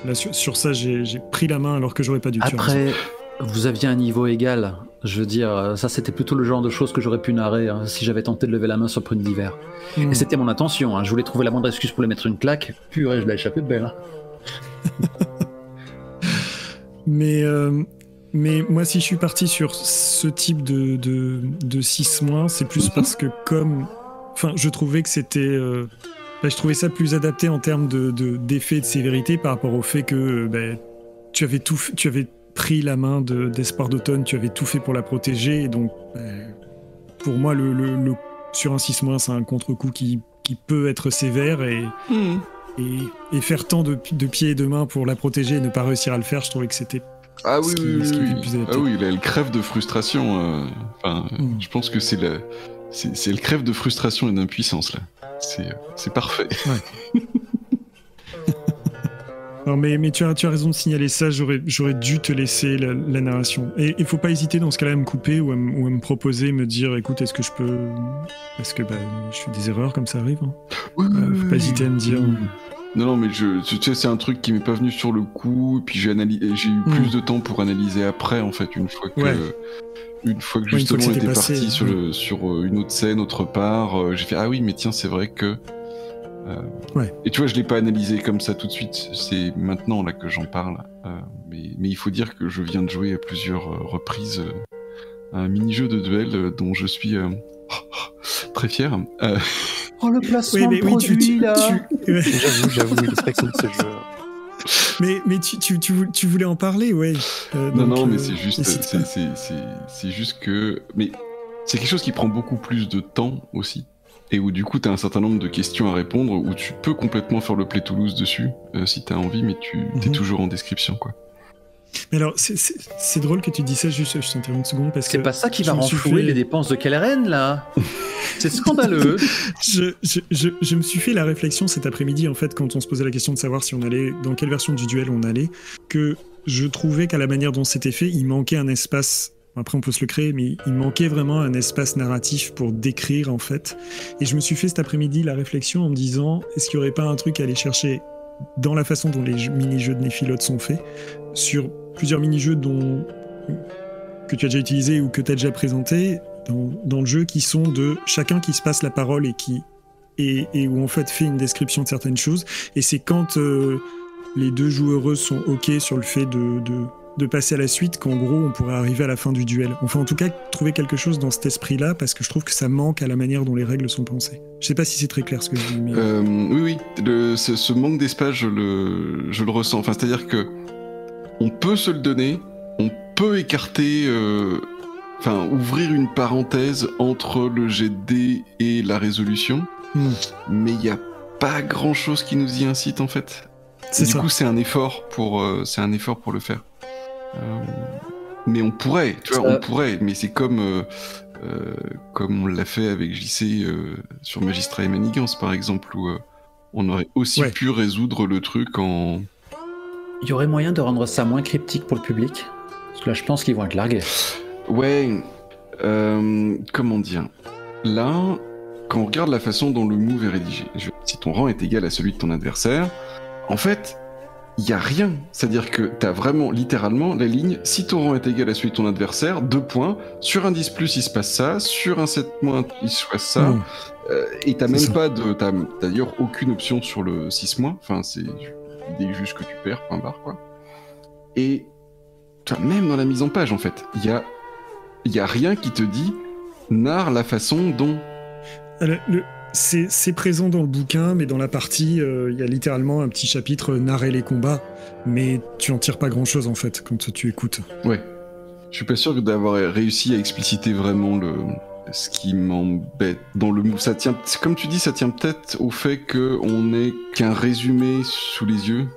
Là, sur ça, j'ai pris la main alors que j'aurais pas dû. Après, vous aviez un niveau égal. Je veux dire, ça c'était plutôt le genre de choses que j'aurais pu narrer si j'avais tenté de lever la main sur Prune d'hiver. Et c'était mon intention. Je voulais trouver la moindre excuse pour lui mettre une claque. Purée, je l'ai échappé de belle. Mais Mais moi, si je suis parti sur ce type de 6-, c'est plus parce que je trouvais que c'était... je trouvais ça plus adapté en termes d'effet de sévérité par rapport au fait que tu avais pris la main d'Espoir d'Automne, tu avais tout fait pour la protéger, et donc pour moi, sur un 6-, c'est un contre-coup qui peut être sévère, et faire tant de pieds et de mains pour la protéger et ne pas réussir à le faire, je trouvais que c'était ce qui était plus adapté. Ah oui, là, elle crève de frustration. Je pense que c'est elle crève de frustration et d'impuissance, là. C'est parfait. Ouais. Non, mais tu as raison de signaler ça, j'aurais dû te laisser la narration. Et il faut pas hésiter dans ce cas-là à me couper ou à me proposer, me dire écoute, est-ce que je peux... Parce que je fais des erreurs comme ça arrive. Hein. Faut pas hésiter à me dire... Non, mais tu sais, c'est un truc qui m'est pas venu sur le coup, et puis j'ai eu plus de temps pour analyser après, en fait, une fois que justement on était parti sur une autre scène, autre part, j'ai fait ah oui, mais tiens, c'est vrai que... Et tu vois, je l'ai pas analysé comme ça tout de suite, c'est maintenant là que j'en parle, mais il faut dire que je viens de jouer à plusieurs reprises à un mini-jeu de duel dont je suis très fier. Oh, le placement de produit, là. J'avoue, il est très cool ce jeu. Mais tu voulais en parler, ouais. Non, mais c'est juste, c'est juste que, mais c'est quelque chose qui prend beaucoup plus de temps aussi, et où du coup t'as un certain nombre de questions à répondre, où tu peux complètement faire le Play Toulouse dessus, si t'as envie, mais t'es toujours en description, quoi. Mais alors, c'est drôle que tu dis ça, juste, je t'interromps une seconde, parce que... C'est pas ça qui va renflouer les dépenses de Kelleren, là. C'est scandaleux. Je me suis fait la réflexion cet après-midi, en fait, quand on se posait la question de savoir si on allait, dans quelle version du duel on allait, que je trouvais qu'à la manière dont c'était fait, il manquait un espace... Après, on peut se le créer, mais il manquait vraiment un espace narratif pour décrire, en fait. Et je me suis fait cet après-midi la réflexion en me disant, est-ce qu'il n'y aurait pas un truc à aller chercher dans la façon dont les mini-jeux de Néphilote sont faits, sur plusieurs mini-jeux que tu as déjà utilisés ou que tu as déjà présentés dans le jeu, qui sont de chacun qui se passe la parole et où en fait fait une description de certaines choses, et c'est quand les deux joueuses sont ok sur le fait de passer à la suite qu'en gros on pourrait arriver à la fin du duel. Enfin, en tout cas, trouver quelque chose dans cet esprit-là, parce que je trouve que ça manque à la manière dont les règles sont pensées. Je sais pas si c'est très clair ce que je dis, mais... Oui, ce manque d'espace, je le ressens. Enfin, c'est-à-dire que on peut se le donner, on peut écarter, ouvrir une parenthèse entre le jet de dés et la résolution, mais il n'y a pas grand-chose qui nous y incite, en fait. Du coup, c'est un effort pour le faire. Mais on pourrait, mais c'est comme on l'a fait avec JC sur Magistrat et Manigance, par exemple, où on aurait aussi pu résoudre le truc en... Il y aurait moyen de rendre ça moins cryptique pour le public ? Parce que là, je pense qu'ils vont être largués. Ouais, comment dire ? Là, quand on regarde la façon dont le move est rédigé, si ton rang est égal à celui de ton adversaire, en fait, il n'y a rien. C'est-à-dire que tu as vraiment, littéralement, la ligne, si ton rang est égal à celui de ton adversaire, 2 points, sur un 10+, il se passe ça, sur un 7-, il se passe ça, et t'as même pas t'as d'ailleurs aucune option sur le 6-, enfin, c'est l'idée juste que tu perds, point barre, quoi. Et même dans la mise en page, en fait, il y a rien qui te dit narre la façon dont... C'est présent dans le bouquin, mais dans la partie, il y a littéralement un petit chapitre narrer les combats, mais tu en tires pas grand-chose, en fait, quand tu écoutes. Ouais. Je suis pas sûr d'avoir réussi à expliciter vraiment ce qui m'embête dans le move. Ça tient, comme tu dis, ça tient peut-être au fait qu'on n'ait qu'un résumé sous les yeux.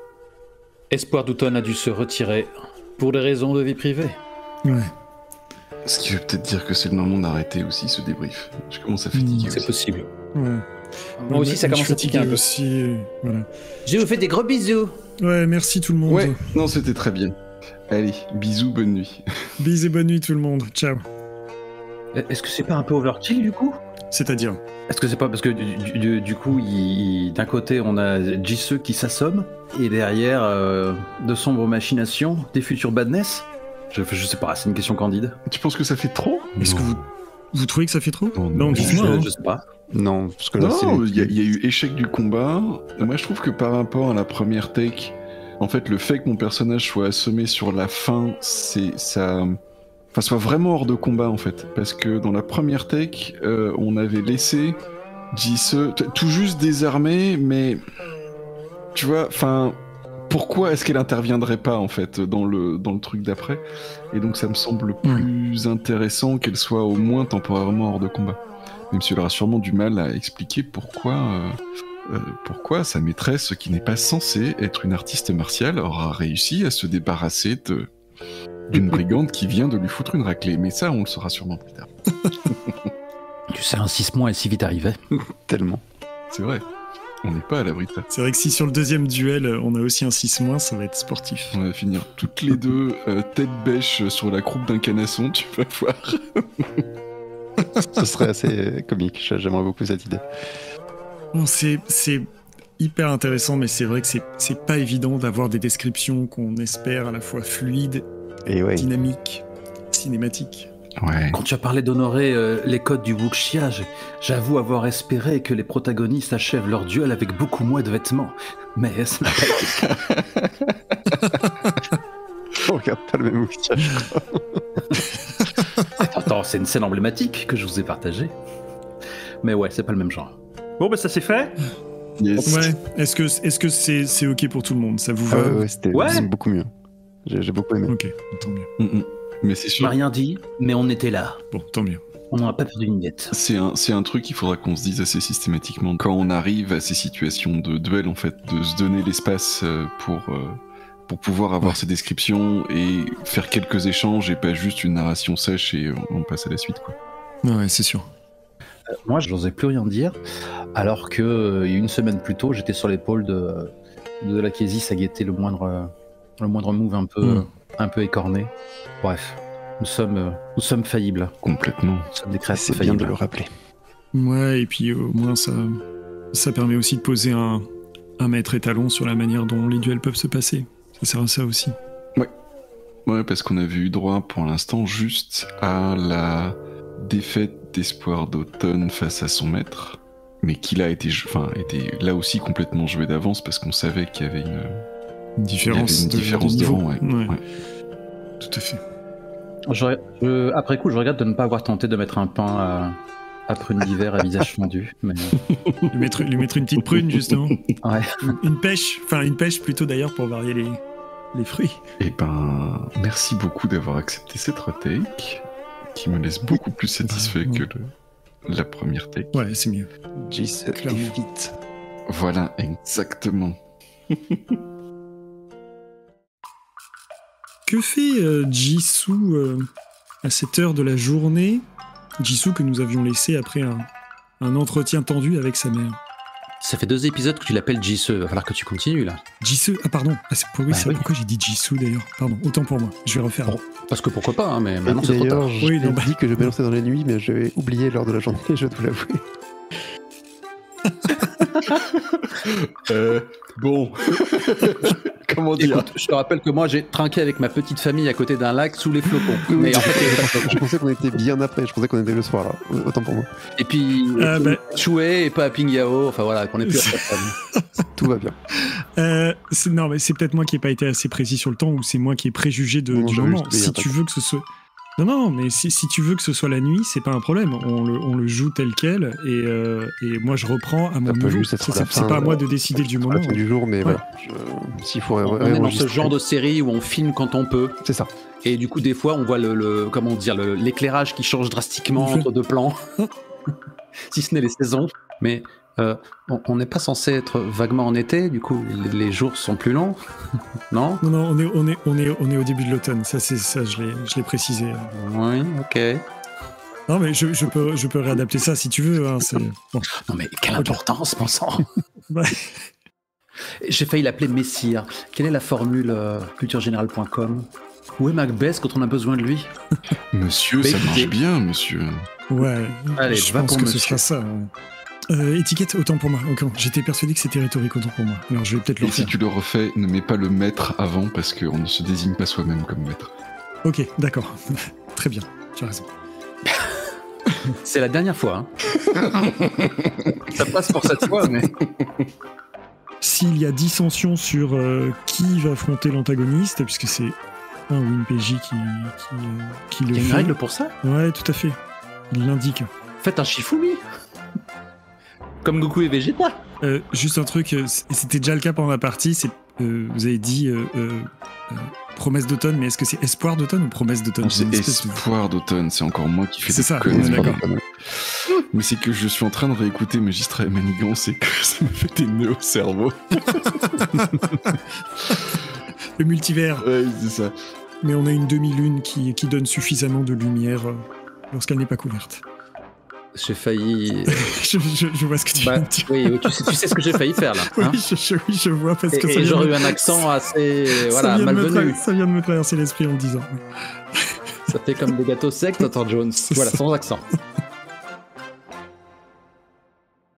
Espoir d'Automne a dû se retirer pour des raisons de vie privée. Ouais. Ce qui veut peut-être dire que c'est le moment d'arrêter aussi ce débrief. Je commence à fatiguer. C'est possible. Ouais. Moi aussi, ça commence à piquer un peu. Aussi, voilà. Je vous fais des gros bisous. Ouais, merci tout le monde. Ouais, non, c'était très bien. Allez, bisous, bonne nuit. Bisous et bonne nuit tout le monde. Ciao. Est-ce que c'est pas un peu overkill du coup ? C'est-à-dire ? Est-ce que c'est pas parce que du coup, d'un côté, on a Jisoo qui s'assomme, et derrière, de sombres machinations, des futurs badness ? Je sais pas, c'est une question candide. Tu penses que ça fait trop ? Est-ce que vous trouvez que ça fait trop ? Non, je sais pas. Non, parce que là, il y a eu échec du combat. Moi, je trouve que par rapport à la première take, En fait, le fait que mon personnage soit assommé sur la fin, soit vraiment hors de combat en fait. Parce que dans la première take, on avait laissé Jisoo tout juste désarmé, mais tu vois, pourquoi est-ce qu'elle interviendrait pas en fait dans le truc d'après? Et donc ça me semble plus intéressant qu'elle soit au moins temporairement hors de combat. Même si elle aura sûrement du mal à expliquer pourquoi sa maîtresse, qui n'est pas censée être une artiste martiale, aura réussi à se débarrasser d'une brigande qui vient de lui foutre une raclée. Mais ça, on le saura sûrement plus tard. Tu sais, un 6 mois est si vite arrivé. Tellement. C'est vrai. On n'est pas à l'abri de ça. C'est vrai que si sur le deuxième duel, on a aussi un 6-, ça va être sportif. On va finir toutes les deux tête bêche sur la croupe d'un canasson, tu vas voir. Ce serait assez comique, j'aimerais beaucoup cette idée. Bon, c'est hyper intéressant, mais c'est vrai que c'est pas évident d'avoir des descriptions qu'on espère à la fois fluides, dynamiques, cinématiques. Ouais. Quand tu as parlé d'honorer les codes du wuxia, j'avoue avoir espéré que les protagonistes achèvent leur duel avec beaucoup moins de vêtements. Mais ça n'a pas été le cas. On regarde pas le même wuxia, je crois. Attends, c'est une scène emblématique que je vous ai partagée. Mais ouais, c'est pas le même genre. Bon, bah ça c'est fait. Yes. Ouais. Est-ce que c'est ok pour tout le monde? Ça vous va? Ouais, c'était beaucoup mieux. J'ai beaucoup aimé. Ok, tant mieux. Mais c'est sûr. On n'a rien dit, mais on était là. Bon, tant mieux. On n'en a pas perdu une miette. C'est un truc qu'il faudra qu'on se dise assez systématiquement quand on arrive à ces situations de duel, en fait, de se donner l'espace pour pouvoir avoir ces descriptions et faire quelques échanges et pas juste une narration sèche et on passe à la suite, quoi. Ouais, c'est sûr. Moi, je n'osais plus rien dire, alors que une semaine plus tôt, j'étais sur l'épaule de la Késis à guetter le moindre move un peu écorné. Bref, nous sommes faillibles. Complètement. Nous sommes des créatures C'est bien faillibles. de le rappeler. Ouais, et puis au moins ça permet aussi de poser un maître étalon sur la manière dont les duels peuvent se passer. Ça sert à ça aussi. Ouais, parce qu'on avait eu droit pour l'instant juste à la défaite d'Espoir d'Automne face à son maître, mais qui là était là aussi complètement joué d'avance parce qu'on savait qu'il y avait une différence de rang. Ouais. Tout à fait. Après coup, je regrette de ne pas avoir tenté de mettre un pain à prune d'hiver à visage fendu. Mais... lui mettre une petite prune, justement. Ouais. Une pêche plutôt d'ailleurs pour varier les fruits. Eh ben, merci beaucoup d'avoir accepté cette retake, qui me laisse beaucoup plus satisfait que la première take. Ouais, c'est mieux. Jisoo vite. Voilà, exactement. Que fait Jisoo à cette heure de la journée? Jisoo que nous avions laissé après un entretien tendu avec sa mère. Ça fait 2 épisodes que tu l'appelles Jisoo, il va falloir que tu continues là. Jisoo, ah pardon, pourquoi j'ai dit Jisoo d'ailleurs? Pardon, autant pour moi, je vais refaire. Bon, parce que pourquoi pas, hein, mais maintenant c'est trop tard. D'ailleurs, je dit que je vais lancer dans la nuit, mais j'avais oublié lors de la journée, je dois l'avouer. Bon, comment dire? Écoute, je te rappelle que moi j'ai trinqué avec ma petite famille à côté d'un lac sous les flocons. Mais en fait, il y avait pas de flocons. Je pensais qu'on était bien après, je pensais qu'on était le soir là, autant pour moi. Et puis, Choué et pas à Pingyao, enfin voilà, qu'on est plus à cette famille. Tout va bien. Non, mais c'est peut-être moi qui n'ai pas été assez précis sur le temps ou c'est moi qui ai préjugé du moment. Si tu veux que ce soit. Non, mais si tu veux que ce soit la nuit, c'est pas un problème. On le joue tel quel et moi je reprends à mon niveau. C'est pas à moi de décider du moment. Fin du jour, mais voilà. S'il faut on est dans ce genre de série où on filme quand on peut. C'est ça. Et du coup, des fois, on voit l'éclairage qui change drastiquement entre 2 plans, si ce n'est les saisons. Mais on n'est pas censé être vaguement en été, du coup les jours sont plus longs, non? Non, on est au début de l'automne, ça je l'ai précisé. Oui, ok. Non mais je peux réadapter ça si tu veux. Hein, bon. Non mais quelle importance, mon sang. Ouais. J'ai failli l'appeler Messire. Quelle est la formule culturegénérale.com? Où est Macbeth quand on a besoin de lui? Monsieur, ça marche bien, monsieur. Ouais, allez, je pense que ce sera ça. Étiquette, autant pour moi. Okay. J'étais persuadé que c'était rhétorique, autant pour moi. Alors je vais peut-être le refaire. Et si tu le refais, ne mets pas le maître avant parce qu'on ne se désigne pas soi-même comme maître. Ok, d'accord. Très bien, tu as raison. C'est la dernière fois. Hein. Ça passe pour cette fois, mais... s'il y a dissension sur qui va affronter l'antagoniste, puisque c'est un ou une PJ qui le fait. Il y a une règle pour ça ? Ouais, tout à fait. Il l'indique. Faites un Shifumi. Comme Goku et Vegeta. Juste un truc, c'était déjà le cas pendant la partie, vous avez dit promesse d'automne, mais est-ce que c'est espoir d'automne ou promesse d'automne? Non, c'est espoir d'automne, c'est encore moi qui fais des ça, conneries. D'accord. Mais c'est que je suis en train de réécouter Magistrat et Manigance et que ça me fait des nœuds au cerveau. Le multivers. Ouais, c'est ça. Mais on a une demi-lune qui donne suffisamment de lumière lorsqu'elle n'est pas couverte. J'ai failli... je vois ce que tu veux dire. Oui, tu sais ce que j'ai failli faire là. Hein, oui, je vois parce que ça j'aurais eu un accent assez malvenu. Ça vient de me traverser l'esprit en me disant. Ça fait comme des gâteaux secs, Dr. Jones. Voilà, sans accent.